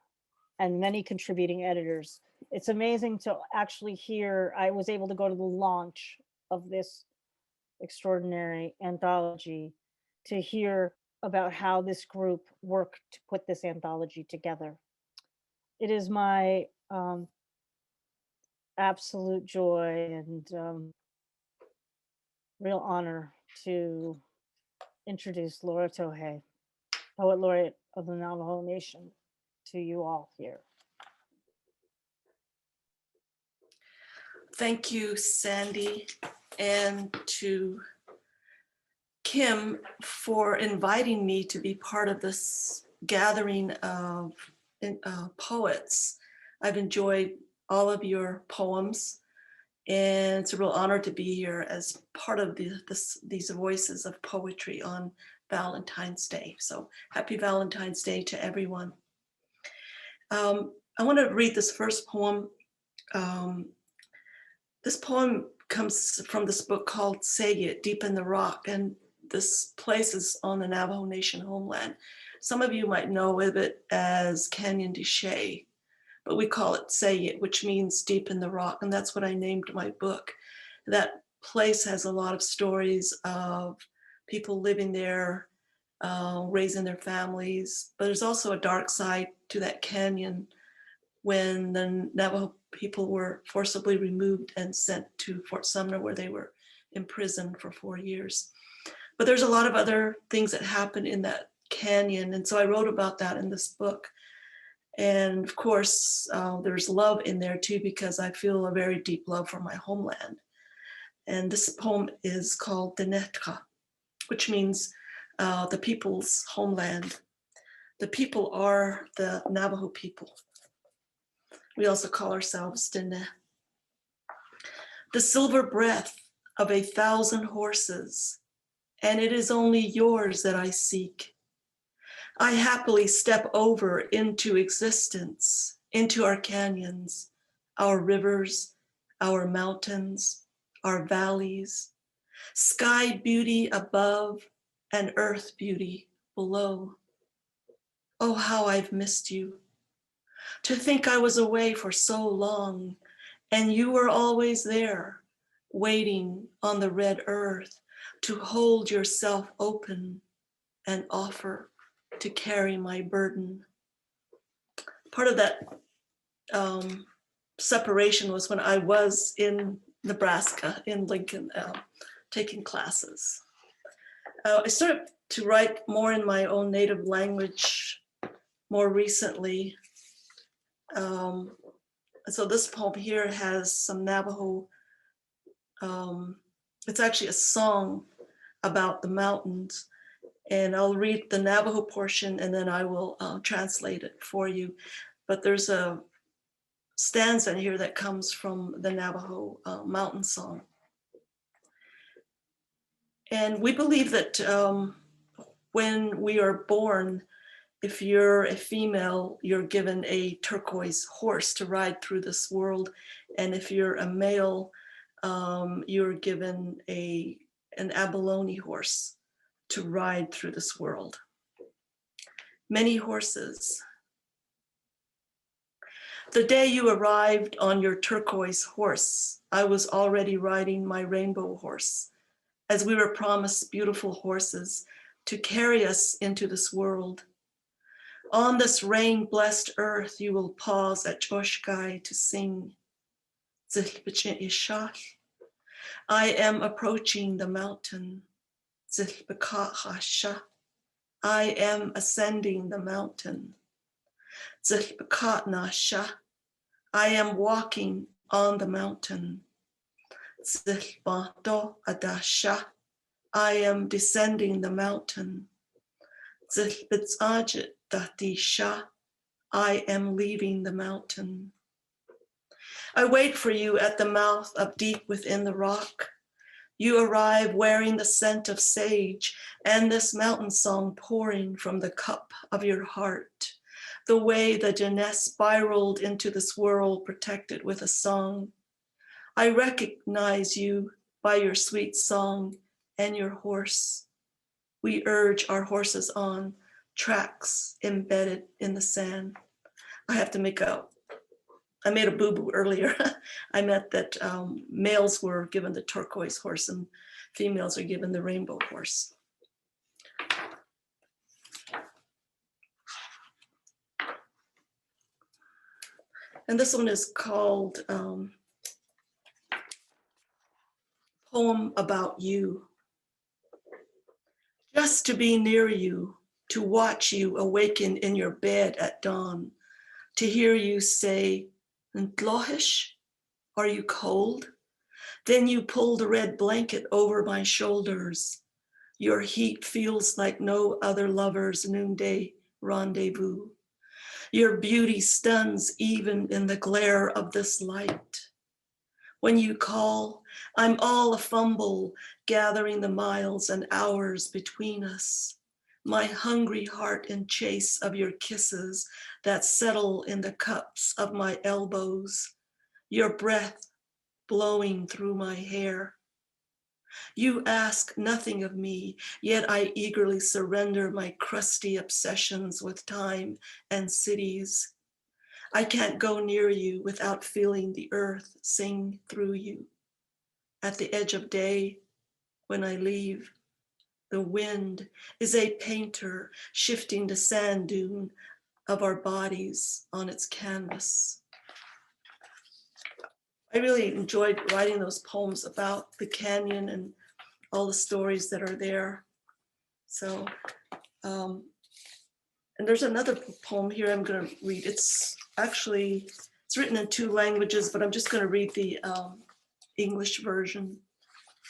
and many contributing editors. It's amazing to actually hear. I was able to go to the launch of this extraordinary anthology to hear about how this group worked to put this anthology together. It is my absolute joy and real honor to introduce Laura Tohe, Poet Laureate of the Navajo Nation, to you all here. Thank you, Sandy, and to Kim for inviting me to be part of this gathering of poets. I've enjoyed all of your poems, and it's a real honor to be here as part of these voices of poetry on Valentine's Day. So happy Valentine's Day to everyone. I want to read this first poem. This poem comes from this book called Say It, Deep in the Rock, and this place is on the Navajo Nation homeland. Some of you might know of it as Canyon de Chelly, but we call it Say It, which means deep in the rock, and that's what I named my book. That place has a lot of stories of people living there, raising their families, but there's also a dark side to that canyon when the Navajo people were forcibly removed and sent to Fort Sumner, where they were imprisoned for 4 years. But there's a lot of other things that happen in that canyon, and so I wrote about that in this book. And of course, there's love in there too, because I feel a very deep love for my homeland. And this poem is called deNiord, which means the people's homeland. The people are the Navajo people. We also call ourselves deNiord. The silver breath of 1,000 horses, and it is only yours that I seek. I happily step over into existence, into our canyons, our rivers, our mountains, our valleys, sky beauty above and earth beauty below. Oh, how I've missed you. To think I was away for so long and you were always there, waiting on the red earth to hold yourself open and offer to carry my burden. Part of that separation was when I was in Nebraska, in Lincoln, taking classes. I started to write more in my own native language more recently. So this poem here has some Navajo, it's actually a song about the mountains. And I'll read the Navajo portion and then I will translate it for you. But there's a stanza in here that comes from the Navajo mountain song. And we believe that when we are born, if you're a female, you're given a turquoise horse to ride through this world. And if you're a male, you're given an abalone horse to ride through this world. Many horses. The day you arrived on your turquoise horse, I was already riding my rainbow horse, as we were promised beautiful horses to carry us into this world. On this rain-blessed earth, you will pause at Joshkai to sing. I am approaching the mountain. I am ascending the mountain. I am walking on the mountain. I am descending the mountain. I am leaving the mountain. I wait for you at the mouth of deep within the rock. You arrive wearing the scent of sage and this mountain song pouring from the cup of your heart. The way the Jeunesse spiraled into this world protected with a song. I recognize you by your sweet song and your horse. We urge our horses on tracks embedded in the sand. I made a boo-boo earlier. I meant that males were given the turquoise horse and females are given the rainbow horse. And this one is called Poem About You. Just to be near you, to watch you awaken in your bed at dawn, to hear you say, "Ntlohish, are you cold?" Then you pull the red blanket over my shoulders. Your heat feels like no other lover's noonday rendezvous. Your beauty stuns even in the glare of this light. When you call, I'm all a fumble, gathering the miles and hours between us. My hungry heart in chase of your kisses that settle in the cups of my elbows. Your breath blowing through my hair. You ask nothing of me, yet I eagerly surrender my crusty obsessions with time and cities. I can't go near you without feeling the earth sing through you. At the edge of day, when I leave, the wind is a painter shifting the sand dune of our bodies on its canvas. I really enjoyed writing those poems about the canyon and all the stories that are there. So, and there's another poem here I'm going to read. It's written in 2 languages, but I'm just going to read the English version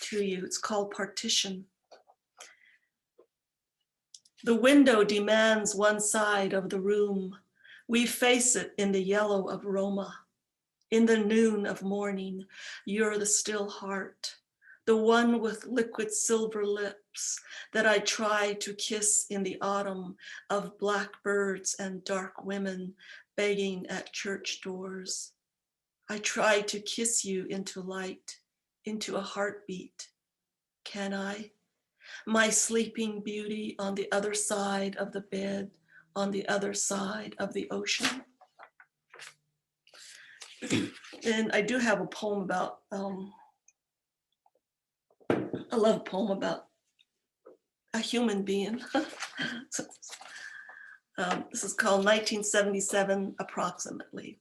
to you. It's called Partition. The window demands one side of the room. We face it in the yellow of Roma. In the noon of morning, you're the still heart, the one with liquid silver lips that I try to kiss in the autumn of blackbirds and dark women begging at church doors. I try to kiss you into light, into a heartbeat. Can I? My sleeping beauty on the other side of the bed, on the other side of the ocean. And I do have a poem about, I love a poem about a human being. This is called 1977 Approximately.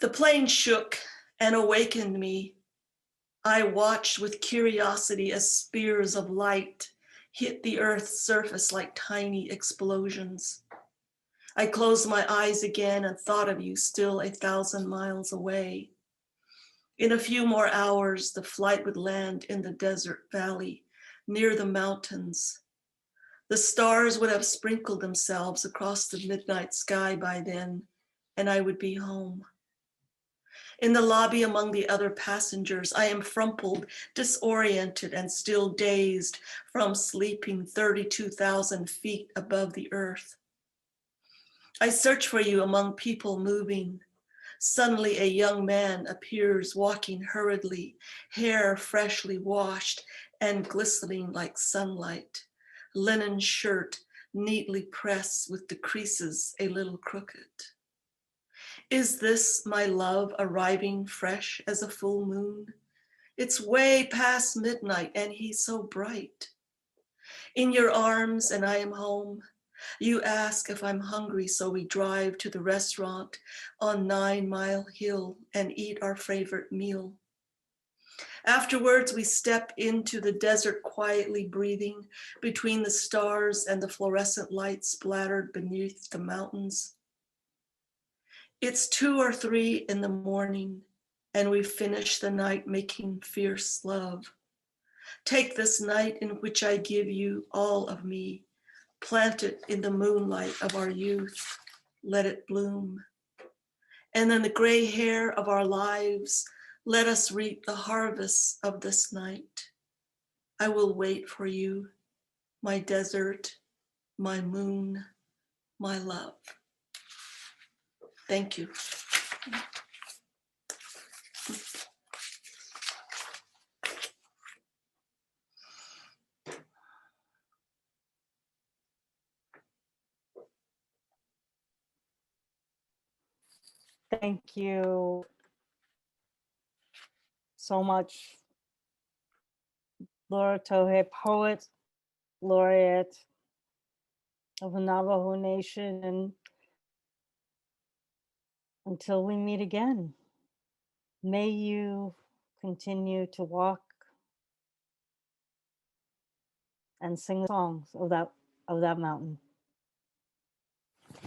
The plane shook and awakened me. I watched with curiosity as spears of light hit the earth's surface like tiny explosions. I closed my eyes again and thought of you still 1,000 miles away. In a few more hours, the flight would land in the desert valley near the mountains. The stars would have sprinkled themselves across the midnight sky by then, and I would be home. In the lobby among the other passengers, I am frumpled, disoriented, and still dazed from sleeping 32,000 feet above the earth. I search for you among people moving. Suddenly a young man appears walking hurriedly, hair freshly washed and glistening like sunlight, linen shirt neatly pressed with the creases a little crooked. Is this my love arriving fresh as a full moon? It's way past midnight and he's so bright. In your arms and I am home. You ask if I'm hungry, so we drive to the restaurant on 9 Mile Hill and eat our favorite meal. Afterwards, we step into the desert quietly breathing between the stars and the fluorescent lights splattered beneath the mountains. It's 2 or 3 in the morning and we finish the night making fierce love. Take this night in which I give you all of me, plant it in the moonlight of our youth, let it bloom. And in the gray hair of our lives, let us reap the harvests of this night. I will wait for you, my desert, my moon, my love. Thank you. Thank you so much, Laura Tohe, poet, laureate of the Navajo Nation, and until we meet again, may you continue to walk and sing the songs of that mountain.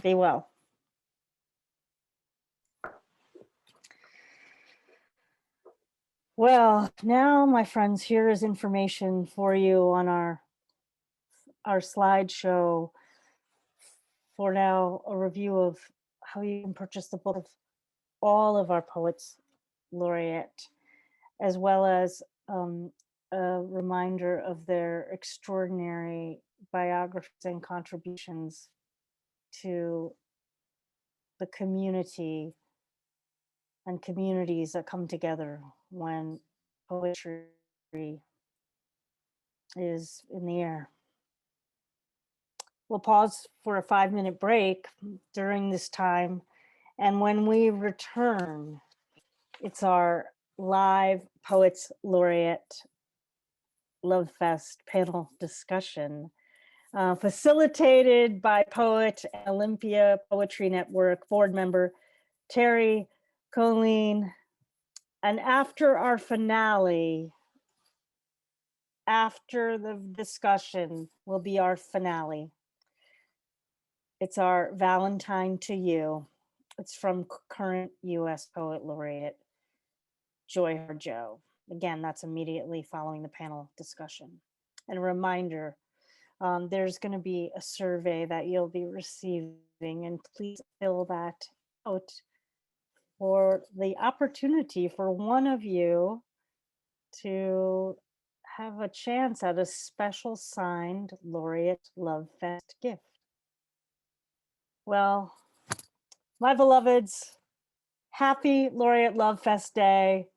Be well. Well, now, my friends, here is information for you on our slideshow. For now, a review of how you can purchase the book of all of our poets laureate, as well as a reminder of their extraordinary biographies and contributions to the community and communities that come together when poetry is in the air. We'll pause for a 5-minute break during this time. And when we return, it's our live Poets Laureate LoveFest panel discussion, facilitated by poet and Olympia Poetry Network board member Terry Colleen. And after our finale, after the discussion will be our finale. It's our Valentine to You. It's from current US Poet Laureate Joy Harjo. Again, that's immediately following the panel discussion. And a reminder, there's going to be a survey that you'll be receiving, and please fill that out for the opportunity for one of you to have a chance at a special signed Laureate LoveFest gift. Well, my beloveds, happy Laureate LoveFest Day.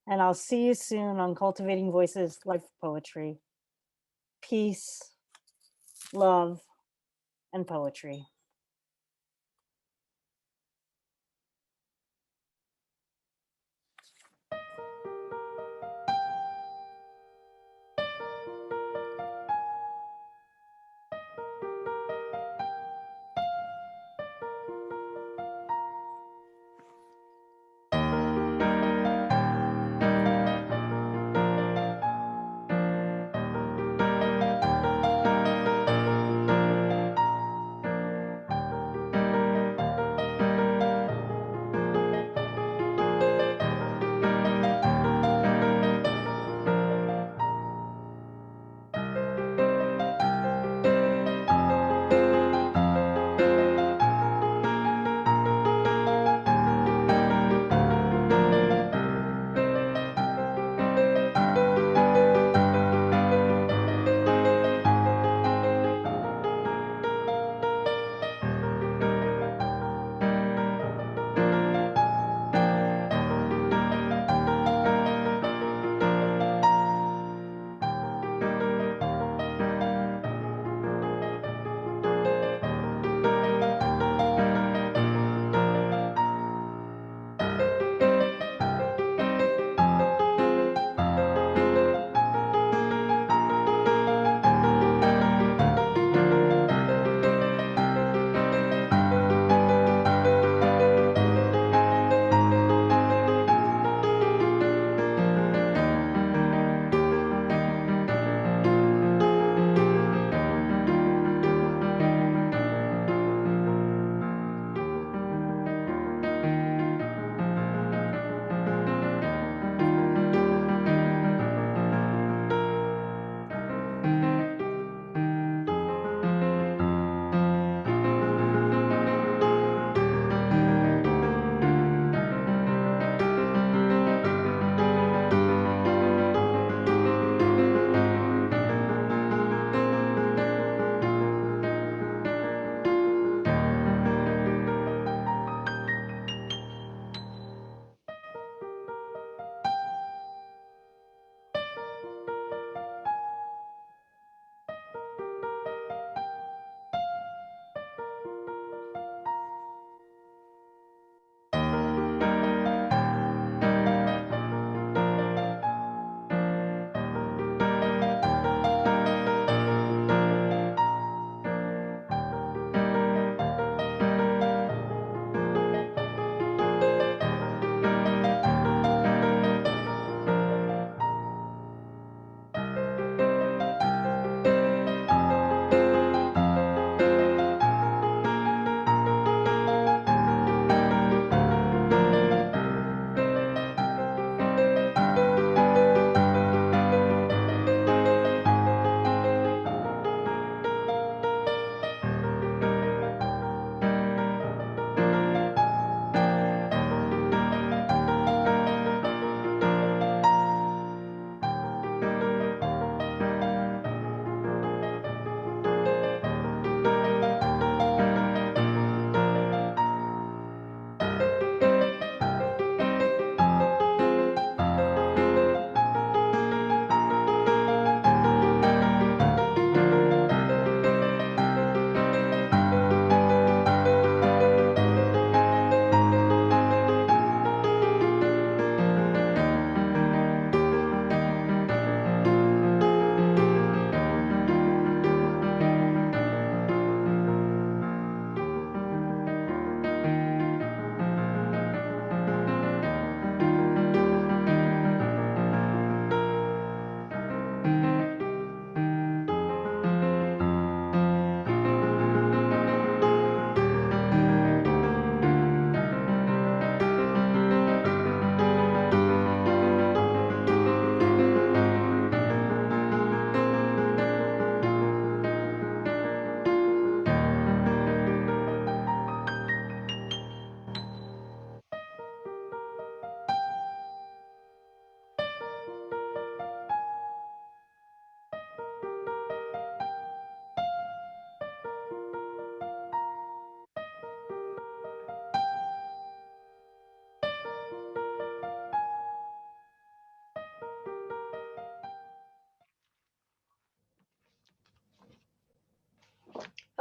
And I'll see you soon on Cultivating Voices Life Poetry. Peace, love, and poetry.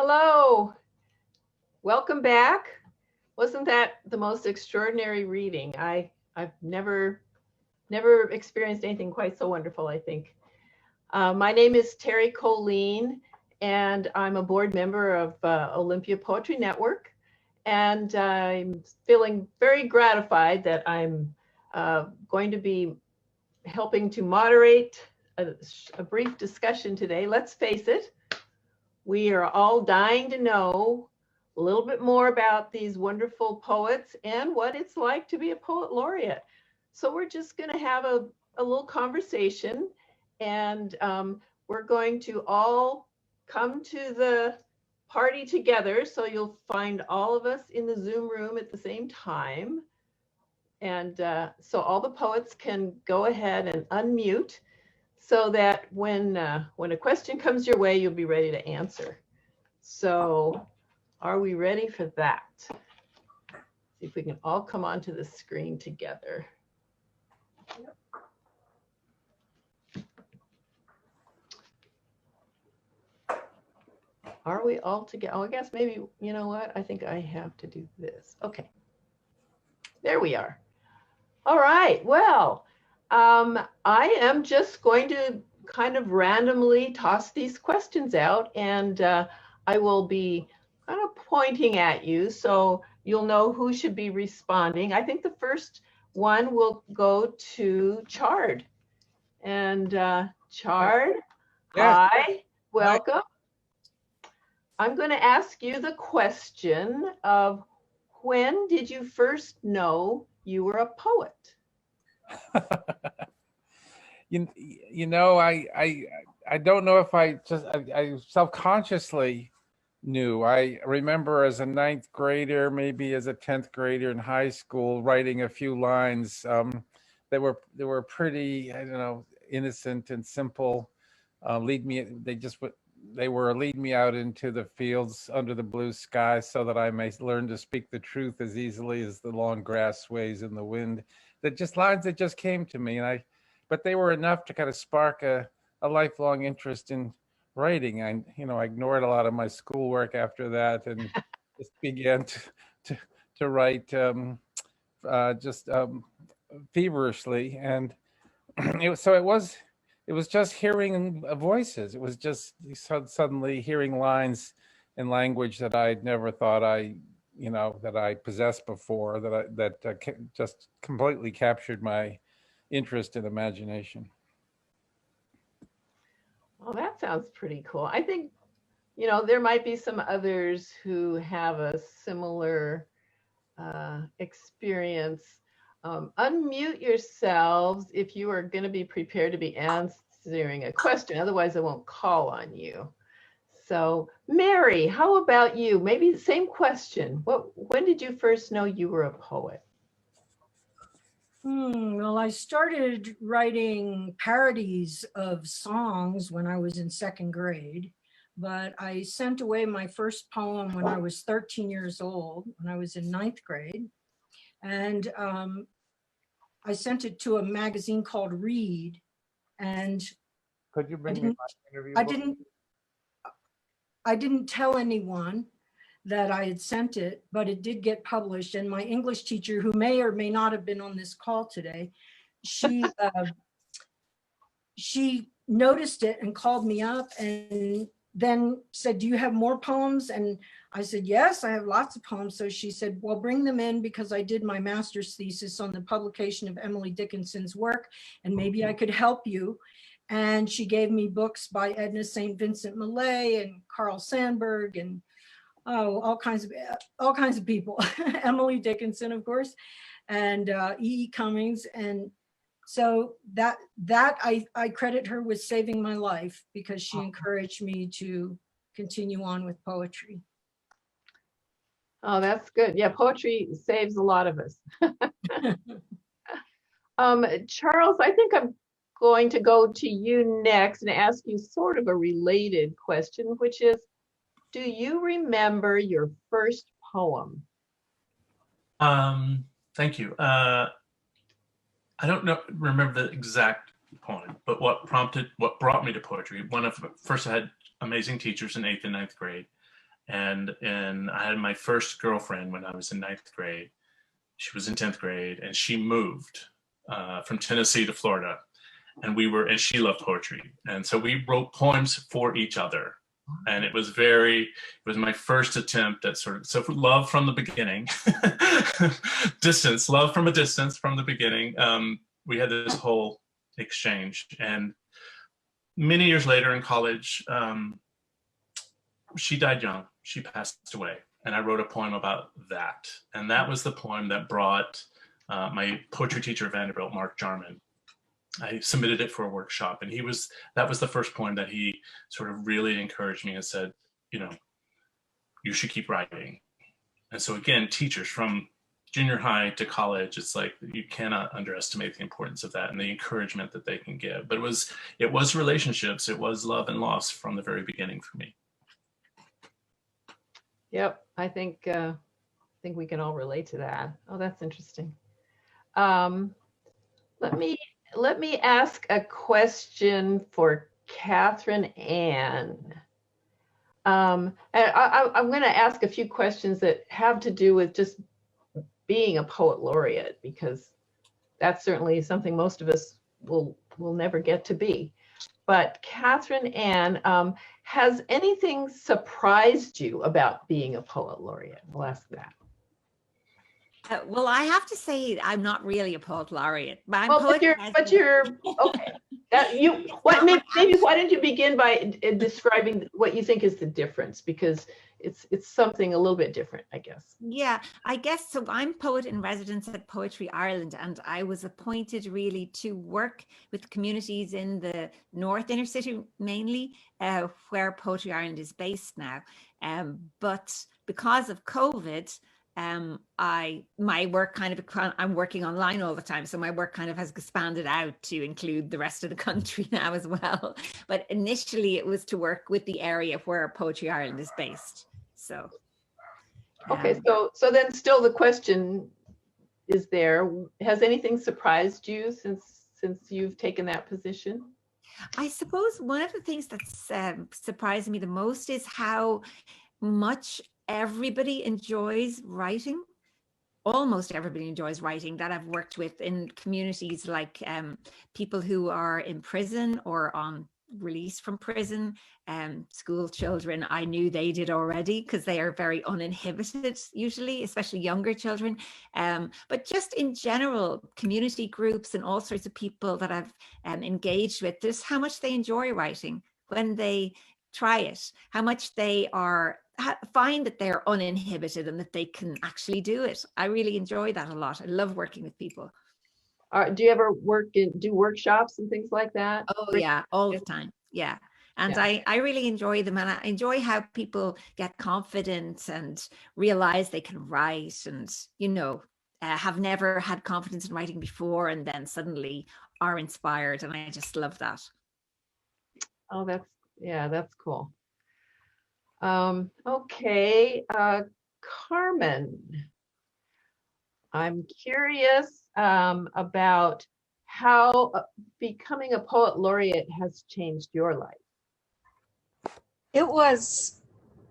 Hello, welcome back. Wasn't that the most extraordinary reading? I've never experienced anything quite so wonderful, I think. My name is Terry Colleen, and I'm a board member of Olympia Poetry Network. And I'm feeling very gratified that I'm going to be helping to moderate a brief discussion today. Let's face it, we are all dying to know a little bit more about these wonderful poets and what it's like to be a poet laureate. So we're just going to have a little conversation, and we're going to all come to the party together. So you'll find all of us in the Zoom room at the same time. And so all the poets can go ahead and unmute so that when a question comes your way, you'll be ready to answer. So are we ready for that? See if we can all come onto the screen together. Are we all together? Oh, I guess maybe, you know what? I think I have to do this. Okay. There we are. All right. Well, I am just going to kind of randomly toss these questions out, and I will be kind of pointing at you so you'll know who should be responding. I think the first one will go to Chard. And Chard, Yes. hi, welcome. I'm going to ask you the question of when did you first know you were a poet? You know, I don't know if I self-consciously knew. I remember as a 9th grader, maybe as a 10th grader in high school, writing a few lines that were pretty, I don't know, innocent and simple. They were lead me out into the fields under the blue sky so that I may learn to speak the truth as easily as the long grass sways in the wind. That just lines that just came to me, but they were enough to kind of spark a lifelong interest in writing. I ignored a lot of my schoolwork after that and just began to write feverishly. And it was just hearing voices. It was just suddenly hearing lines in language that I'd never thought that I possessed before, that just completely captured my interest and imagination. Well, that sounds pretty cool. I think, there might be some others who have a similar experience. Unmute yourselves if you are going to be prepared to be answering a question. Otherwise, I won't call on you. So, Mary, how about you? Maybe the same question. When did you first know you were a poet? Well, I started writing parodies of songs when I was in 2nd grade, but I sent away my first poem when I was 13 years old, when I was in 9th grade. And I sent it to a magazine called Read. And could you bring me my interview book? I didn't tell anyone that I had sent it, but it did get published. And my English teacher, who may or may not have been on this call today, she noticed it and called me up and then said, "Do you have more poems?" And I said, "Yes, I have lots of poems." So she said, "Well, bring them in because I did my master's thesis on the publication of Emily Dickinson's work, and maybe I could help you." And she gave me books by Edna St. Vincent Millay and Carl Sandburg and all kinds of people, Emily Dickinson, of course, and E.E. Cummings. And so that I credit her with saving my life because she encouraged me to continue on with poetry. Oh, that's good. Yeah, poetry saves a lot of us. Charles, I think I'm going to go to you next and ask you sort of a related question, which is, do you remember your first poem? Thank you. I don't remember the exact poem, but what brought me to poetry. First I had amazing teachers in 8th and 9th grade. And I had my first girlfriend when I was in 9th grade. She was in 10th grade, and she moved from Tennessee to Florida. And she loved poetry. And so we wrote poems for each other. And it was my first attempt at so love from the beginning, love from a distance from the beginning. We had this whole exchange. And many years later in college, she died young. She passed away. And I wrote a poem about that. And that was the poem that brought my poetry teacher at Vanderbilt, Mark Jarman. I submitted it for a workshop, and that was the first poem that he sort of really encouraged me and said, you should keep writing. And so again, teachers from junior high to college, it's like you cannot underestimate the importance of that and the encouragement that they can give. But it was relationships, it was love and loss from the very beginning for me. Yep, I think we can all relate to that. Oh, that's interesting. Let me ask a question for Catherine Ann. And I'm going to ask a few questions that have to do with just being a poet laureate, because that's certainly something most of us will never get to be. But Catherine Ann, has anything surprised you about being a poet laureate? We'll ask that. Well, I have to say I'm not really a poet laureate, but I'm but you're okay. Maybe why don't you begin by describing what you think is the difference, because it's something a little bit different, I guess. Yeah, I guess so. I'm poet in residence at Poetry Ireland, and I was appointed really to work with communities in the North Inner City mainly, where Poetry Ireland is based now. But because of COVID, my work I'm working online all the time, so my work kind of has expanded out to include the rest of the country now as well. But initially it was to work with the area where Poetry Ireland is based. So okay, so then still the question is there, has anything surprised you since you've taken that position? I suppose one of the things that's surprised me the most is how much everybody enjoys writing. Almost everybody enjoys writing that I've worked with in communities, like people who are in prison or on release from prison, school children. I knew they did already because they are very uninhibited usually, especially younger children. But just in general, community groups and all sorts of people that I've engaged with, just how much they enjoy writing when they try it, how much they find that they're uninhibited and that they can actually do it. I really enjoy that a lot. I love working with people. Do you ever do workshops and things like that? Oh yeah, all the time. Yeah. And yeah. I really enjoy them, and I enjoy how people get confident and realize they can write, and have never had confidence in writing before and then suddenly are inspired, and I just love that. Oh, that's cool. Okay, Carmen, I'm curious about how becoming a poet laureate has changed your life. It was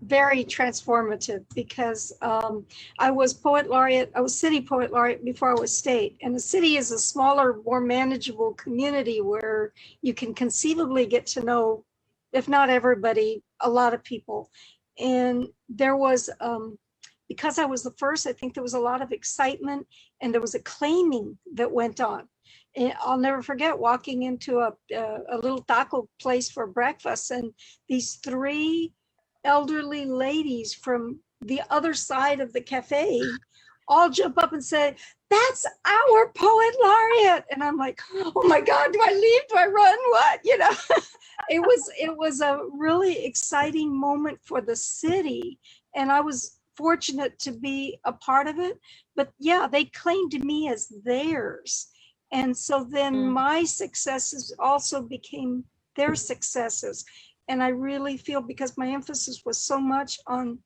very transformative because I was poet laureate. I was city poet laureate before I was state. And the city is a smaller, more manageable community where you can conceivably get to know, if not everybody, a lot of people. And there was, because I was the first, I think there was a lot of excitement, and there was a claiming that went on. And I'll never forget walking into a little taco place for breakfast, and these three elderly ladies from the other side of the cafe all jump up and say, "That's our poet laureate." And I'm like, oh my God, do I leave? Do I run? What? It was a really exciting moment for the city. And I was fortunate to be a part of it. But yeah, they claimed me as theirs. And so then my successes also became their successes. And I really feel, because my emphasis was so much on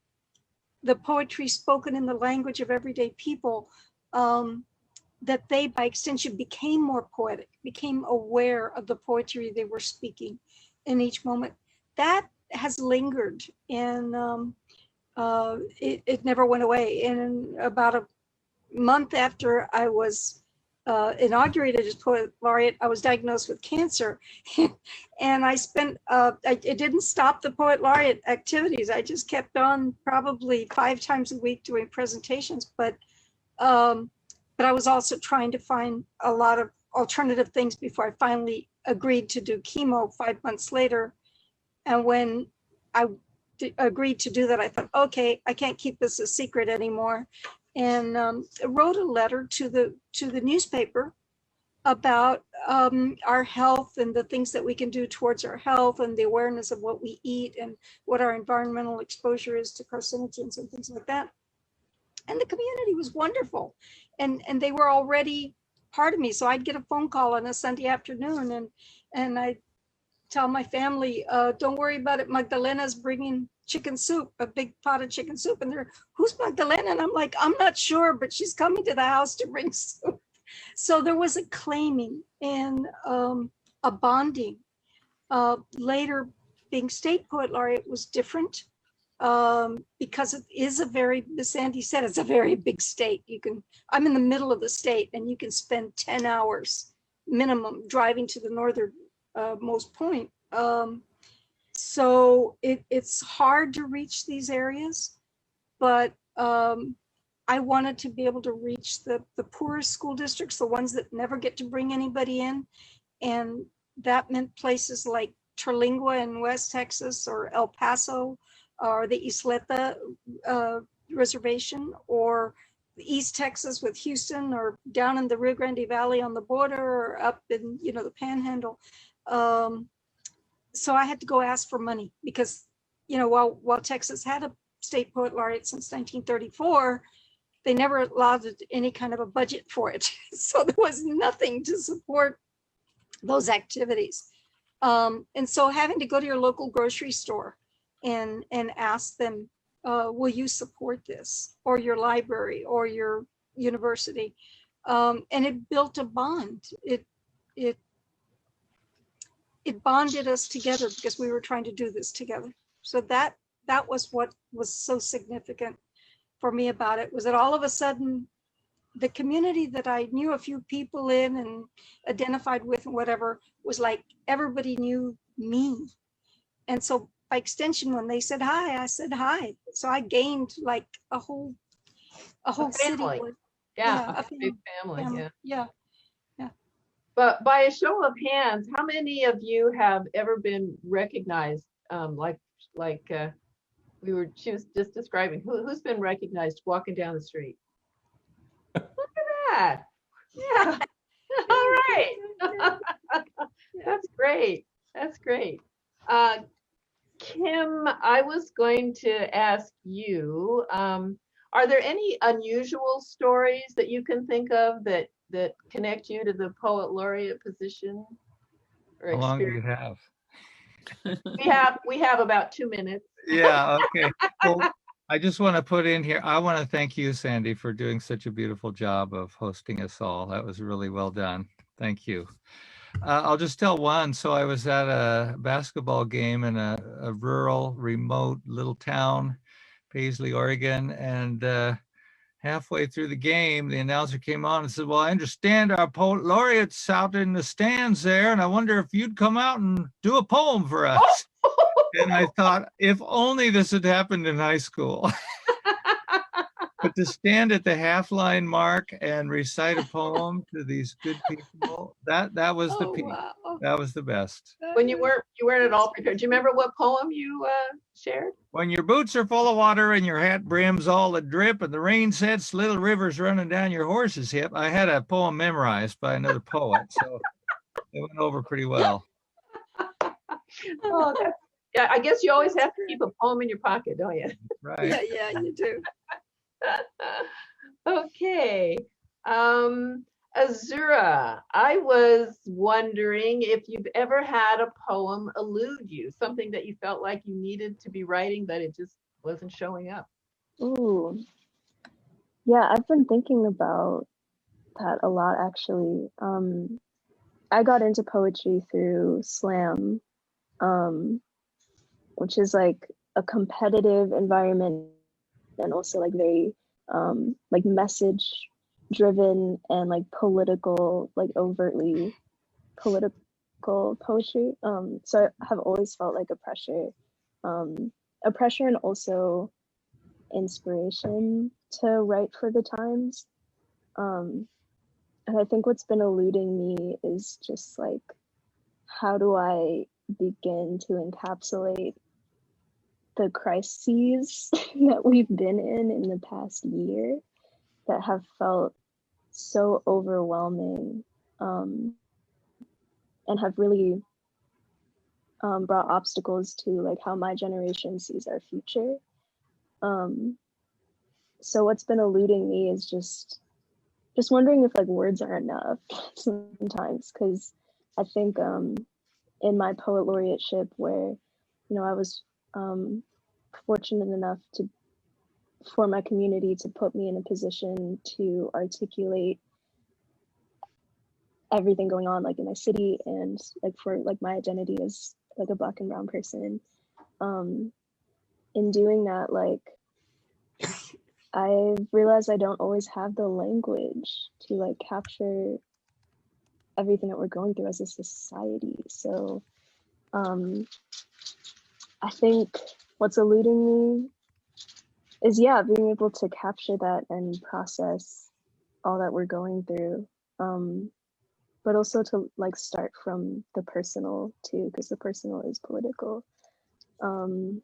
the poetry spoken in the language of everyday people, that they, by extension, became more poetic, became aware of the poetry they were speaking in each moment. That has lingered. And it never went away. And about a month after I was inaugurated as Poet Laureate, I was diagnosed with cancer. And I spent, it didn't stop the Poet Laureate activities. I just kept on probably 5 times a week doing presentations. But I was also trying to find a lot of alternative things before I finally agreed to do chemo 5 months later. And when I agreed to do that, I thought, okay, I can't keep this a secret anymore. And wrote a letter to the newspaper about our health and the things that we can do towards our health and the awareness of what we eat and what our environmental exposure is to carcinogens and things like that. And the community was wonderful. And they were already part of me. So I'd get a phone call on a Sunday afternoon and I'd tell my family, don't worry about it. Magdalena's bringing chicken soup, a big pot of chicken soup. And they're, who's Magdalena? And I'm like, I'm not sure, but she's coming to the house to bring soup. So there was a claiming and a bonding. Later, being state poet laureate was different because it is a very, as Sandy said, it's a very big state. I'm in the middle of the state and you can spend 10 hours minimum driving to the northern most point. So it's hard to reach these areas, but I wanted to be able to reach the poorest school districts, the ones that never get to bring anybody in. And that meant places like Terlingua in West Texas or El Paso or the Isleta Reservation or East Texas with Houston or down in the Rio Grande Valley on the border or up in, the Panhandle. So I had to go ask for money because, while Texas had a state poet laureate since 1934, they never allowed any kind of a budget for it. So there was nothing to support those activities. And so having to go to your local grocery store and ask them, will you support this, or your library or your university? And it built a bond. It bonded us together because we were trying to do this together. So that was what was so significant for me about it, was that all of a sudden the community that I knew a few people in and identified with and whatever was like everybody knew me. And so by extension, when they said hi, I said hi. So I gained like a whole city. Yeah, a big family. Yeah. But by a show of hands, how many of you have ever been recognized? She was just describing, who's been recognized walking down the street? Look at that. Yeah. All right. That's great. That's great. Kim, I was going to ask you, are there any unusual stories that you can think of that connect you to the poet laureate position? How long do you have? We have about 2 minutes. Yeah, okay. Well, I just want to put in here, I want to thank you, Sandy, for doing such a beautiful job of hosting us all. That was really well done. Thank you. I'll just tell one. So I was at a basketball game in a rural, remote little town, Paisley, Oregon, and halfway through the game, the announcer came on and said, well, I understand our poet laureate's out in the stands there, and I wonder if you'd come out and do a poem for us. And I thought, if only this had happened in high school. But to stand at the half line mark and recite a poem to these good people, that was the peak. Wow. That was the best. When you weren't at all prepared. Do you remember what poem you shared? When your boots are full of water and your hat brim's all a drip and the rain sets little rivers running down your horse's hip. I had a poem memorized by another poet, so it went over pretty well. Oh, yeah, I guess you always have to keep a poem in your pocket, don't you? Right. Yeah, you do. Okay. Azura, I was wondering if you've ever had a poem elude you, something that you felt like you needed to be writing, but it just wasn't showing up. Ooh. Yeah, I've been thinking about that a lot, actually. I got into poetry through slam, which is like a competitive environment and also like very like message driven and like political, like overtly political poetry. So I have always felt like a pressure and also inspiration to write for the times. And I think what's been eluding me is just like, how do I begin to encapsulate the crises that we've been in the past year that have felt so overwhelming, and have really brought obstacles to like how my generation sees our future. So what's been eluding me is just wondering if like words are enough sometimes, because I think in my poet laureateship, where I was fortunate enough for my community to put me in a position to articulate everything going on like in my city, and like for like my identity as like a Black and brown person. In doing that, like I realized I don't always have the language to like capture everything that we're going through as a society. So I think what's eluding me is being able to capture that and process all that we're going through, but also to like start from the personal too, because the personal is political. But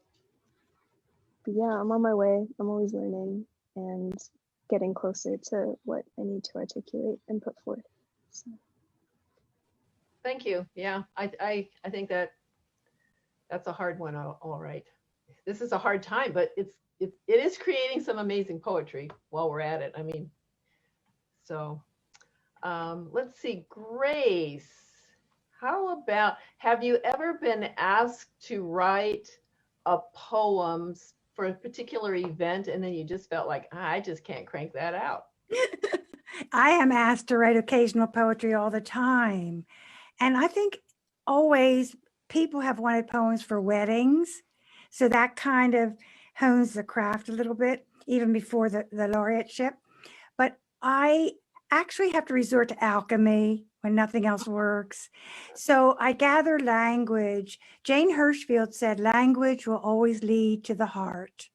yeah, I'm on my way. I'm always learning and getting closer to what I need to articulate and put forth. So. Thank you. Yeah, I think that's a hard one. All right, this is a hard time, but it is creating some amazing poetry while we're at it. I mean, so let's see, Grace. How about, have you ever been asked to write a poem for a particular event and then you just felt like, I just can't crank that out? I am asked to write occasional poetry all the time. And I think always people have wanted poems for weddings. So that kind of hones the craft a little bit, even before the laureateship. But I actually have to resort to alchemy when nothing else works. So I gather language. Jane Hirschfield said, language will always lead to the heart.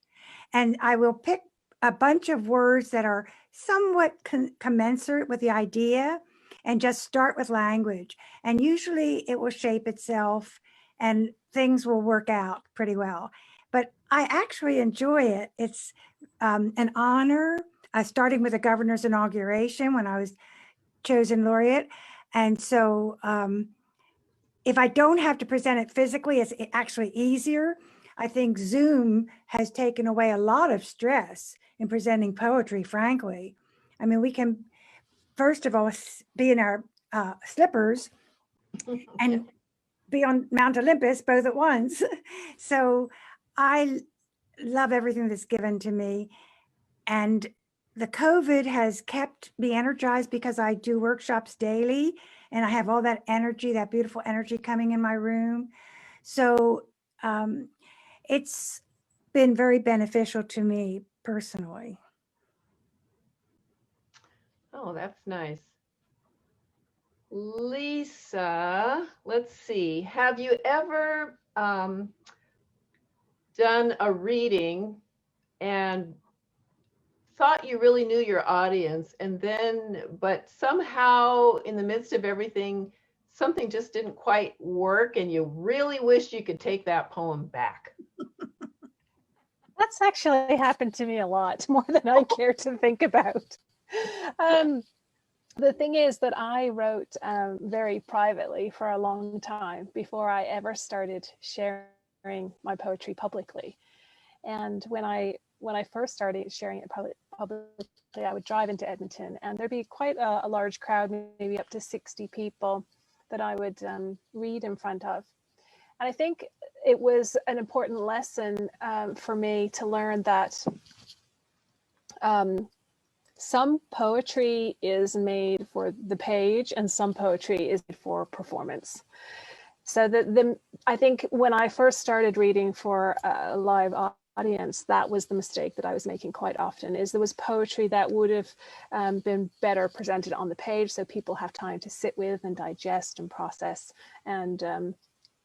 And I will pick a bunch of words that are somewhat commensurate with the idea and just start with language. And usually it will shape itself and things will work out pretty well. But I actually enjoy it. It's an honor, starting with the governor's inauguration when I was chosen laureate. And so if I don't have to present it physically, it's actually easier. I think Zoom has taken away a lot of stress in presenting poetry, frankly. I mean, we can, first of all, be in our slippers and be on Mount Olympus both at once. So I love everything that's given to me. And the COVID has kept me energized because I do workshops daily and I have all that energy, that beautiful energy coming in my room. So it's been very beneficial to me personally. Oh, that's nice. Lisa, let's see. Have you ever done a reading and thought you really knew your audience, and then, but somehow in the midst of everything, something just didn't quite work and you really wish you could take that poem back? That's actually happened to me a lot, more than I care to think about. The thing is that I wrote very privately for a long time before I ever started sharing my poetry publicly. And when I first started sharing it publicly, I would drive into Edmonton and there'd be quite a large crowd, maybe up to 60 people that I would read in front of. And I think it was an important lesson for me to learn that some poetry is made for the page and some poetry is made for performance. So I think when I first started reading for a live audience, that was the mistake that I was making quite often, is there was poetry that would have been better presented on the page so people have time to sit with and digest and process. And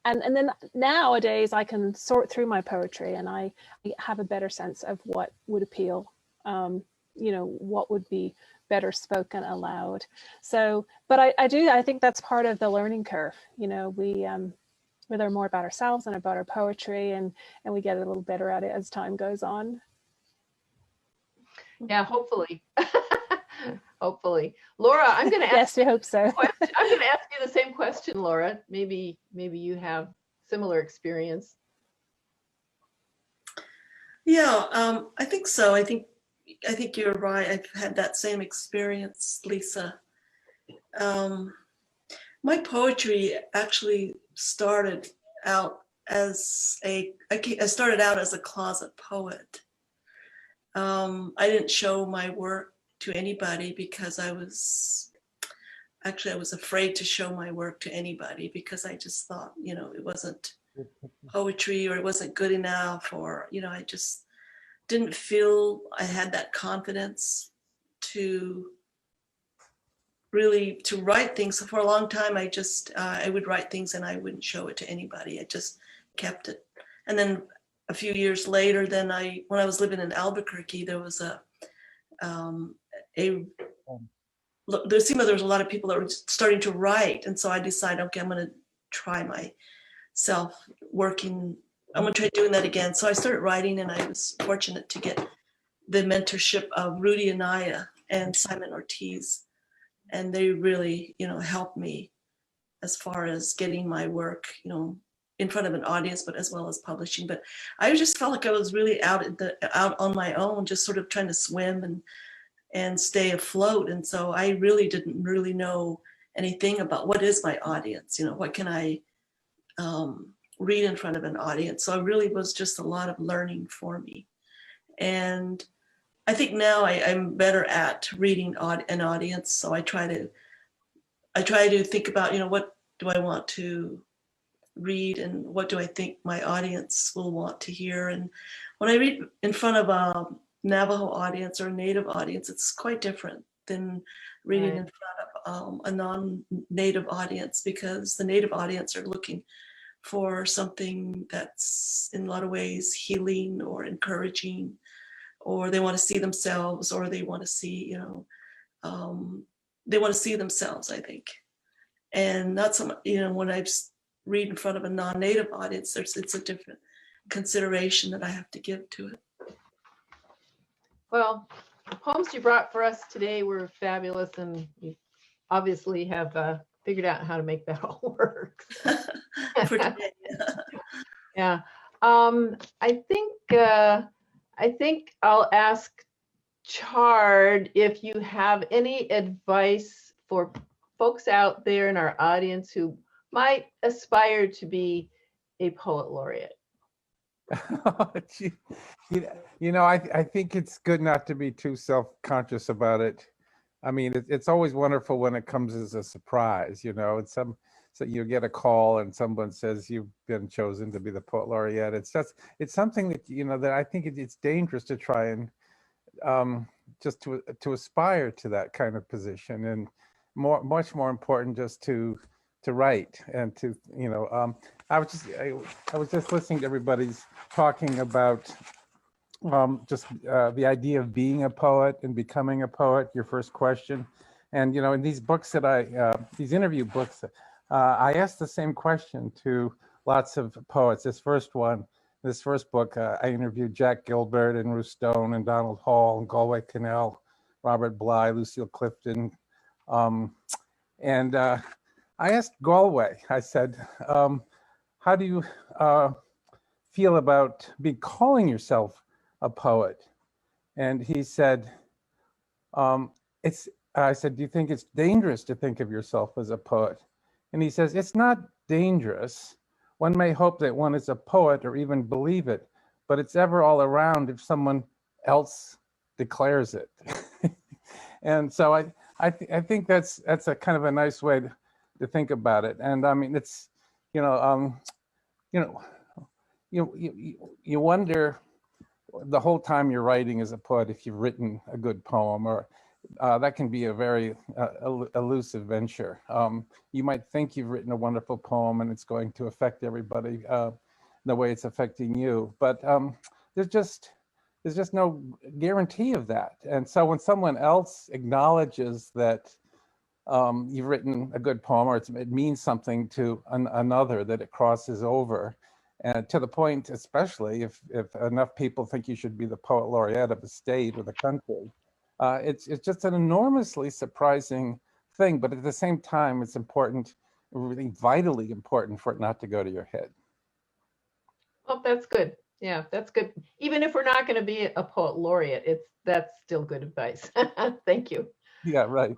then nowadays I can sort through my poetry and I have a better sense of what would appeal, what would be better spoken aloud. So, but I think that's part of the learning curve. We learn more about ourselves and about our poetry, and we get a little better at it as time goes on. Yeah, hopefully. Hopefully. Laura, I'm going to ask Yes, we hope so. I'm going to ask you the same question, Laura. Maybe you have similar experience. Yeah, I think so. I think you're right. I've had that same experience, Lisa. My poetry actually started out as I started out as a closet poet. I didn't show my work to anybody because I was afraid to show my work to anybody because I just thought, it wasn't poetry or it wasn't good enough, or, I just didn't feel I had that confidence to write things. So for a long time, I would write things and I wouldn't show it to anybody. I just kept it. And then a few years later, when I was living in Albuquerque, there was there seemed there was a lot of people that were starting to write. And so I decided, okay, I'm going to try myself working. I'm going to try doing that again. So I started writing, and I was fortunate to get the mentorship of Rudy Anaya and Simon Ortiz. And they really, helped me as far as getting my work, in front of an audience, but as well as publishing. But I just felt like I was really out on my own, just sort of trying to swim and stay afloat. And so I really didn't really know anything about what is my audience, what can I read in front of an audience. So it really was just a lot of learning for me. And I think now I'm better at reading an audience. So I try to think about, what do I want to read and what do I think my audience will want to hear. And when I read in front of a Navajo audience or a Native audience, it's quite different than reading in front of a non-Native audience, because the Native audience are looking for something that's in a lot of ways healing or encouraging, or they want to see themselves, or they want to see, they want to see themselves, I think. And not so much, when I read in front of a non-Native audience, it's a different consideration that I have to give to it. Well, the poems you brought for us today were fabulous, and you obviously have figured out how to make that all work. For today. Yeah. I think I'll ask Chard if you have any advice for folks out there in our audience who might aspire to be a poet laureate. I think it's good not to be too self-conscious about it. I mean, it's always wonderful when it comes as a surprise, so you get a call and someone says you've been chosen to be the poet laureate. It's something that, that I think it's dangerous to try and just to aspire to that kind of position, and much more important just to write and to, I was just listening to everybody's talking about just the idea of being a poet and becoming a poet, your first question. And, in these books that these interview books, I asked the same question to lots of poets. This first book, I interviewed Jack Gilbert and Ruth Stone and Donald Hall and Galway Cannell, Robert Bly, Lucille Clifton. And I asked Galway, I said, how do you feel about calling yourself a poet? And he said, I said, do you think it's dangerous to think of yourself as a poet? And he says, it's not dangerous. One may hope that one is a poet or even believe it, but it's ever all around if someone else declares it. And so I think that's a kind of a nice way to think about it. And I mean, it's, you wonder the whole time you're writing as a poet, if you've written a good poem, or that can be a very elusive venture. You might think you've written a wonderful poem and it's going to affect everybody the way it's affecting you, but there's just no guarantee of that. And so when someone else acknowledges that you've written a good poem, or it means something to another, that it crosses over, and to the point, especially if enough people think you should be the poet laureate of the state or the country, it's just an enormously surprising thing. But at the same time, it's important, really vitally important, for it not to go to your head. Oh, that's good. Yeah, that's good. Even if we're not going to be a poet laureate, that's still good advice. Thank you. Yeah, right.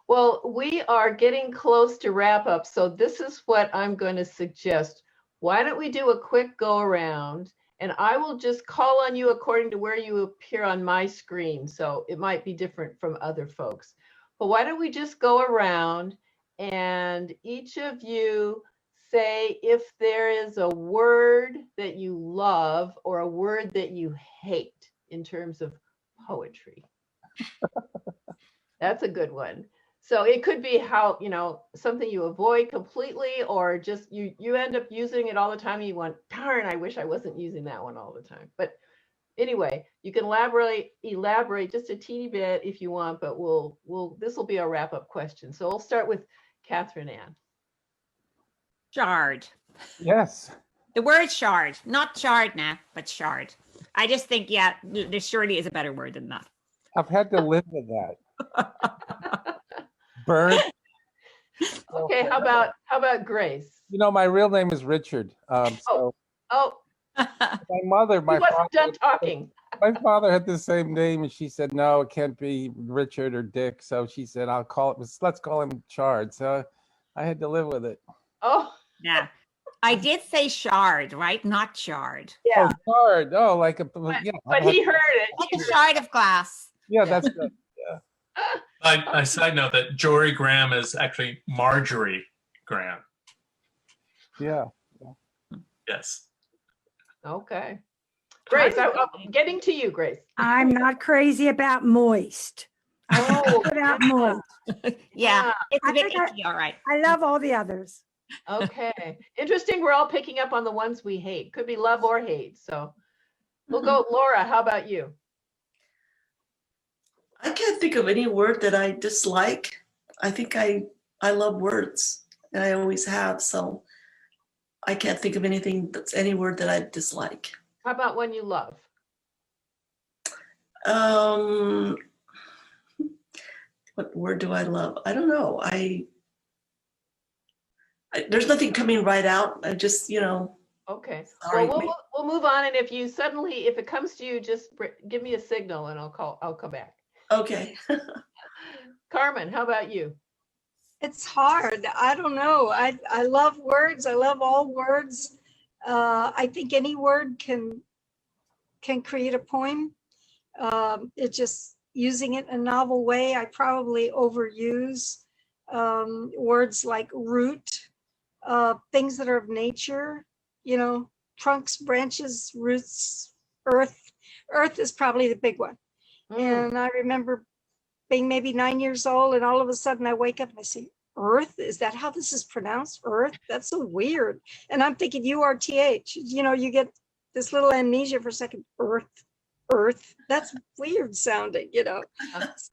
Well, we are getting close to wrap up, so this is what I'm going to suggest. Why don't we do a quick go around, and I will just call on you according to where you appear on my screen, so it might be different from other folks. But why don't we just go around and each of you say if there is a word that you love or a word that you hate in terms of poetry. That's a good one. So it could be how, something you avoid completely, or just you end up using it all the time and you want, darn, I wish I wasn't using that one all the time. But anyway, you can elaborate just a teeny bit if you want, but this will be our wrap up question. So we'll start with Catherine Ann. Chard. Yes. The word chard, not chard now, but chard. I just think, yeah, there surely is a better word than that. I've had to live with that. Bird. Okay, how about Grace? My real name is Richard. So my mother, he wasn't done talking. My father had the same name, and she said, no, it can't be Richard or Dick. So she said, let's call him Chard. So I had to live with it. Oh, yeah. I did say shard, right? Not chard. Yeah. Oh, shard. Oh, like a yeah. But he heard it. Like a shard of glass. Yeah, that's good. Yeah. I side note that Jory Graham is actually Marjorie Graham. Yeah. Yes. Okay. Grace, I'm getting to you, Grace. I'm not crazy about moist. Oh, about moist. Yeah, it's a bit icky, all right. I love all the others. Okay. Interesting. We're all picking up on the ones we hate. Could be love or hate. So we'll go. Laura, how about you? I can't think of any word that I dislike. I think I love words, and I always have. So I can't think of anything that's any word that I dislike. How about one you love? What word do I love? I don't know. There's nothing coming right out. I just, Okay. Sorry. Well, we'll move on. And if it comes to you, just give me a signal and I'll come back. Okay. Carmen, how about you? It's hard. I don't know. I love words. I love all words. I think any word can create a poem. It's just using it in a novel way. I probably overuse words like root, things that are of nature, trunks, branches, roots, earth. Earth is probably the big one. And I remember being maybe 9 years old, and all of a sudden I wake up and I say, Earth? Is that how this is pronounced? Earth? That's so weird. And I'm thinking URTH, you get this little amnesia for a second. Earth. That's weird sounding,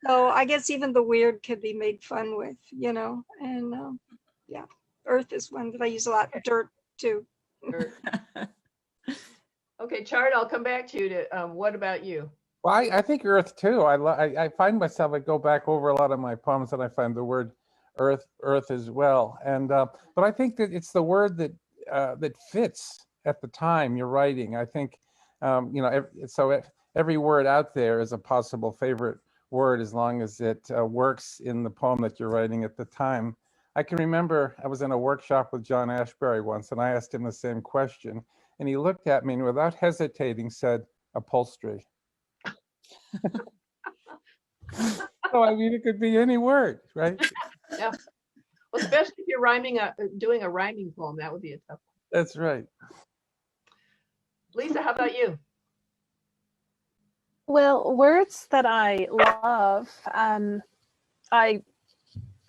So I guess even the weird can be made fun with, and yeah, earth is one that I use a lot. Dirt too. Dirt. Okay, Chard, I'll come back to you to, what about you? Well, I think earth too. I find myself, I go back over a lot of my poems and I find the word earth as well. And but I think that it's the word that fits at the time you're writing. I think every word out there is a possible favorite word as long as it works in the poem that you're writing at the time. I can remember I was in a workshop with John Ashbery once, and I asked him the same question, and he looked at me and without hesitating said, upholstery. So I mean, it could be any word, right? Yeah. Well, especially if you're doing a rhyming poem, that would be a tough one. That's right. Lisa, how about you? Well, words that I love,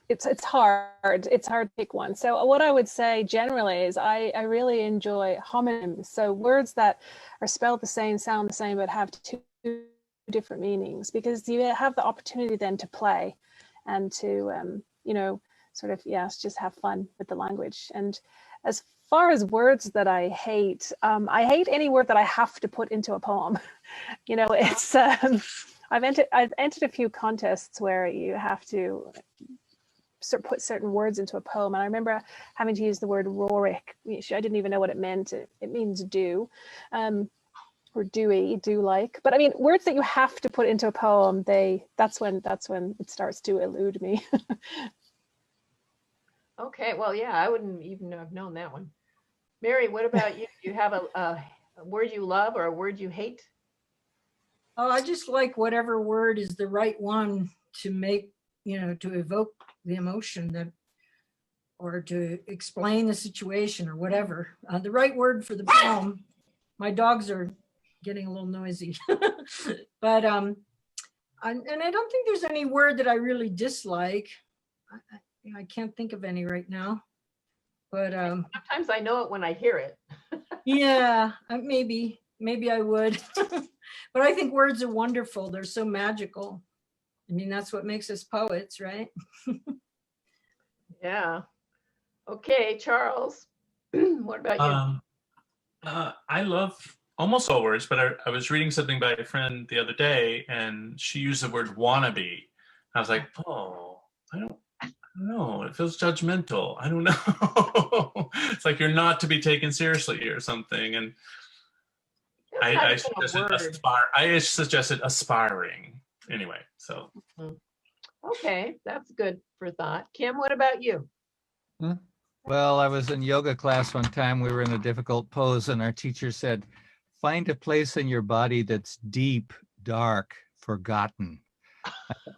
it's hard. It's hard to pick one. So what I would say generally is I really enjoy homonyms. So words that are spelled the same, sound the same, but have two different meanings, because you have the opportunity then to play and to, you know, sort of, yes, just have fun with the language. And as far as words that I hate any word that I have to put into a poem. You know, it's, I've entered a few contests where you have to put certain words into a poem, and I remember having to use the word Rorik, which I didn't even know what it meant. It means do, or dewy, do like. But I mean, words that you have to put into a poem, that's when it starts to elude me. Okay, well, yeah, I wouldn't even have known that one. Mary, what about you? Do you have a word you love or a word you hate? Oh, I just like whatever word is the right one to make, you know, to evoke the emotion that, or to explain the situation or whatever. The right word for the poem. My dogs are getting a little noisy, but and I don't think there's any word that I really dislike. I can't think of any right now, but sometimes I know it when I hear it. Yeah, maybe I would. But I think words are wonderful. They're so magical. I mean, that's what makes us poets, right? Yeah. Okay, Charles, what about you? I love almost all words, but I was reading something by a friend the other day, and she used the word wannabe. I was like, oh, I don't know. It feels judgmental. I don't know. It's like you're not to be taken seriously or something. And I suggested aspiring. Anyway, so. Okay, that's good for thought. Kim, what about you? Well, I was in yoga class one time. We were in a difficult pose, and our teacher said, find a place in your body that's deep, dark, forgotten.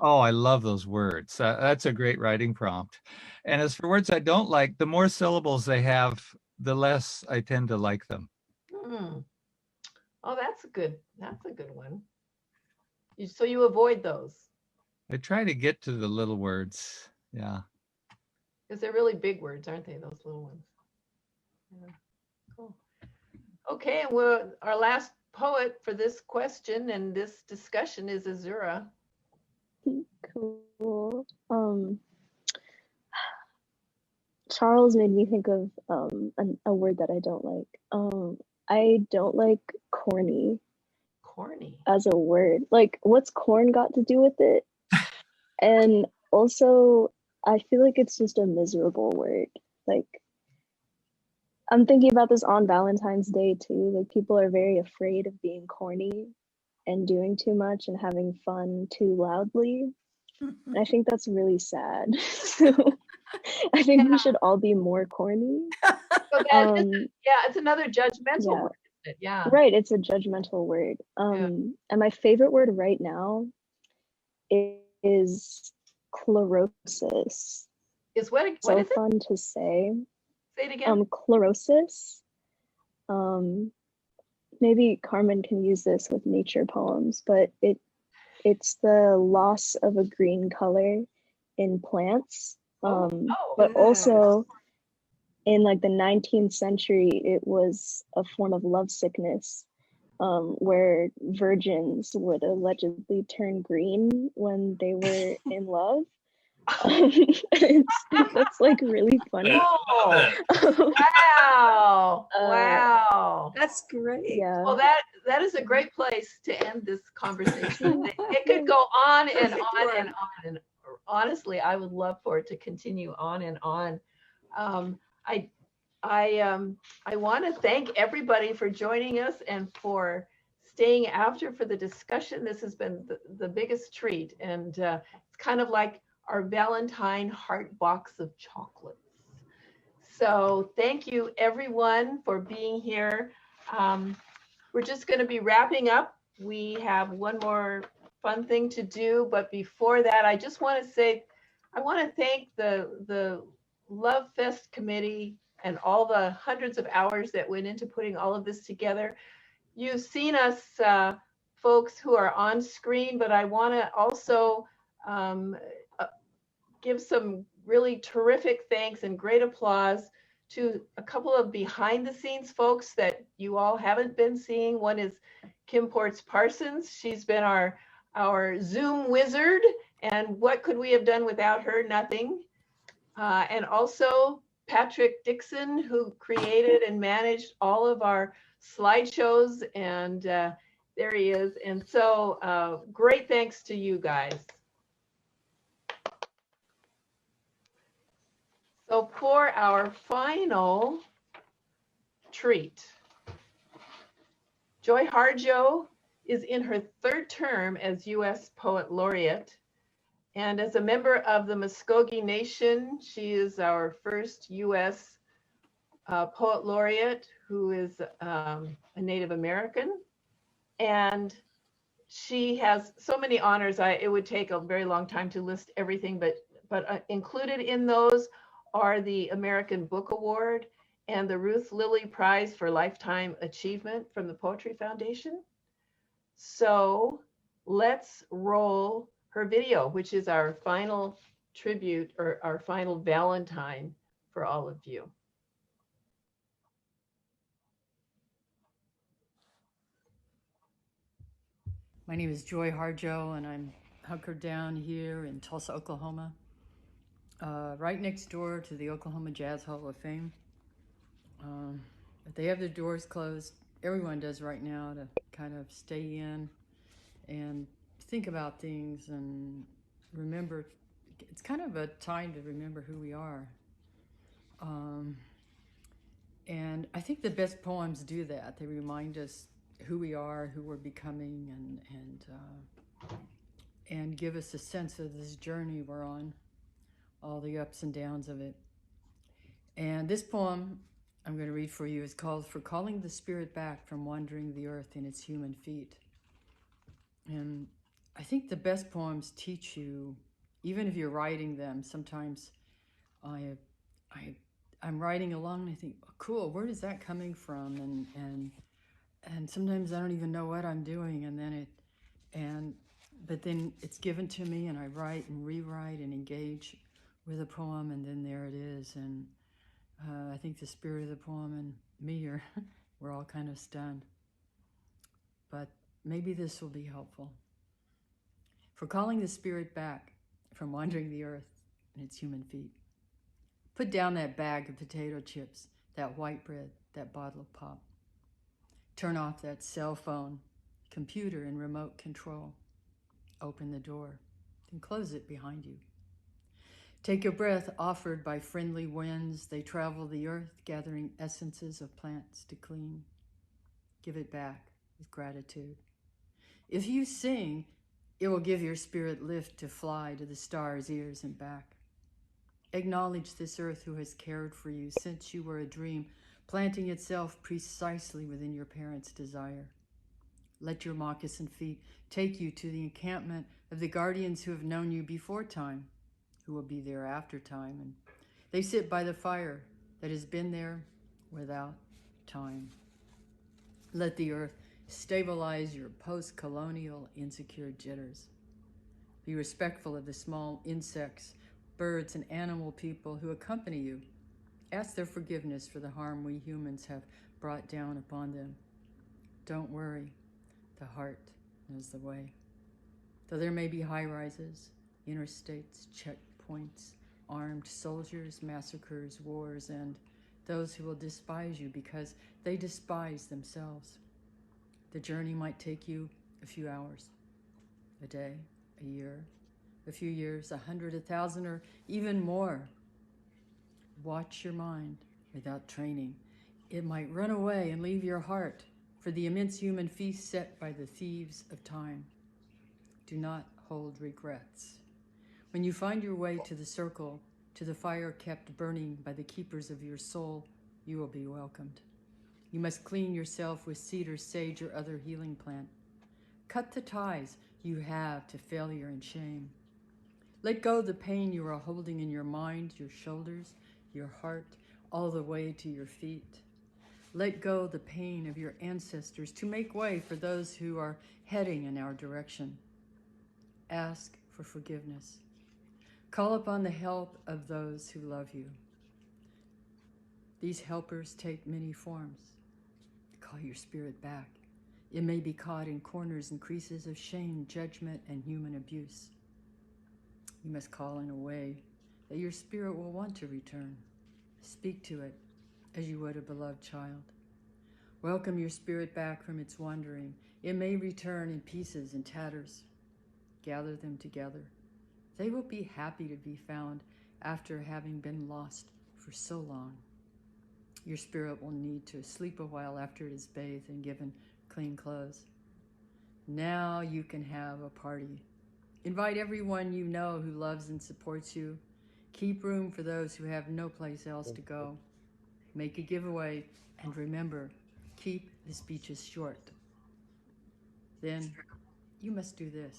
Oh, I love those words. That's a great writing prompt. And as for words I don't like, the more syllables they have, the less I tend to like them. Oh, that's a good one. So you avoid those? I try to get to the little words. Yeah. Because they're really big words, aren't they? Those little ones. Yeah. Cool. Okay, well, our last poet for this question and this discussion is Azura. Cool. Charles made me think of a word that I don't like. I don't like corny. Corny? As a word. Like, what's corn got to do with it? And also, I feel like it's just a miserable word. Like, I'm thinking about this on Valentine's Day too. Like, people are very afraid of being corny and doing too much and having fun too loudly. And I think that's really sad. So I think we should all be more corny. So it's another judgmental word, isn't it? Yeah. Right, it's a judgmental word. And my favorite word right now is chlorosis. Is what so is it? Fun to say. Say it again. Chlorosis. Maybe Carmen can use this with nature poems, but it's the loss of a green color in plants. But also in like the 19th century, it was a form of lovesickness, where virgins would allegedly turn green when they were in love. That's like really funny. Wow. Wow. That's great. Yeah. Well, that is a great place to end this conversation. It could go on and on and on. And honestly, I would love for it to continue on and on. I want to thank everybody for joining us and for staying after for the discussion. This has been the biggest treat, and it's kind of like our Valentine heart box of chocolates. So thank you everyone for being here. We're just going to be wrapping up. We have one more fun thing to do, but before that, I just want to say, I want to thank the LoveFest committee and all the hundreds of hours that went into putting all of this together. You've seen us folks who are on screen, but I want to also give some really terrific thanks and great applause to a couple of behind the scenes folks that you all haven't been seeing. One is Kim Ports Parsons. She's been our Zoom wizard, and what could we have done without her? Nothing. And also Patrick Dixon, who created and managed all of our slideshows, and there he is. And so great thanks to you guys. So for our final treat, Joy Harjo is in her third term as U.S. Poet Laureate. And as a member of the Muskogee Nation, she is our first U.S. Poet Laureate who is a Native American. And she has so many honors. It would take a very long time to list everything, but included in those are the American Book Award and the Ruth Lilly Prize for Lifetime Achievement from the Poetry Foundation. So let's roll her video, which is our final tribute or our final Valentine for all of you. My name is Joy Harjo, and I'm hunkered down here in Tulsa, Oklahoma, right next door to the Oklahoma Jazz Hall of Fame. But they have their doors closed. Everyone does right now, to kind of stay in and think about things and remember. It's kind of a time to remember who we are. And I think the best poems do that. They remind us who we are, who we're becoming, and give us a sense of this journey we're on, all the ups and downs of it. And this poem I'm going to read for you is called "For Calling the Spirit Back from Wandering the Earth in Its Human Feet." And I think the best poems teach you, even if you're writing them. Sometimes I'm writing along and I think, oh, cool, where is that coming from? And sometimes I don't even know what I'm doing, but then it's given to me, and I write and rewrite and engage with a poem, and then there it is. And I think the spirit of the poem and me we're all kind of stunned. But maybe this will be helpful. For calling the spirit back from wandering the earth in its human feet. Put down that bag of potato chips, that white bread, that bottle of pop. Turn off that cell phone, computer, and remote control. Open the door, then close it behind you. Take a breath offered by friendly winds. They travel the earth, gathering essences of plants to clean. Give it back with gratitude. If you sing, it will give your spirit lift to fly to the stars' ears and back. Acknowledge this earth who has cared for you since you were a dream, planting itself precisely within your parents' desire. Let your moccasin feet take you to the encampment of the guardians who have known you before time, who will be there after time, and they sit by the fire that has been there without time. Let the earth stabilize your post-colonial insecure jitters. Be respectful of the small insects, birds, and animal people who accompany you. Ask their forgiveness for the harm we humans have brought down upon them. Don't worry, the heart knows the way. Though there may be high-rises, interstates, checkpoints, armed soldiers, massacres, wars, and those who will despise you because they despise themselves. The journey might take you a few hours, a day, a year, a few years, 100, 1,000, or even more. Watch your mind without training. It might run away and leave your heart for the immense human feast set by the thieves of time. Do not hold regrets. When you find your way to the circle, to the fire kept burning by the keepers of your soul, you will be welcomed. You must clean yourself with cedar, sage, or other healing plant. Cut the ties you have to failure and shame. Let go of the pain you are holding in your mind, your shoulders, your heart, all the way to your feet. Let go the pain of your ancestors to make way for those who are heading in our direction. Ask for forgiveness. Call upon the help of those who love you. These helpers take many forms. Call your spirit back. It may be caught in corners and creases of shame, judgment, and human abuse. You must call in a way that your spirit will want to return. Speak to it as you would a beloved child. Welcome your spirit back from its wandering. It may return in pieces and tatters. Gather them together. They will be happy to be found after having been lost for so long. Your spirit will need to sleep a while after it is bathed and given clean clothes. Now you can have a party. Invite everyone you know who loves and supports you. Keep room for those who have no place else to go. Make a giveaway, and remember, keep the speeches short. Then you must do this.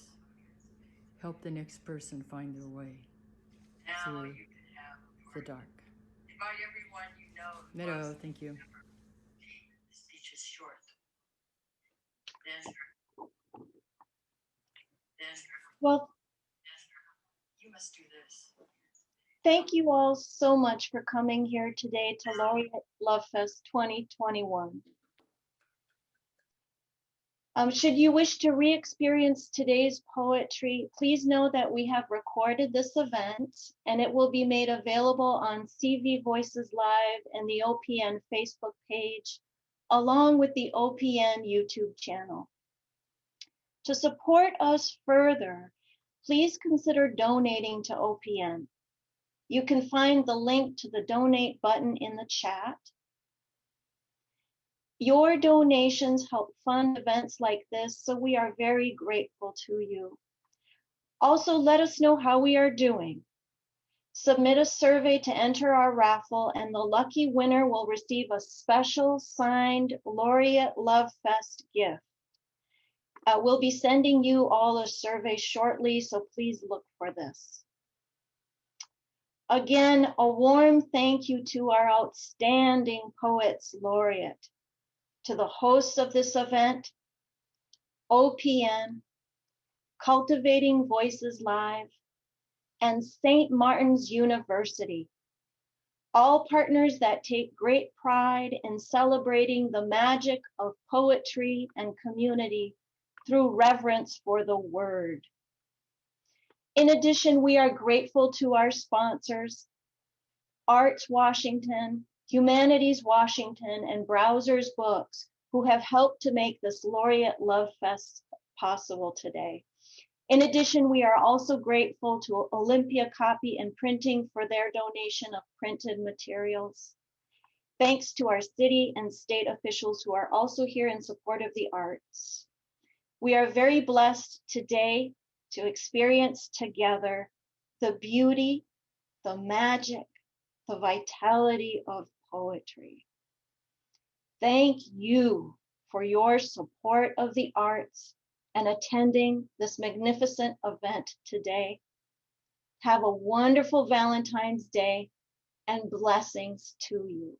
Help the next person find their way through the dark. Invite everyone you know. Meadow, thank you. Keep the speeches short. Then Well, you must do this. thank you all so much for coming here today to Laureate LoveFest 2021. Should you wish to re-experience today's poetry, please know that we have recorded this event and it will be made available on CV Voices Live and the OPN Facebook page, along with the OPN YouTube channel. To support us further, please consider donating to OPN. You can find the link to the donate button in the chat. Your donations help fund events like this, so we are very grateful to you. Also, let us know how we are doing. Submit a survey to enter our raffle, and the lucky winner will receive a special signed Laureate LoveFest gift. We'll be sending you all a survey shortly, so please look for this. Again, a warm thank you to our outstanding Poets Laureate, to the hosts of this event, OPN, Cultivating Voices Live, and St. Martin's University, all partners that take great pride in celebrating the magic of poetry and community through reverence for the word. In addition, we are grateful to our sponsors, Arts Washington, Humanities Washington, and Browsers Books, who have helped to make this Laureate LoveFest possible today. In addition, we are also grateful to Olympia Copy and Printing for their donation of printed materials. Thanks to our city and state officials who are also here in support of the arts. We are very blessed today to experience together the beauty, the magic, the vitality of poetry. Thank you for your support of the arts and attending this magnificent event today. Have a wonderful Valentine's Day and blessings to you.